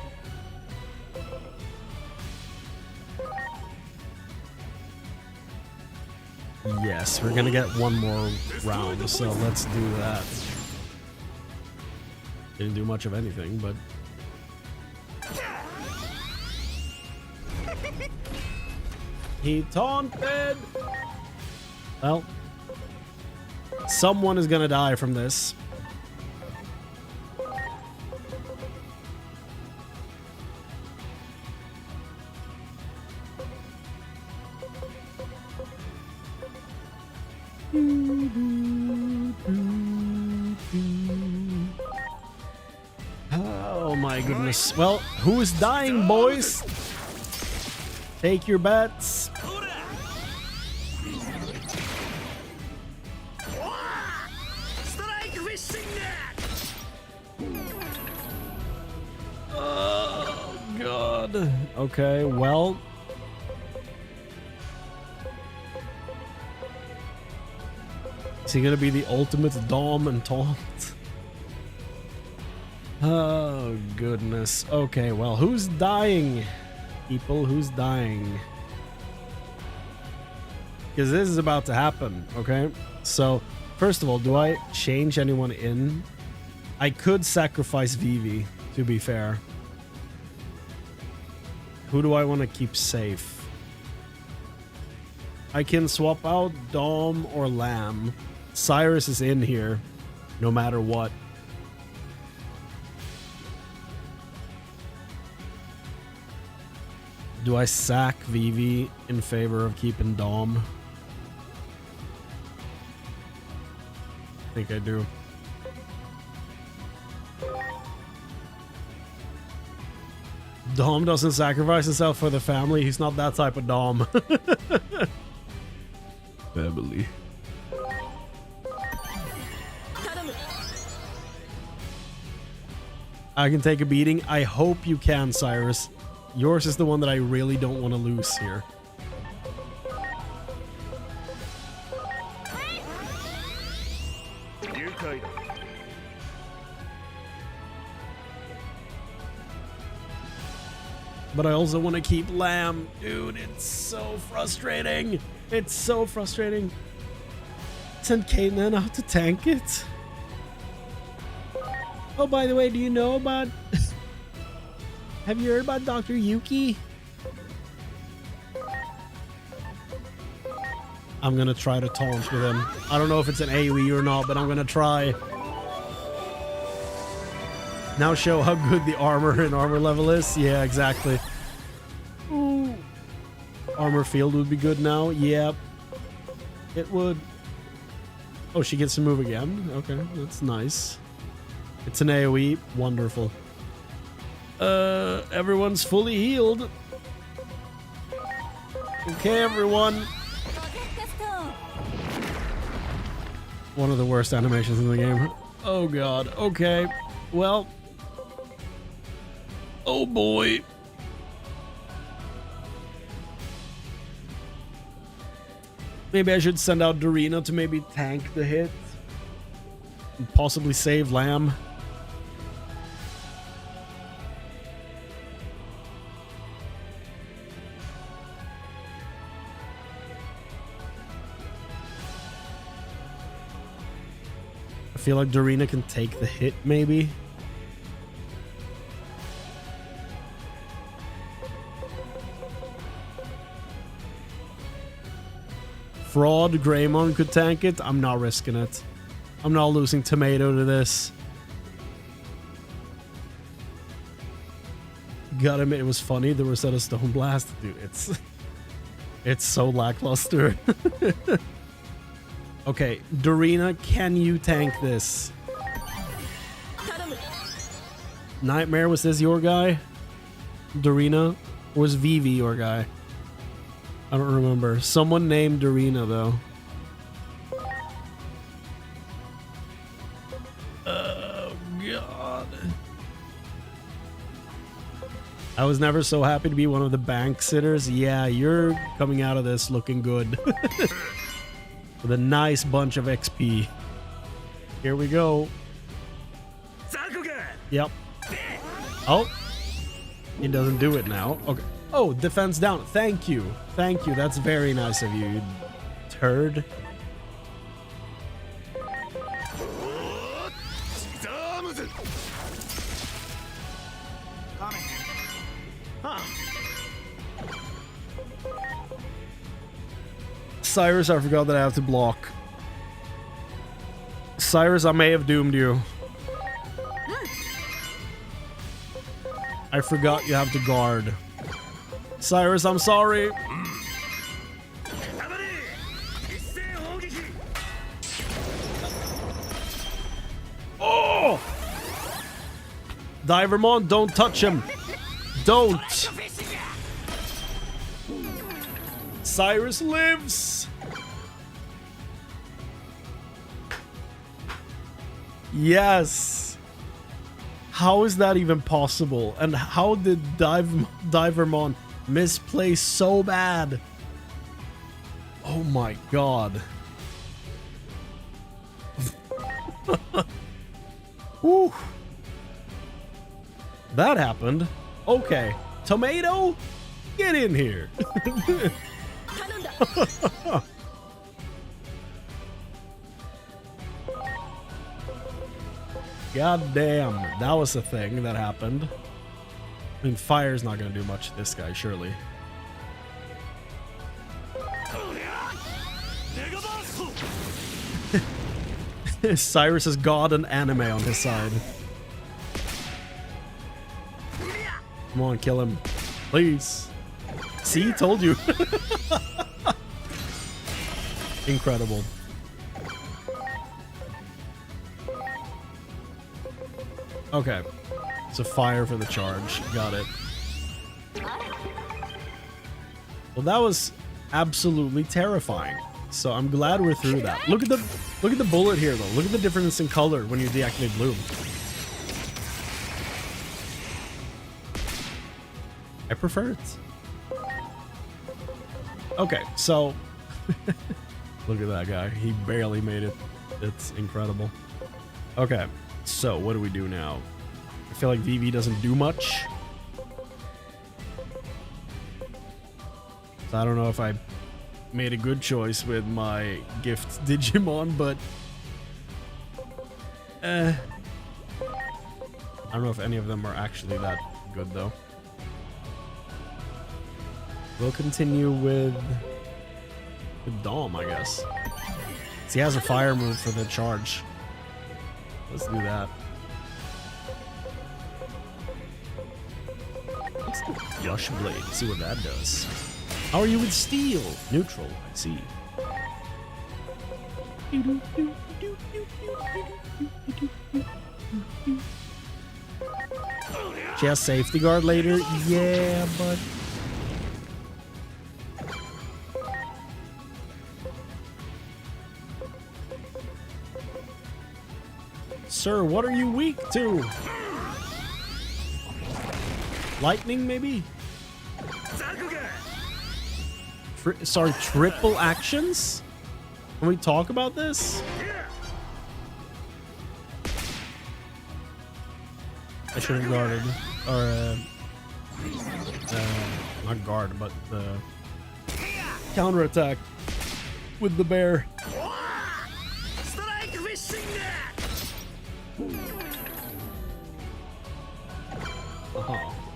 A: Yes, we're gonna get one more round, so let's do that. Didn't do much of anything, but... He taunted! Well, someone is gonna die from this. Oh my goodness. Well, who is dying, boys? Take your bets. Oh god. Okay, well. Is he gonna be the ultimate Dom and taunt? Oh goodness. Okay, well, who's dying? People, who's dying? Because this is about to happen, okay? So, first of all, do I change anyone in? I could sacrifice Vivi, to be fair. Who do I want to keep safe? I can swap out Dom or Lamb. Cyrus is in here, no matter what. Do I sack Vivi in favor of keeping Dom? I think I do. Dom doesn't sacrifice himself for the family. He's not that type of Dom. Family. I can take a beating. I hope you can, Cyrus. Yours is the one that I really don't want to lose here. But I also want to keep Lamb. Dude, it's so frustrating. It's so frustrating. Send Caitlyn out to tank it. Oh, by the way, do you know about... Have you heard about Dr. Yuki? I'm gonna try to taunt with him. I don't know if it's an AoE or not, but I'm gonna try. Now show how good the armor and armor level is. Yeah, exactly. Ooh. Armor field would be good now. Yep. It would. Oh, she gets to move again. Okay, that's nice. It's an AoE. Wonderful. Everyone's fully healed. Okay, everyone. One of the worst animations in the game. Oh god. Okay. Well. Oh boy. Maybe I should send out Dorina to maybe tank the hit. And possibly save Lamb. I feel like Dorina can take the hit, maybe. Fraud Greymon could tank it. I'm not risking it. I'm not losing Tomato to this. Gotta admit, it was funny. The Rosetta Stone Blast. Dude, it's so lackluster. Okay, Dorina, can you tank this? Nightmare, was this your guy? Dorina? Or was Vivi your guy? I don't remember. Someone named Dorina, though. Oh, God. I was never so happy to be one of the bank sitters. Yeah, you're coming out of this looking good. With a nice bunch of XP. Here we go. Yep. Oh. He doesn't do it now. Okay. Oh, defense down. Thank you. Thank you. That's very nice of you, you turd. Cyrus, I forgot that I have to block. Cyrus, I may have doomed you. I forgot you have to guard. Cyrus, I'm sorry. Oh! Divermon, don't touch him. Don't. Cyrus lives. Yes. How is that even possible? And how did Divermon misplay so bad? Oh my god. Whew. That happened. Okay. Tomato, get in here. God damn, that was a thing that happened. I mean, fire's not gonna do much to this guy, surely. Cyrus has God and anime on his side. Come on, kill him. Please. See, told you. Incredible. Okay. So fire for the charge. Got it. Well, that was absolutely terrifying. So I'm glad we're through that. Look at the bullet here though. Look at the difference in color when you deactivate bloom. I prefer it. Okay, so look at that guy. He barely made it. It's incredible. Okay, so what do we do now? I feel like VV doesn't do much. So I don't know if I made a good choice with my gift Digimon, but I don't know if any of them are actually that good though. We'll continue with Dom, I guess. So he has a fire move for the charge. Let's do that. Let's do Rush Blade, see what that does. How are you with steel? Neutral, I see. She has safety guard later? Yeah, but... Sir, what are you weak to? Lightning, maybe? Sorry, triple actions? Can we talk about this? I should have guarded. Or, not guard, but the counterattack with the bear.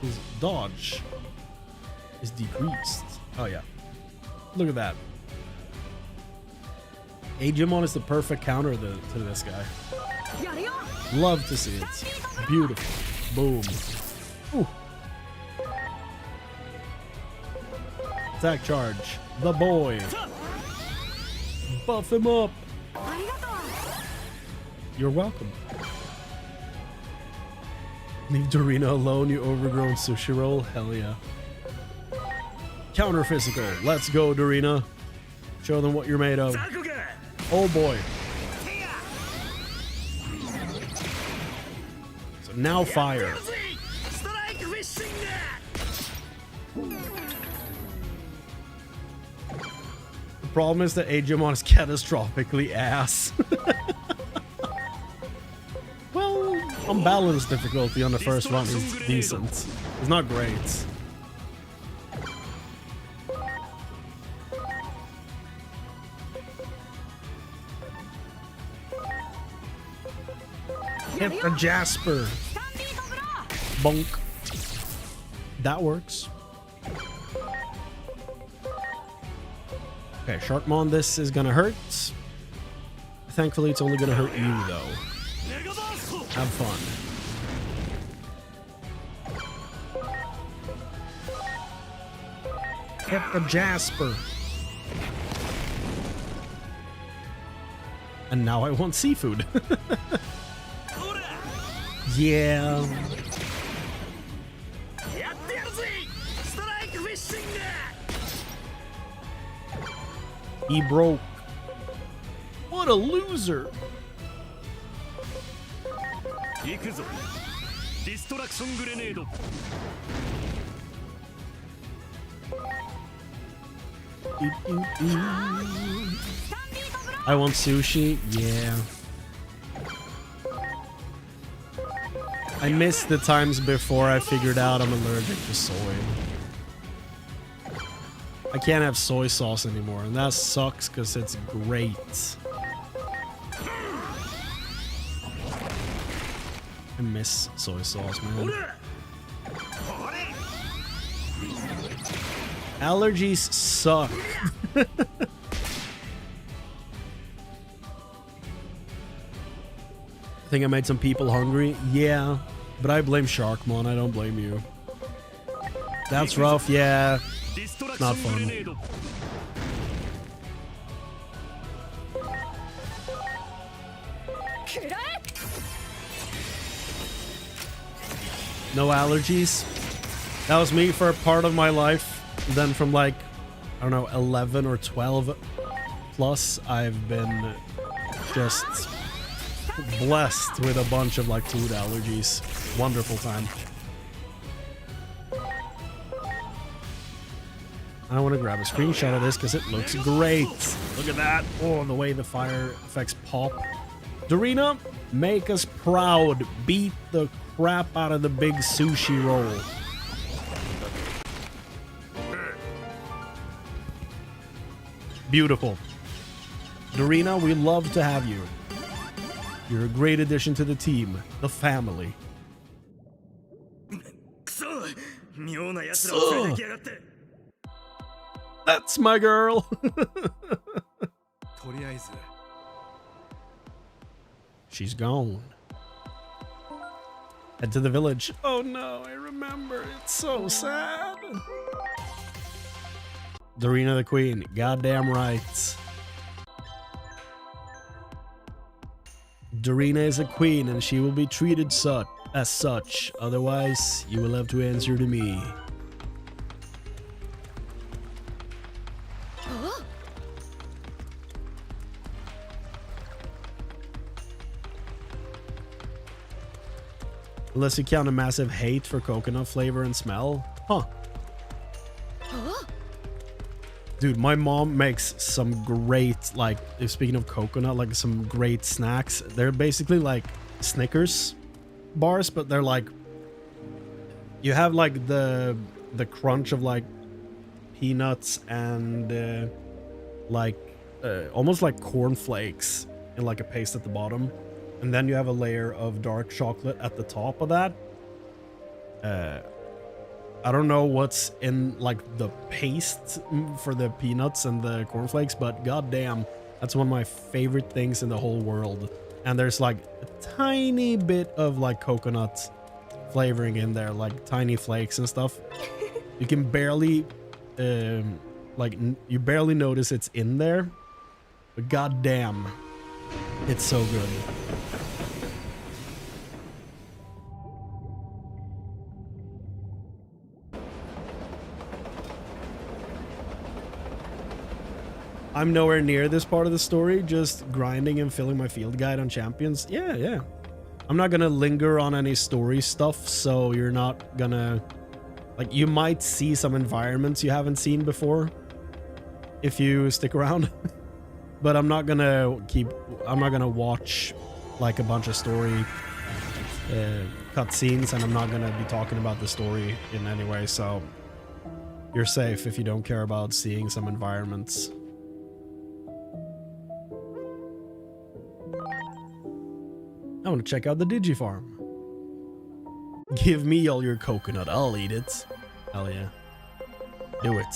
A: His dodge is decreased. Oh yeah. Look at that. Digimon is the perfect counter to this guy. Love to see it. Beautiful. Boom. Ooh. Attack charge. The boy. Buff him up. You're welcome. Leave Dorina alone, you overgrown sushi roll. Hell yeah. Counter physical. Let's go, Dorina. Show them what you're made of. Oh boy. So now fire. The problem is that Digimon is catastrophically ass. Well, unbalanced difficulty on the first one is decent. It's not great. Hit the Jasper. Bonk. That works. Okay, Sharkmon, this is gonna hurt. Thankfully, it's only gonna hurt you, though. Have fun. Hit the Jasper. And now I want seafood. Yeah. He broke. What a loser. I want sushi. Yeah. I missed the times before I figured out I'm allergic to soy. I can't have soy sauce anymore, and that sucks because it's great. I miss soy sauce, man. Allergies suck. I think I made some people hungry. Yeah, but I blame Sharkmon. I don't blame you. That's rough, yeah. Not fun. No allergies. That was me for a part of my life. Then from like, I don't know, 11 or 12 plus, I've been just blessed with a bunch of like food allergies. Wonderful time. I want to grab a screenshot of this because it looks great. Look at that. Oh, the way the fire effects pop. Dorina, make us proud. Beat the crap out of the big sushi roll. Beautiful. Dorina, we love to have you. You're a great addition to the team, the family. So, that's my girl. She's gone. Head to the village. Oh no, I remember. It's so sad. Dorina the Queen. Goddamn right. Dorina is a queen and she will be treated as such. Otherwise, you will have to answer to me. Unless you count a massive hate for coconut flavor and smell. Huh. Dude, my mom makes some great, like, speaking of coconut, like some great snacks. They're basically like Snickers bars, but they're like, you have like the crunch of like peanuts and almost like cornflakes in like a paste at the bottom. And then you have a layer of dark chocolate at the top of that. I don't know what's in like the paste for the peanuts and the cornflakes, but goddamn, that's one of my favorite things in the whole world. And there's like a tiny bit of like coconut flavoring in there, like tiny flakes and stuff. You can barely, you barely notice it's in there, but goddamn, it's so good. I'm nowhere near this part of the story, just grinding and filling my field guide on champions. Yeah. I'm not gonna linger on any story stuff, so you're not gonna... Like, you might see some environments you haven't seen before if you stick around. But I'm not gonna watch, like, a bunch of story cutscenes, and I'm not gonna be talking about the story in any way, so you're safe if you don't care about seeing some environments. I want to check out the Digifarm. Give me all your coconut, I'll eat it. Hell yeah. Do it.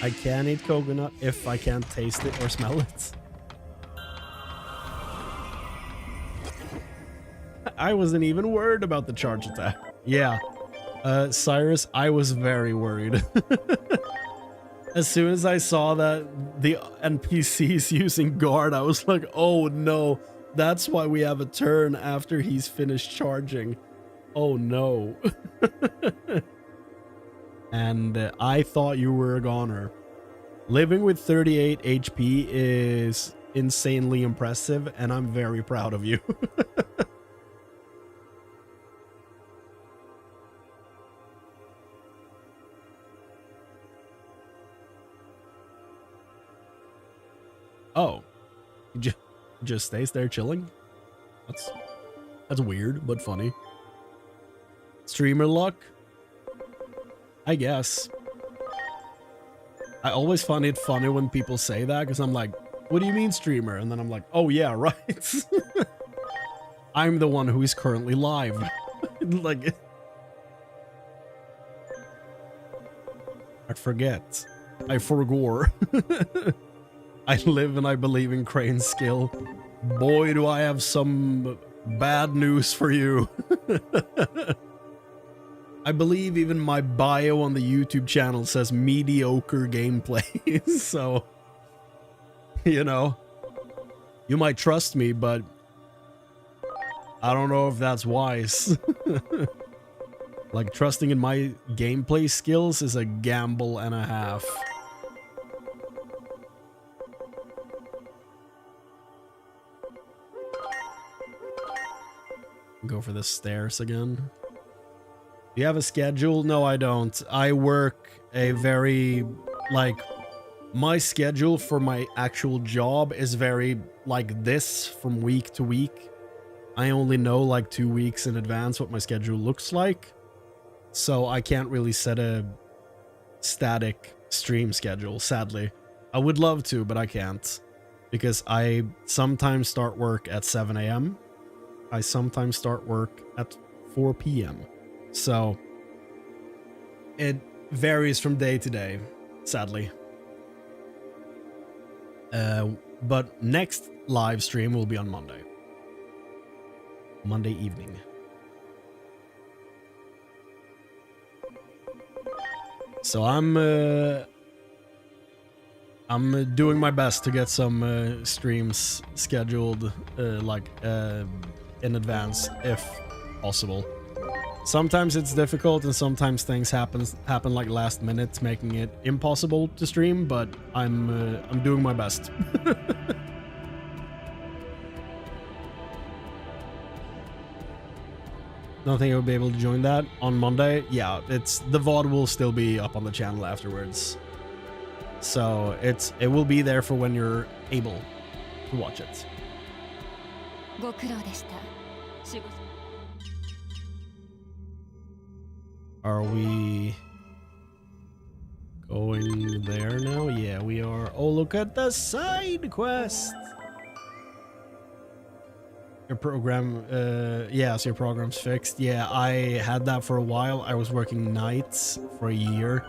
A: I can eat coconut if I can't taste it or smell it. I wasn't even worried about the charge attack. Yeah. Cyrus, I was very worried. As soon as I saw that the NPC's using guard, I was like, oh no, that's why we have a turn after he's finished charging. Oh no. And I thought you were a goner. Living with 38 HP is insanely impressive, and I'm very proud of you. Oh, just stays there chilling? That's weird, but funny. Streamer luck? I guess. I always find it funny when people say that, because I'm like, what do you mean streamer? And then I'm like, oh yeah, right. I'm the one who is currently live. Like, I forget. I forgore. I live and I believe in Crane's skill. Boy, do I have some bad news for you. I believe even my bio on the YouTube channel says mediocre gameplay. So, you know, you might trust me, but I don't know if that's wise. Like, trusting in my gameplay skills is a gamble and a half. Go for the stairs again. Do you have a schedule? No, I don't. I work a very, like, my schedule for my actual job is very like this from week to week. I only know like 2 weeks in advance what my schedule looks like. So I can't really set a static stream schedule, sadly. I would love to, but I can't. Because I sometimes start work at 7 AM. I sometimes start work at 4 PM. So it varies from day to day, sadly. But next live stream will be on Monday. Monday evening. So I'm doing my best to get some streams scheduled in advance if possible. Sometimes it's difficult and sometimes things happen like last minute, making it impossible to stream, but I'm doing my best. Don't think I will be able to join that on Monday. Yeah, the VOD will still be up on the channel afterwards. So it will be there for when you're able to watch it. Are we going there now? Yeah, we are. Oh, look at the side quest. Your program, yeah, so your program's fixed. Yeah, I had that for a while. I was working nights for a year,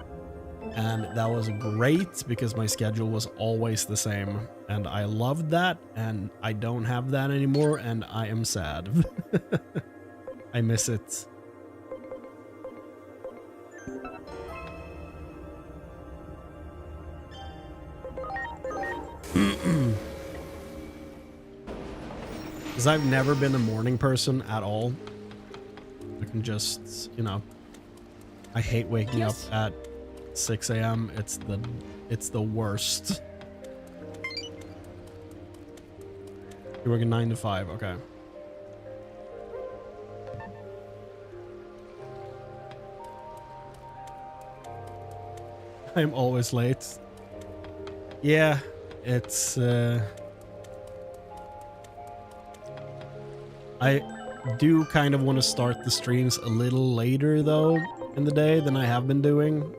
A: and that was great because my schedule was always the same, and I loved that, and I don't have that anymore, and I am sad. I miss it. Because I've never been a morning person at all. I can just, you know, I hate waking up at 6 AM. It's the worst. You're working 9 to 5, okay. I'm always late. Yeah, it's I do kind of want to start the streams a little later though in the day than I have been doing.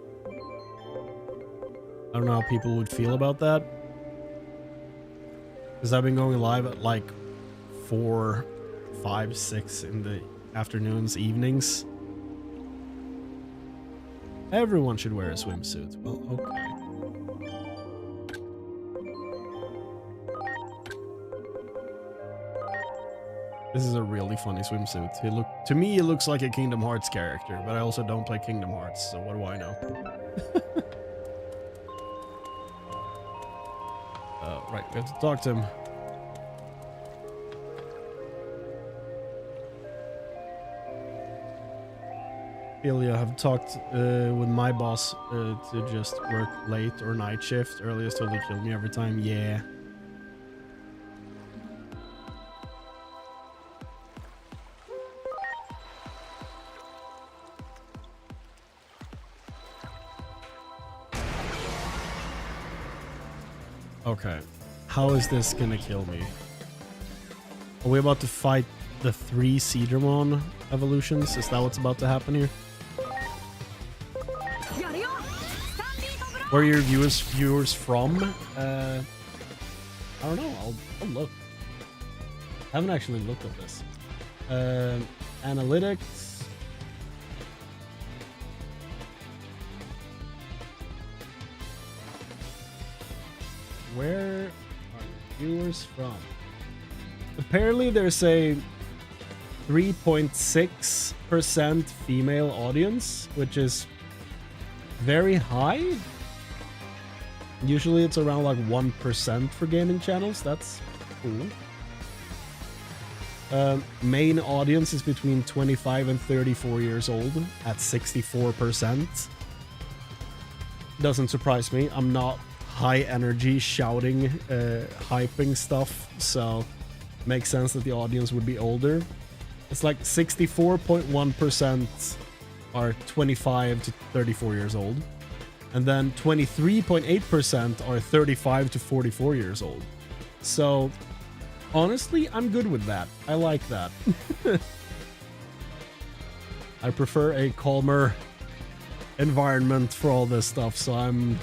A: I don't know how people would feel about that. Because I've been going live at like 4, 5, 6 in the afternoons, evenings. Everyone should wear a swimsuit. Well, okay. This is a really funny swimsuit. To me, it looks like a Kingdom Hearts character, but I also don't play Kingdom Hearts, so what do I know? Right, we have to talk to him. Ilya, have talked with my boss to just work late or night shift. Earliest totally kill me every time. Yeah. Okay. How is this gonna kill me? Are we about to fight the 3 Digimon evolutions? Is that what's about to happen here? Where are your viewers from? I don't know. I'll look. I haven't actually looked at this. Analytics. Where are viewers from? Apparently there's a 3.6% female audience, which is very high. Usually it's around like 1% for gaming channels. That's cool. Main audience is between 25 and 34 years old at 64%. Doesn't surprise me. I'm not high energy shouting, hyping stuff, so makes sense that the audience would be older. It's like 64.1% are 25 to 34 years old. And then 23.8% are 35 to 44 years old. So, honestly, I'm good with that. I like that. I prefer a calmer environment for all this stuff, so I'm...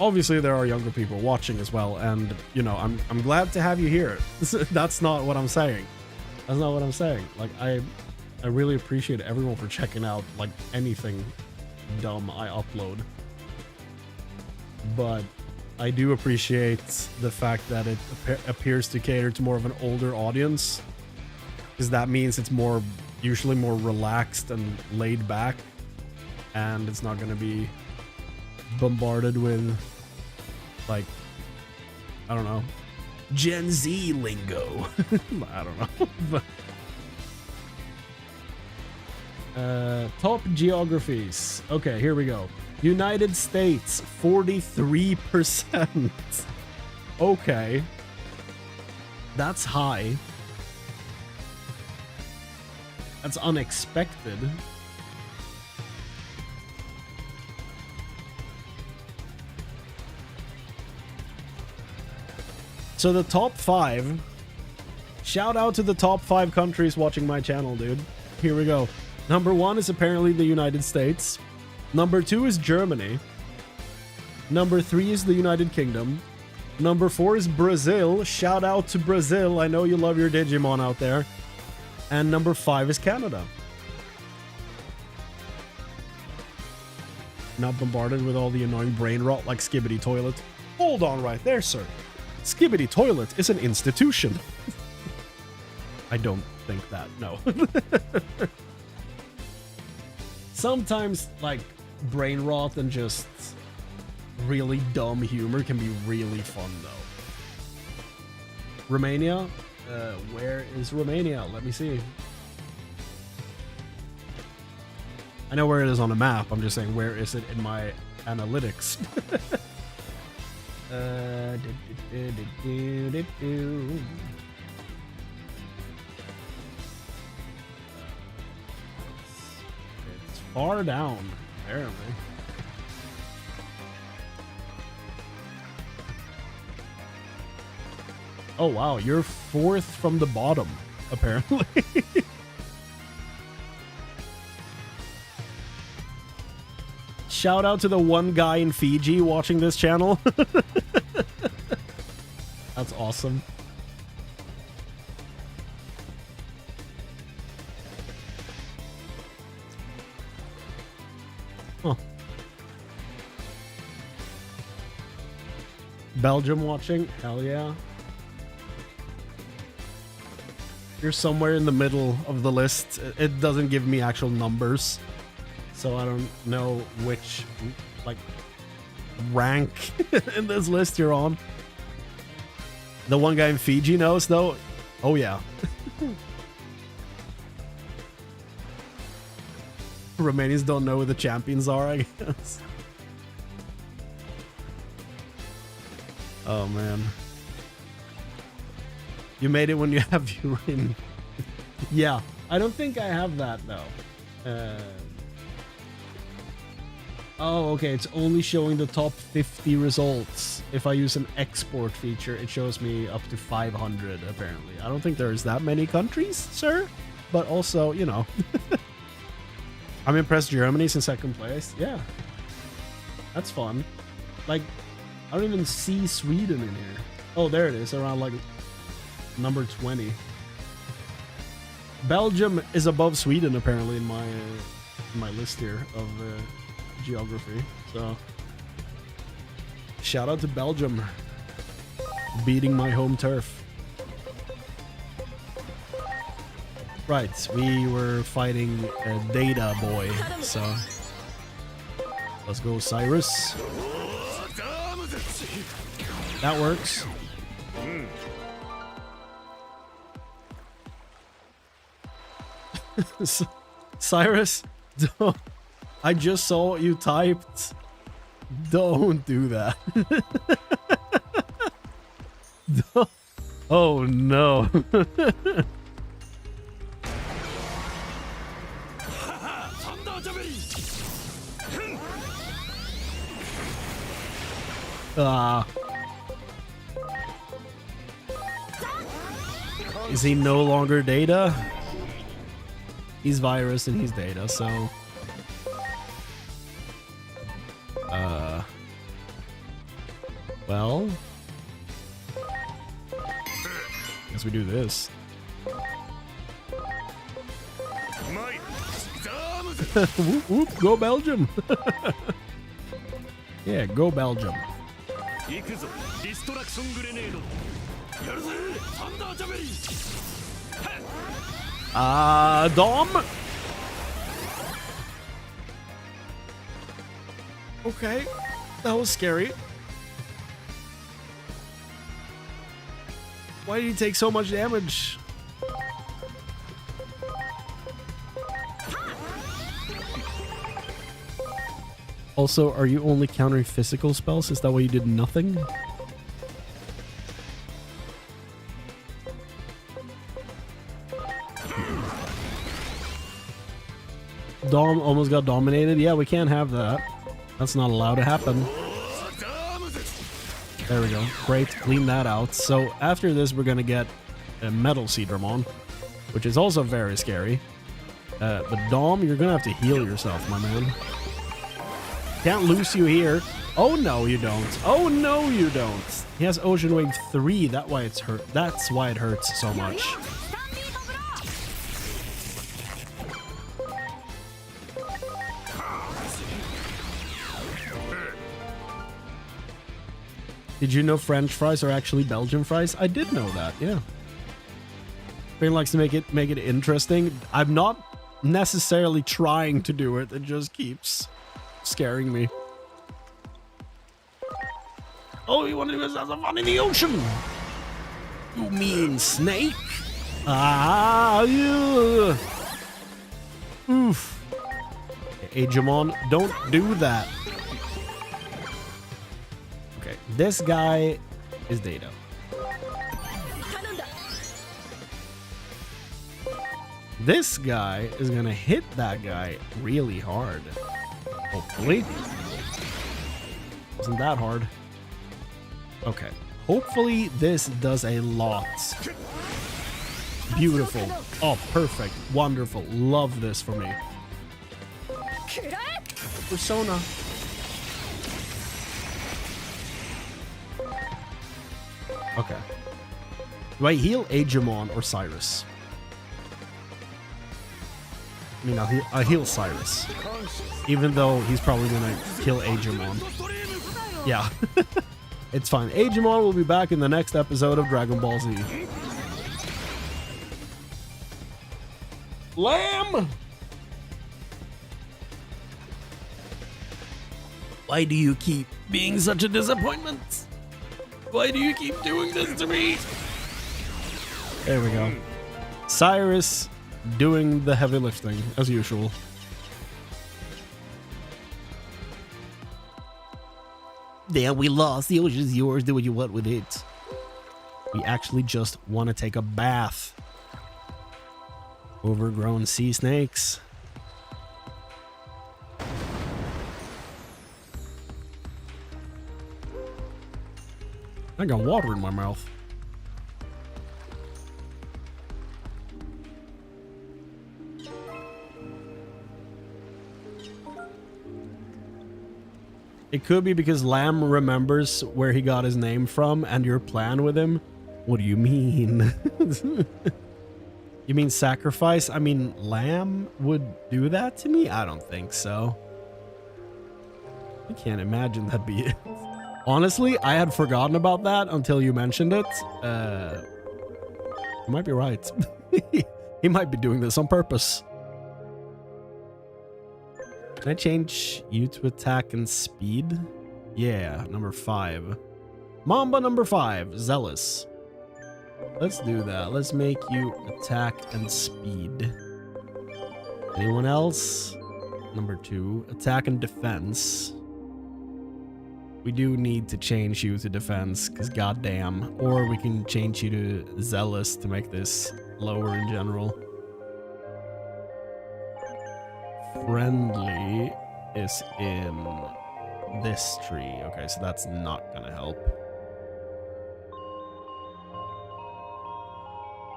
A: Obviously, there are younger people watching as well, and, you know, I'm glad to have you here. That's not what I'm saying. That's not what I'm saying. Like, I really appreciate everyone for checking out, like, anything dumb I upload. But I do appreciate the fact that it appears to cater to more of an older audience, because that means it's usually more relaxed and laid back, and it's not going to be bombarded with, like, I don't know, Gen Z lingo. I don't know. But top geographies. Okay, here we go. United States, 43%. Okay. That's high. That's unexpected. So the top 5. Shout out to the top 5 countries watching my channel, dude. Here we go. Number 1 is apparently the United States. Number 2 is Germany. Number 3 is the United Kingdom. Number 4 is Brazil. Shout out to Brazil. I know you love your Digimon out there. And number 5 is Canada. Not bombarded with all the annoying brain rot like Skibidi Toilet. Hold on right there, sir. Skibidi Toilet is an institution. I don't think that, no. Sometimes, like, brain rot and just really dumb humor can be really fun, though. Romania? Where is Romania? Let me see. I know where it is on a map. I'm just saying, where is it in my analytics? far down, apparently. Oh wow, you're 4th from the bottom, apparently. Shout out to the one guy in Fiji watching this channel. That's awesome. Huh. Belgium watching? Hell yeah. You're somewhere in the middle of the list. It doesn't give me actual numbers, so I don't know which, like, rank in this list you're on. The one guy in Fiji knows, though. Oh, yeah. Romanians don't know who the champions are, I guess. Oh, man. You made it when you have your ring. Yeah, I don't think I have that, though. Oh, okay, it's only showing the top 50 results. If I use an export feature, it shows me up to 500, apparently. I don't think there's that many countries, sir. But also, you know. I'm impressed Germany's in 2nd place. Yeah. That's fun. Like, I don't even see Sweden in here. Oh, there it is, around, like, number 20. Belgium is above Sweden, apparently, in my list here of geography. So shout out to Belgium beating my home turf. Right, we were fighting a Data Boy, so let's go, Cyrus. That works. Cyrus, don't. I just saw what you typed. Don't do that. Oh no. Is he no longer Data? He's Virus and he's Data, so well, guess we do this. Whoop, whoop, go Belgium. Yeah, go Belgium. Dom. Okay, that was scary. Why did he take so much damage? Also, are you only countering physical spells? Is that why you did nothing? Dom almost got dominated. Yeah, we can't have that. That's not allowed to happen. There we go. Great. Clean that out. So after this, we're going to get a Metal Seedramon, which is also very scary. But Dom, you're going to have to heal yourself, my man. Can't lose you here. Oh, no, you don't. Oh, no, you don't. He has Ocean Wave 3. That's why it's hurt. That's why it hurts so much. Did you know French fries are actually Belgian fries? I did know that, yeah. Chrane likes to make it interesting. I'm not necessarily trying to do it. It just keeps scaring me. Oh, you want to do this as a fun in the ocean? You mean snake? Ah, yeah. Oof. Okay, Digimon, don't do that. Okay, this guy is Data. this guy is gonna hit that guy really hard. Hopefully. Isn't that hard? Okay. Hopefully this does a lot. Beautiful. Oh, perfect. Wonderful. Love this for me. Persona. Okay. Do I heal Digimon or Cyrus? I mean, I'll heal Cyrus. Even though he's probably gonna kill Digimon. Yeah. It's fine. Digimon will be back in the next episode of Dragon Ball Z. Lamb! Why do you keep being such a disappointment? Why do you keep doing this to me? There we go. Cyrus doing the heavy lifting, as usual. Damn, we lost. The ocean's yours. Do what you want with it. We actually just want to take a bath. Overgrown sea snakes. I got water in my mouth. It could be because Lamb remembers where he got his name from and your plan with him. What do you mean? You mean sacrifice? I mean, Lamb would do that to me? I don't think so. I can't imagine that'd be it. Honestly, I had forgotten about that until you mentioned it. You might be right. He might be doing this on purpose. Can I change you to attack and speed? Yeah, number 5. Mamba number 5, Zealous. Let's do that. Let's make you attack and speed. Anyone else? Number 2, attack and defense. We do need to change you to defense, because goddamn. Or we can change you to Zealous to make this lower in general. Friendly is in this tree. Okay, so that's not gonna help.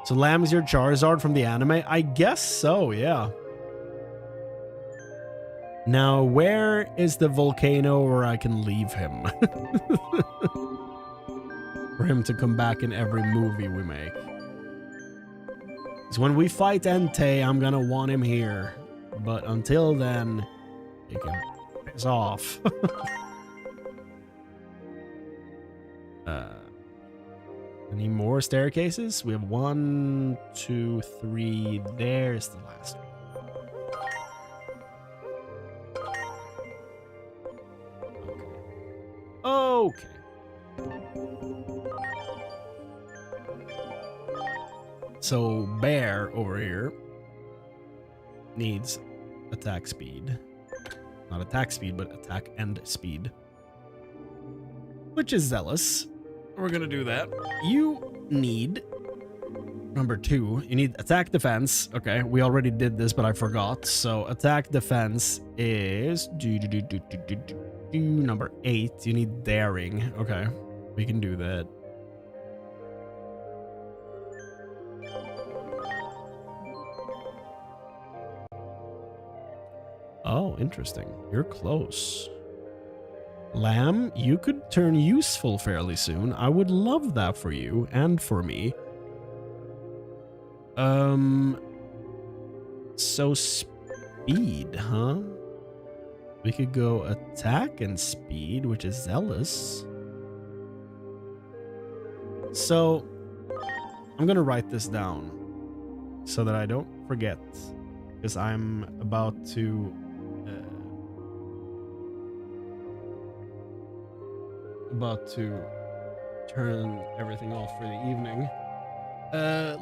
A: So Lamb is your Charizard from the anime? I guess so, yeah. Now, where is the volcano where I can leave him? For him to come back in every movie we make. So when we fight Entei, I'm gonna want him here. But until then, he can piss off. Any more staircases? We have 1, 2, 3. There's the last one. Okay. So Bear over here needs attack speed. Not attack speed, but attack and speed. Which is Zealous. We're gonna do that. You need number 2. You need attack defense. Okay, we already did this, but I forgot. So attack defense is number 8. You need daring. Okay, we can do that. Oh, interesting. You're close. Lamb, you could turn useful fairly soon. I would love that for you and for me. So speed, huh? We could go attack and speed, which is Zealous. So I'm gonna write this down so that I don't forget, because I'm about to turn everything off for the evening.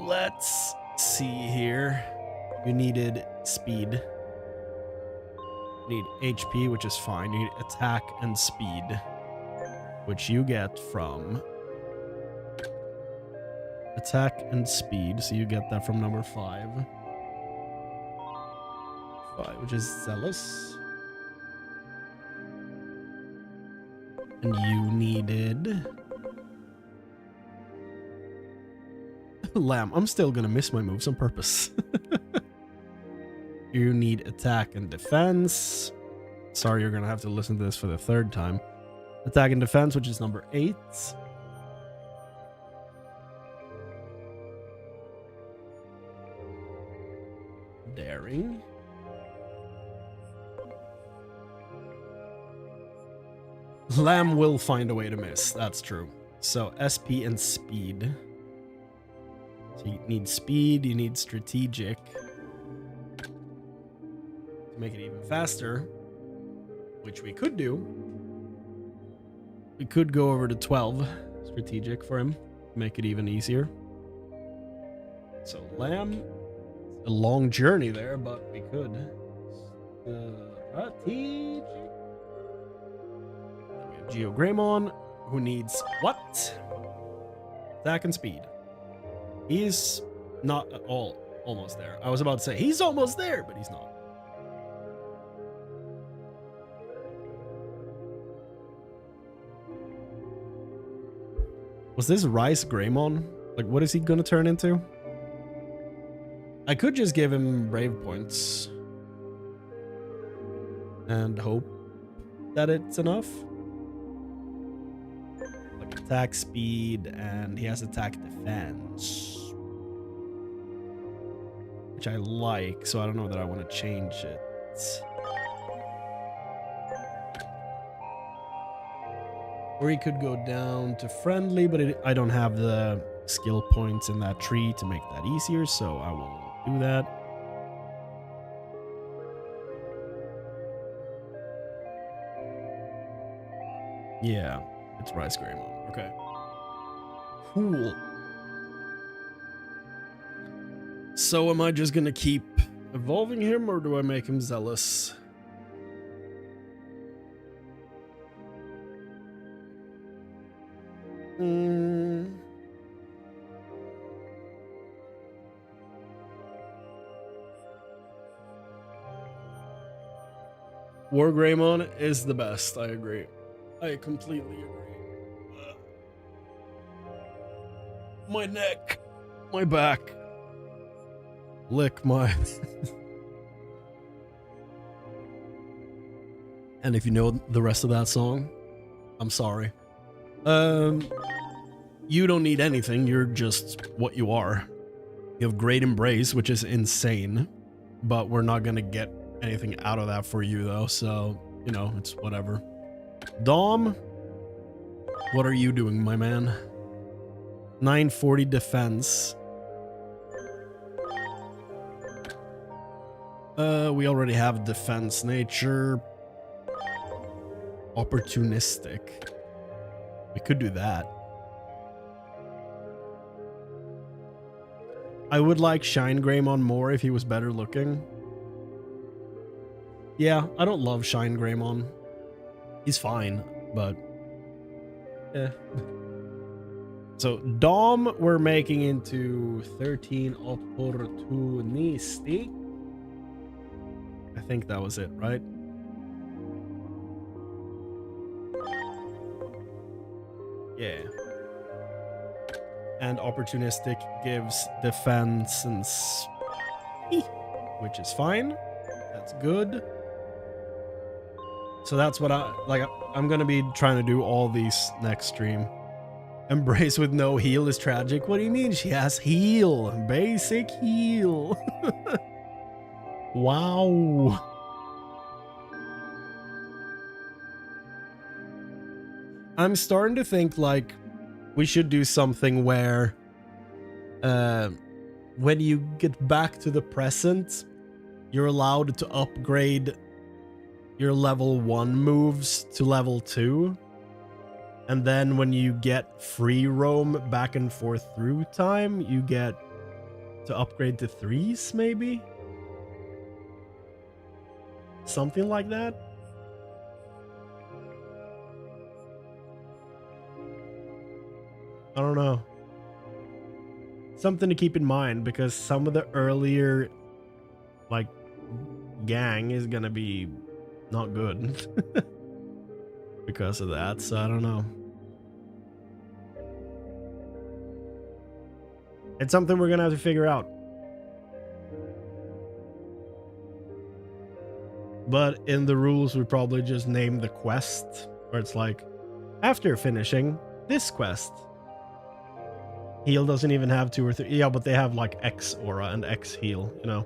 A: Let's see here. You needed speed. You need HP, which is fine. You need attack and speed, which you get from attack and speed. So you get that from number 5. 5, which is Zealous. And you needed... Lamb. I'm still gonna miss my moves on purpose. You need attack and defense. Sorry, you're gonna have to listen to this for the 3rd time. Attack and defense, which is number 8. Daring. Lamb will find a way to miss. That's true. So SP and speed. So you need speed, you need strategic. To make it even faster, which we could do. We could go over to 12 strategic for him. Make it even easier. So Lamb, a long journey there, but we could. Strategic. Then we have Geo Greymon, who needs what? Attack and speed. He's not at all almost there. I was about to say he's almost there, but he's not. Was this Rice Greymon? Like, what is he gonna turn into? I could just give him Brave points and hope that it's enough. Like attack speed, and he has attack defense, which I like, so I don't know that I want to change it. Or he could go down to friendly, but I don't have the skill points in that tree to make that easier, so I won't do that. Yeah, it's Rice Greymon. Okay. Cool. So am I just gonna keep evolving him, or do I make him Zealous? War Greymon is the best, I agree. I completely agree. My neck, my back, lick my... And if you know the rest of that song, I'm sorry. You don't need anything, you're just what you are. You have Great Embrace, which is insane, but we're not gonna get anything out of that for you though, so, you know, it's whatever. Dom, what are you doing, my man? 940 defense. We already have defense nature. Opportunistic. We could do that. I would like Shine Greymon more if he was better looking. Yeah, I don't love Shine Greymon. He's fine, but... eh. So, Dom, we're making into 13 Opportunistic. I think that was it, right? Yeah. And Opportunistic gives defense and speed, which is fine. That's good. So that's what I'm gonna be trying to do all these next stream. Embrace with no heal is tragic. What do you mean? She has heal. Basic heal. Wow. I'm starting to think like we should do something where when you get back to the present, you're allowed to upgrade your level 1 moves to level 2. And then when you get free roam back and forth through time, you get to upgrade to 3s, maybe? Something like that? I don't know. Something to keep in mind, because some of the earlier, like, gang is gonna be not good because of that, so I don't know. It's something we're gonna have to figure out. But in the rules, we probably just name the quest, where it's like, after finishing this quest. Heal doesn't even have 2 or 3. Yeah, but they have like X aura and X heal, you know.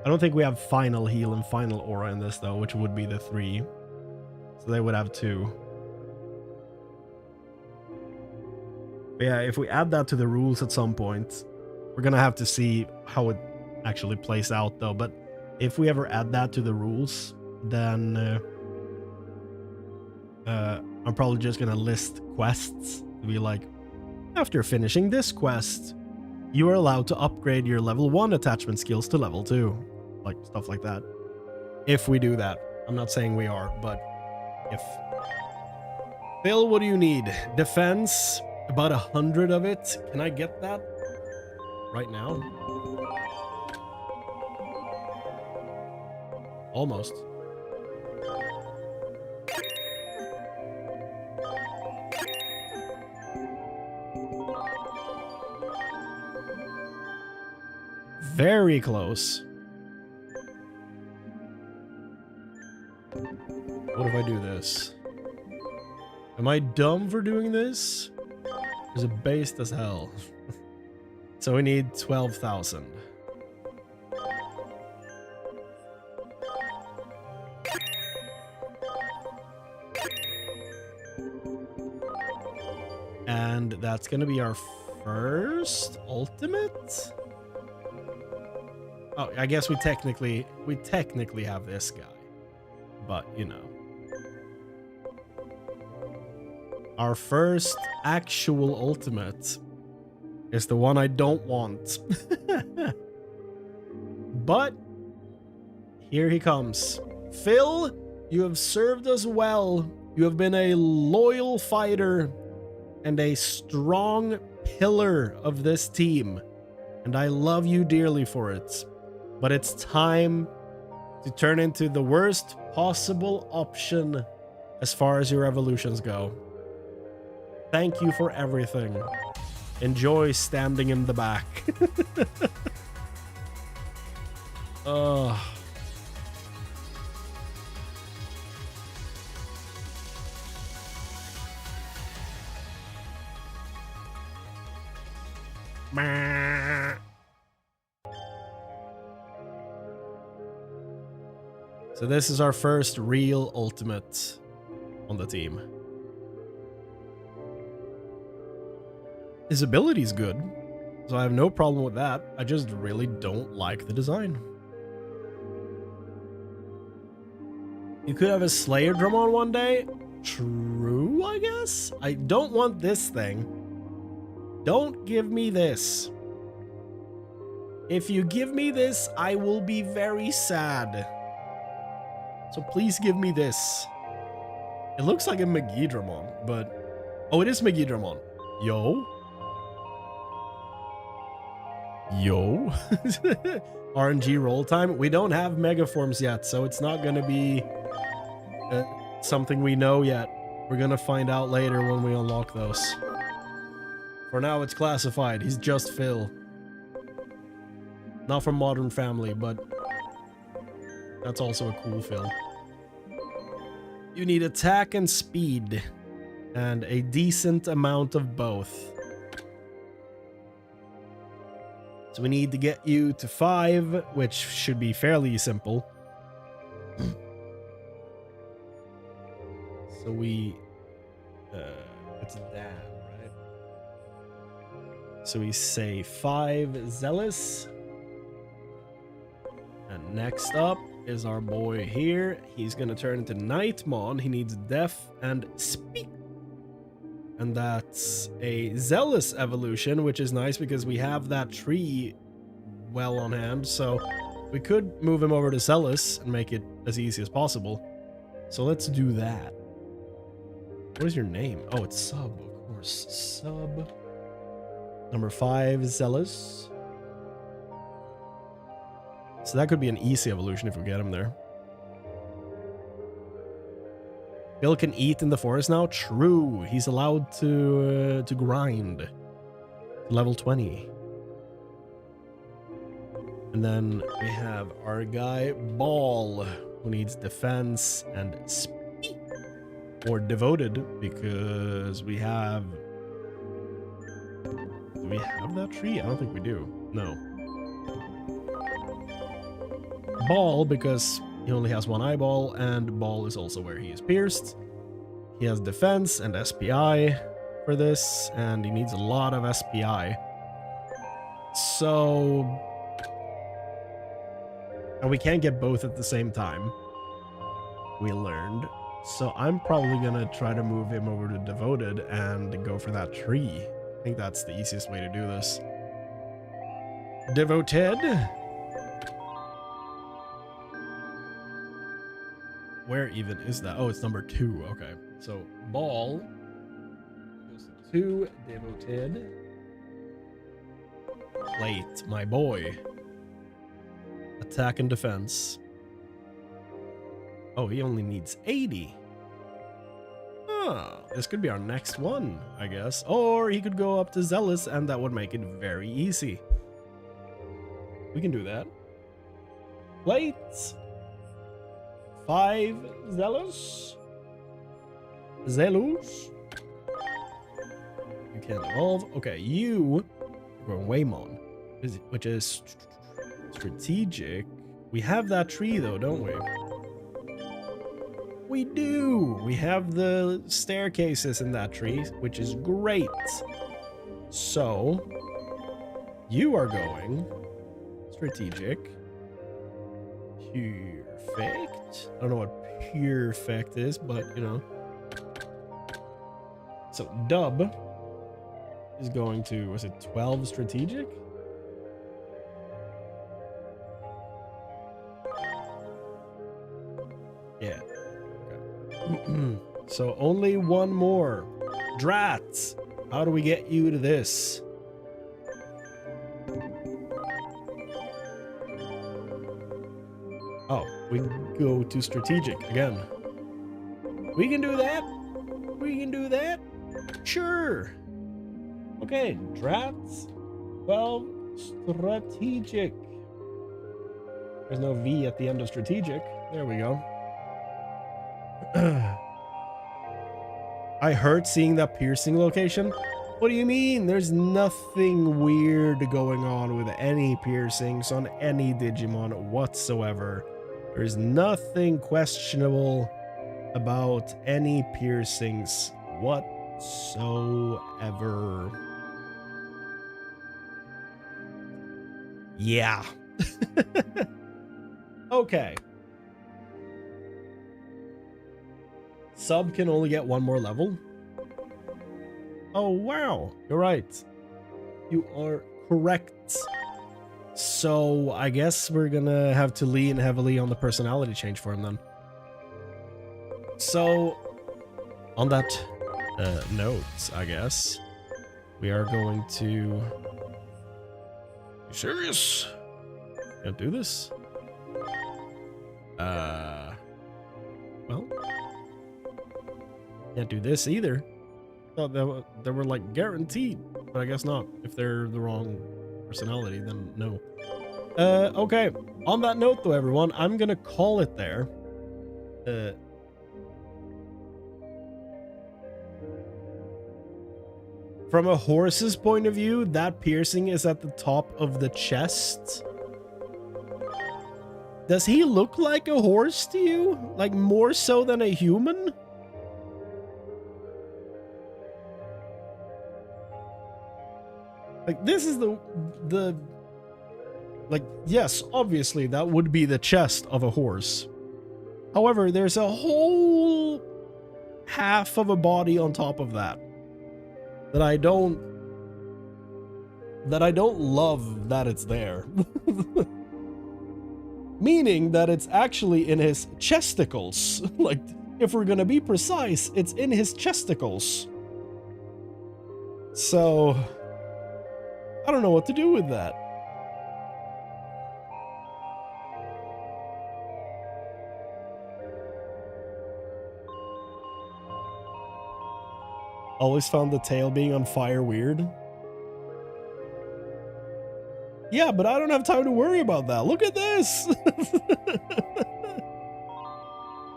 A: I don't think we have final heal and final aura in this though, which would be the 3. So they would have 2. But yeah, if we add that to the rules at some point, we're gonna have to see how it actually plays out though. But if we ever add that to the rules, then I'm probably just gonna list quests to be like, after finishing this quest, you are allowed to upgrade your level 1 attachment skills to level 2. Like, stuff like that. If we do that. I'm not saying we are, but if. Phil, what do you need? Defense, about 100 of it. Can I get that right now? Almost. Very close. What if I do this? Am I dumb for doing this? Is it based as hell? So we need 12,000. And that's gonna be our first ultimate? Oh, I guess we technically have this guy. But, you know. Our first actual ultimate is the one I don't want. But here he comes. Phil, you have served us well. You have been a loyal fighter and a strong pillar of this team. And I love you dearly for it. But it's time to turn into the worst possible option as far as your evolutions go. Thank you for everything. Enjoy standing in the back. Ugh. So this is our first real ultimate on the team. His ability's good, so I have no problem with that. I just really don't like the design. You could have a Slayer Dramon one day. True, I guess? I don't want this thing. Don't give me this. If you give me this, I will be very sad. So please give me this. It looks like a Megidramon, but... Oh, it is Megidramon. Yo. Yo. RNG roll time. We don't have Megaforms yet, so it's not going to be something we know yet. We're going to find out later when we unlock those. For now, it's classified. He's just Phil. Not from Modern Family, but that's also a cool Phil. You need attack and speed, and a decent amount of both. So we need to get you to 5, which should be fairly simple. So we... it's Dan, right? So we say 5 Zealous. And next up is our boy here. He's gonna turn into Nightmon. He needs Deaf and Speak. And that's a Zealous evolution, which is nice because we have that tree well on hand. So we could move him over to Zealous and make it as easy as possible. So let's do that. What is your name? Oh, it's Sub, of course. Sub. Number 5, Zealous. So that could be an easy evolution if we get him there. Bill can eat in the forest now? True. He's allowed to grind. Level 20. And then we have our guy, Ball, who needs defense and speed. Or devoted, because we have... Do we have that tree? I don't think we do. No. Ball, because he only has one eyeball, and Ball is also where he is pierced. He has defense and SPI for this, and he needs a lot of SPI. So... And we can't get both at the same time. We learned. So I'm probably gonna try to move him over to Devoted and go for that tree. I think that's the easiest way to do this. Devoted? Where even is that? Oh, it's number 2. Okay. So Ball goes to Devoted. Plate, my boy. Attack and defense. Oh, he only needs 80. Ah, this could be our next one, I guess. Or he could go up to Zealous, and that would make it very easy. We can do that. Plates. 5 Zealous. Zealous. You can't evolve. Okay, you are Waymon, which is strategic. We have that tree though, don't we? We do. We have the staircases in that tree, which is great. So you are going strategic. Perfect. I don't know what perfect is, but you know. So Dub is going to, was it 12 strategic? Yeah. Okay. So only one more. Drats! How do we get you to this? Oh, we go to strategic again. We can do that. We can do that. Sure. Okay, Drats. 12 strategic. There's no V at the end of strategic. There we go. I hurt seeing that piercing location. What do you mean? There's nothing weird going on with any piercings on any Digimon whatsoever. There's nothing questionable about any piercings whatsoever. Yeah. Okay. Sub can only get one more level. Oh, wow. You're right. You are correct. So I guess we're gonna have to lean heavily on the personality change for him then. So on that note, I guess we are going to... You serious? Can't do this? Well, can't do this either. Thought they were like guaranteed, but I guess not. If they're the wrong personality, then no. Okay. On that note, though, everyone, I'm gonna call it there. From a horse's point of view, that piercing is at the top of the chest. Does he look like a horse to you? Like more so than a human? Like this is the like, yes, obviously that would be the chest of a horse. However, there's a whole half of a body on top of that that I don't love that it's there. Meaning that it's actually in his chesticles. Like, if we're gonna be precise, it's in his chesticles. So I don't know what to do with that. Always found the tail being on fire weird. Yeah, but I don't have time to worry about that. Look at this.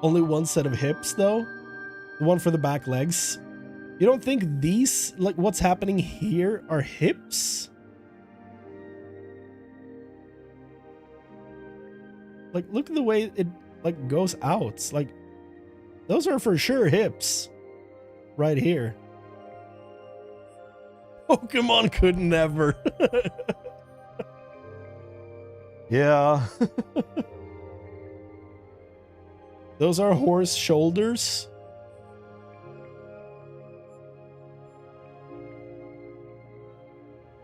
A: Only one set of hips, though. The one for the back legs. You don't think these, like what's happening here, are hips? Like, look at the way it, like, goes out. Like, those are for sure hips. Right here. Pokemon could never. Yeah. Those are horse shoulders.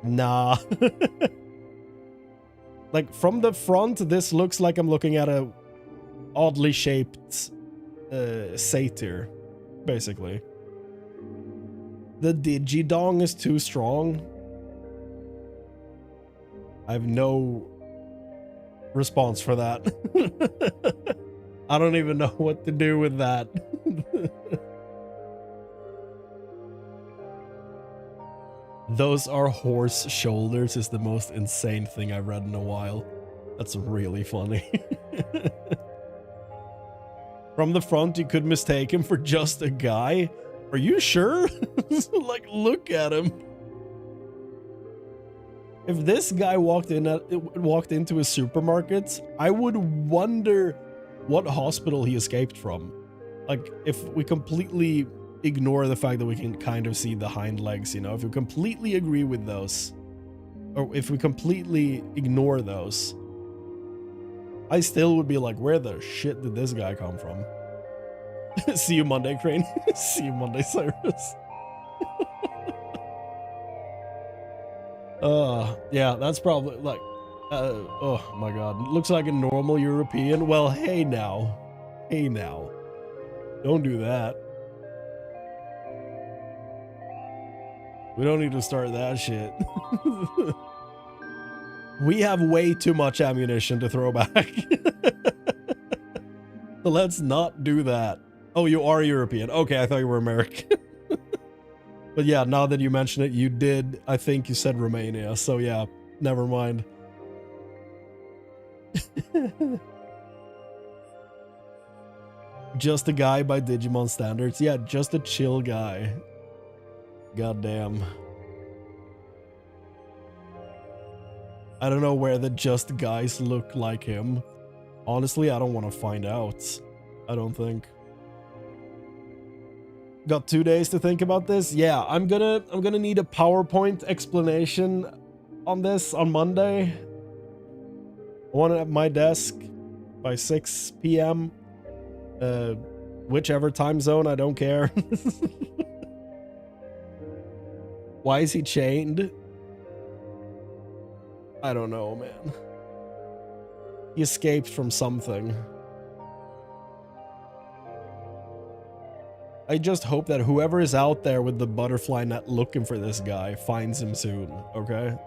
A: Nah. Like, from the front, this looks like I'm looking at a oddly shaped satyr, basically. The Digidong is too strong. I have no response for that. I don't even know what to do with that. Those are horse shoulders is the most insane thing I've read in a while. That's really funny. From the front, you could mistake him for just a guy. Are you sure? Like, look at him. If this guy walked into a supermarket, I would wonder what hospital he escaped from. Like, if we completely ignore the fact that we can kind of see the hind legs, you know, if we completely agree with those, or if we completely ignore those, I still would be like, where the shit did this guy come from? See you Monday, Chrane. See you Monday, Cyrus. Yeah, that's probably like, oh my god, looks like a normal European. Well, hey now, don't do that. We don't need to start that shit. We have way too much ammunition to throw back. So let's not do that. Oh, you are European. Okay, I thought you were American. But yeah, now that you mention it, you did, I think you said Romania. So yeah, never mind. Just a guy by Digimon standards. Yeah, just a chill guy. God damn. I don't know where the just guys look like him. Honestly, I don't want to find out. I don't think. Got 2 days to think about this. Yeah, I'm gonna need a PowerPoint explanation on this on Monday. I want it at my desk by 6 p.m. Whichever time zone, I don't care. Why is he chained? I don't know, man. He escaped from something. I just hope that whoever is out there with the butterfly net looking for this guy finds him soon, okay?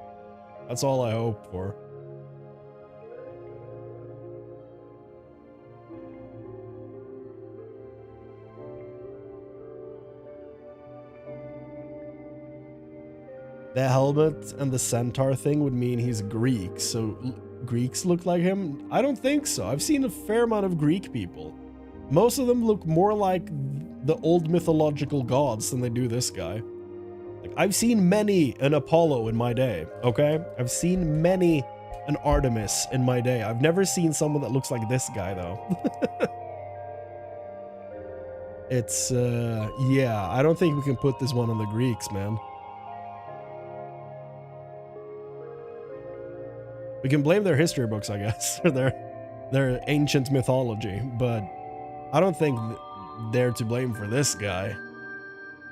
A: That's all I hope for. The helmet and the centaur thing would mean he's Greek, so Greeks look like him? I don't think so. I've seen a fair amount of Greek people. Most of them look more like the old mythological gods than they do this guy. Like, I've seen many an Apollo in my day, okay? I've seen many an Artemis in my day. I've never seen someone that looks like this guy, though. It's, yeah, I don't think we can put this one on the Greeks, man. We can blame their history books, I guess, or their ancient mythology, but I don't think they're to blame for this guy.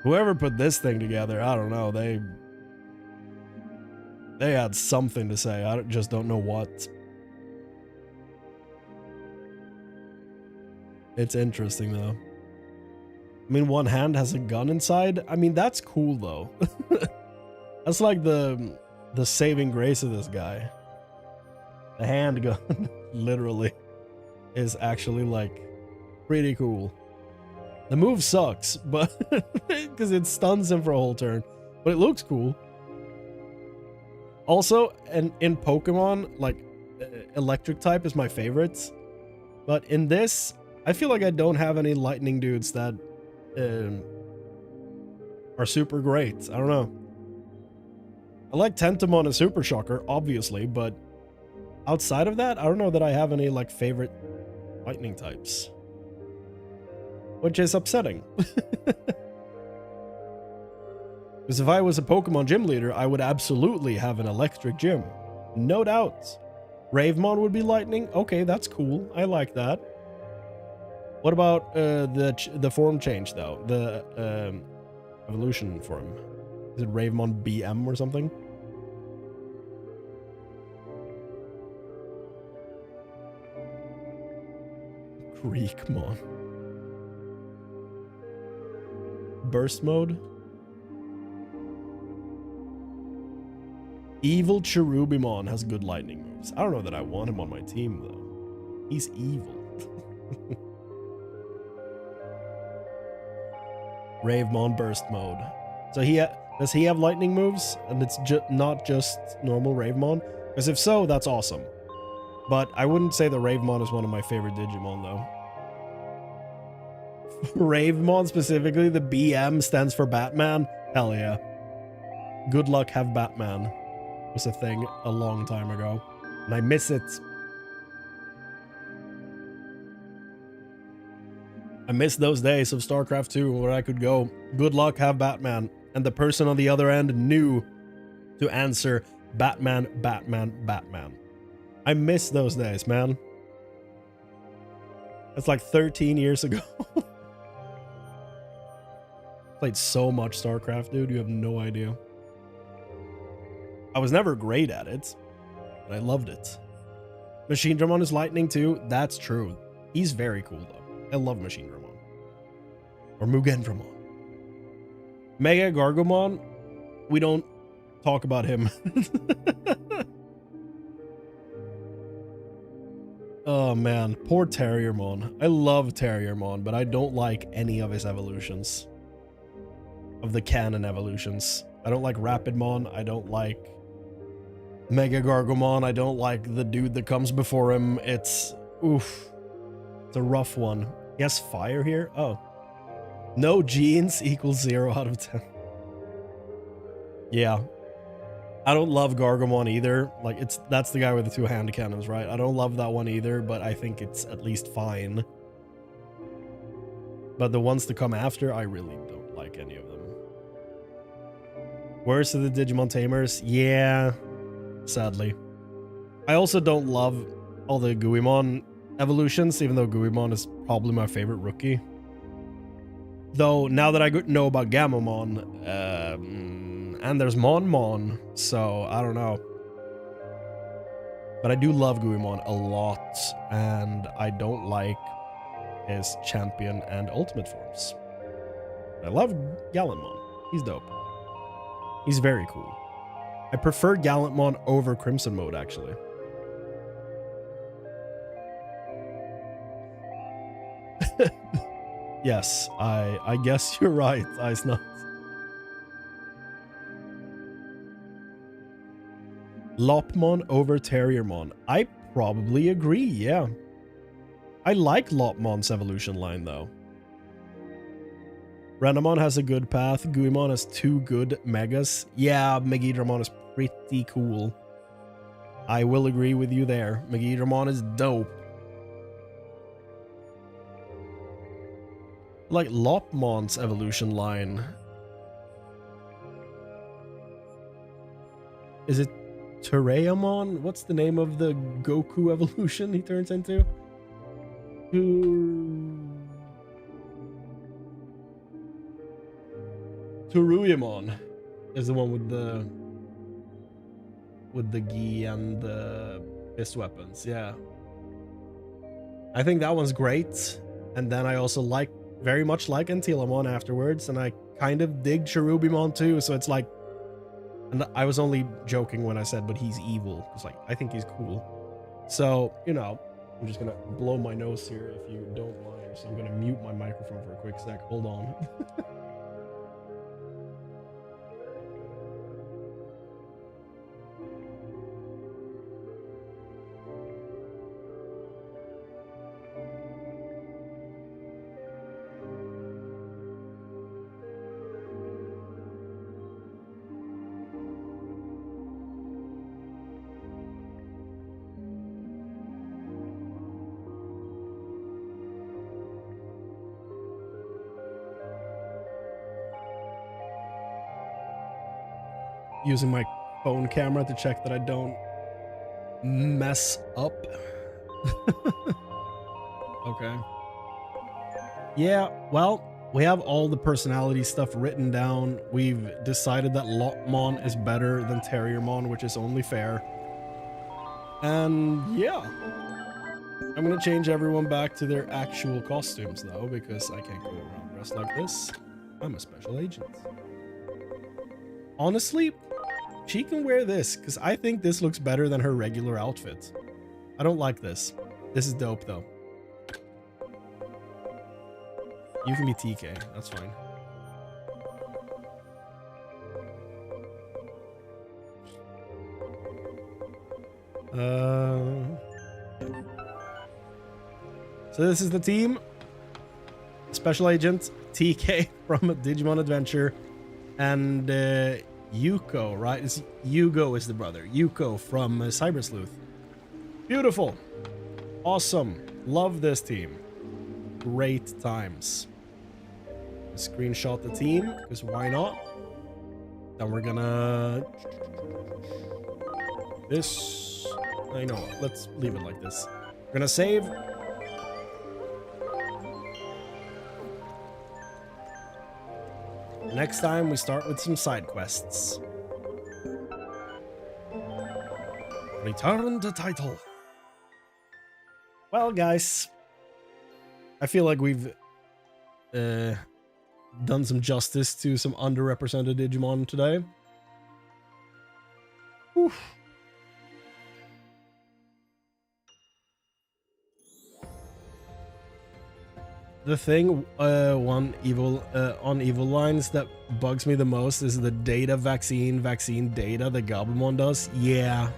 A: Whoever put this thing together, I don't know, they had something to say. I just don't know what. It's interesting, though. I mean, one hand has a gun inside. I mean, that's cool, though. That's like the saving grace of this guy. The handgun, literally, is actually, like, pretty cool. The move sucks, but because it stuns him for a whole turn, but it looks cool. Also, and in Pokemon, like electric type is my favorite, but in this, I feel like I don't have any lightning dudes that are super great. I don't know. I like Tentomon and Super Shocker, obviously, but outside of that, I don't know that I have any like favorite lightning types. Which is upsetting. Because if I was a Pokemon gym leader, I would absolutely have an electric gym. No doubt. Ravemon would be lightning. Okay, that's cool. I like that. What about the form change, though? The evolution form. Is it Ravemon BM or something? Creekmon. Burst mode. Evil Cherubimon has good lightning moves. I don't know that I want him on my team, though. He's evil. Ravemon burst mode. So does he have lightning moves? And it's not just normal Ravemon? Because if so, that's awesome. But I wouldn't say that Ravemon is one of my favorite Digimon, though. Ravemon specifically, the BM stands for Batman. Hell yeah. Good luck have Batman was a thing a long time ago. And I miss it. I miss those days of StarCraft 2 where I could go, good luck have Batman. And the person on the other end knew to answer Batman, Batman, Batman. I miss those days, man. That's like 13 years ago. Played so much StarCraft, dude. You have no idea. I was never great at it, but I loved it. Machine Dramon is lightning too. That's true. He's very cool though. I love Machine Dramon. Or Mugen Dramon. Mega Gargomon. We don't talk about him. Oh man, poor Terriermon. I love Terriermon, but I don't like any of his evolutions. Of the canon evolutions. I don't like Rapidmon. I don't like Mega Gargomon. I don't like the dude that comes before him. It's oof. It's a rough one. He has fire here? Oh. No genes equals 0 out of 10. Yeah. I don't love Gargomon either. Like that's the guy with the 2 hand cannons, right? I don't love that one either, but I think it's at least fine. But the ones to come after, I really don't like any of them. Worst of the Digimon Tamers? Yeah, sadly. I also don't love all the Guimon evolutions, even though Guimon is probably my favorite rookie. Though, now that I know about Gamamon, and there's Monmon, so I don't know. But I do love Guimon a lot, and I don't like his champion and ultimate forms. I love Gallantmon. He's dope. He's very cool. I prefer Gallantmon over Crimson Mode, actually. Yes, I guess you're right, Ice Nut. Lopmon over Terriermon. I probably agree, yeah. I like Lopmon's evolution line, though. Renamon has a good path. Guimon has 2 good megas. Yeah, Megidramon is pretty cool. I will agree with you there. Megidramon is dope. Like Lopmon's evolution line. Is it Terraemon? What's the name of the Goku evolution he turns into? Turuyamon is the one with the gi and the fist weapons. Yeah, I think that one's great. And then I also very much like Antilamon afterwards, and I kind of dig Cherubimon too. So it's like, and I was only joking when I said, but he's evil. It's like, I think he's cool. So, you know, I'm just gonna blow my nose here if you don't mind. ears. I'm gonna mute my microphone for a quick sec. Hold on. Using my phone camera to check that I don't mess up. Okay. Yeah, well, we have all the personality stuff written down. We've decided that Lotmon is better than Terriermon, which is only fair. And yeah, I'm gonna change everyone back to their actual costumes though, because I can't go around dressed like this. I'm a special agent. Honestly, she can wear this because I think this looks better than her regular outfit. I don't like this. This is dope though. You can be TK, that's fine. So this is the team. Special Agent TK from Digimon Adventure, and Yuko, right? It's Yugo is the brother. Yuko from Cyber Sleuth. Beautiful. Awesome. Love this team. Great times. Screenshot the team, because why not? Then we're gonna... This... I know. Let's leave it like this. We're gonna save. Next time, we start with some side quests. Return to title. Well, guys, I feel like we've done some justice to some underrepresented Digimon today. Whew. The thing on evil lines that bugs me the most is the data vaccine data that Gabumon does. Yeah,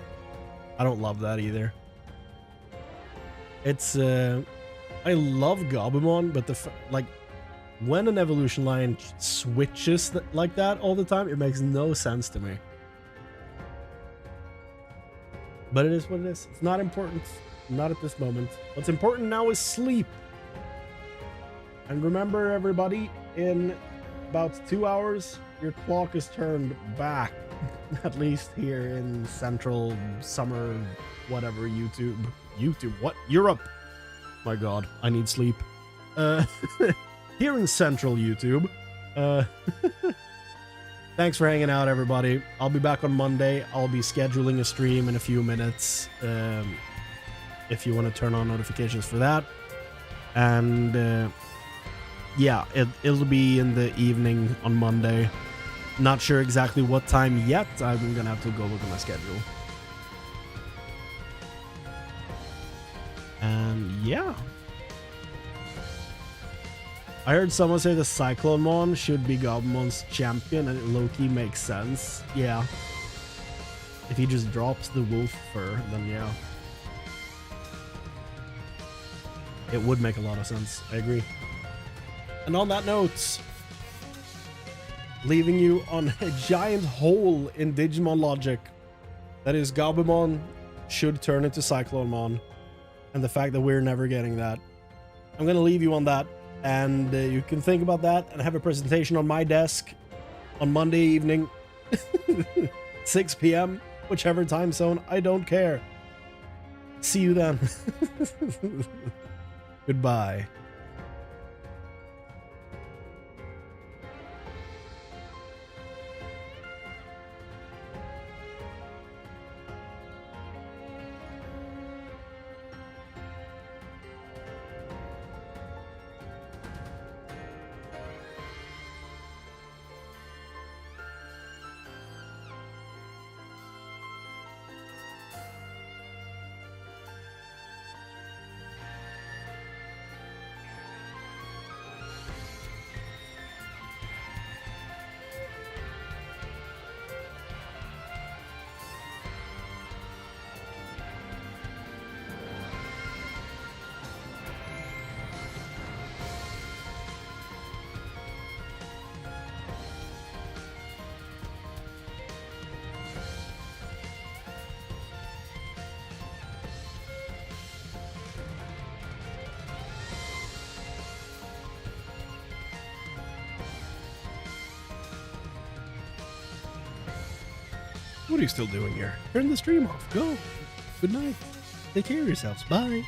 A: I don't love that either. It's I love Gabumon, but like when an evolution line switches like that all the time, it makes no sense to me. But it is what it is. It's not important. Not at this moment. What's important now is sleep. And remember, everybody, in about 2 hours, your clock is turned back. At least here in Central Summer, whatever, YouTube, what? Europe. My God, I need sleep. Here in Central YouTube. Thanks for hanging out, everybody. I'll be back on Monday. I'll be scheduling a stream in a few minutes. If you want to turn on notifications for that. And... yeah, it'll be in the evening on Monday. Not sure exactly what time yet. I'm gonna have to go look at my schedule. And yeah. I heard someone say the Cyclonemon should be Gobumon's champion, and it low-key makes sense. Yeah. If he just drops the wolf fur, then yeah. It would make a lot of sense. I agree. And on that note, leaving you on a giant hole in Digimon logic. That is, Gabumon should turn into Cyclonemon. And the fact that we're never getting that. I'm going to leave you on that. And you can think about that and have a presentation on my desk on Monday evening. 6 p.m. Whichever time zone. I don't care. See you then. Goodbye. What are you still doing here? Turn the stream off. Go. Good night. Take care of yourselves. Bye.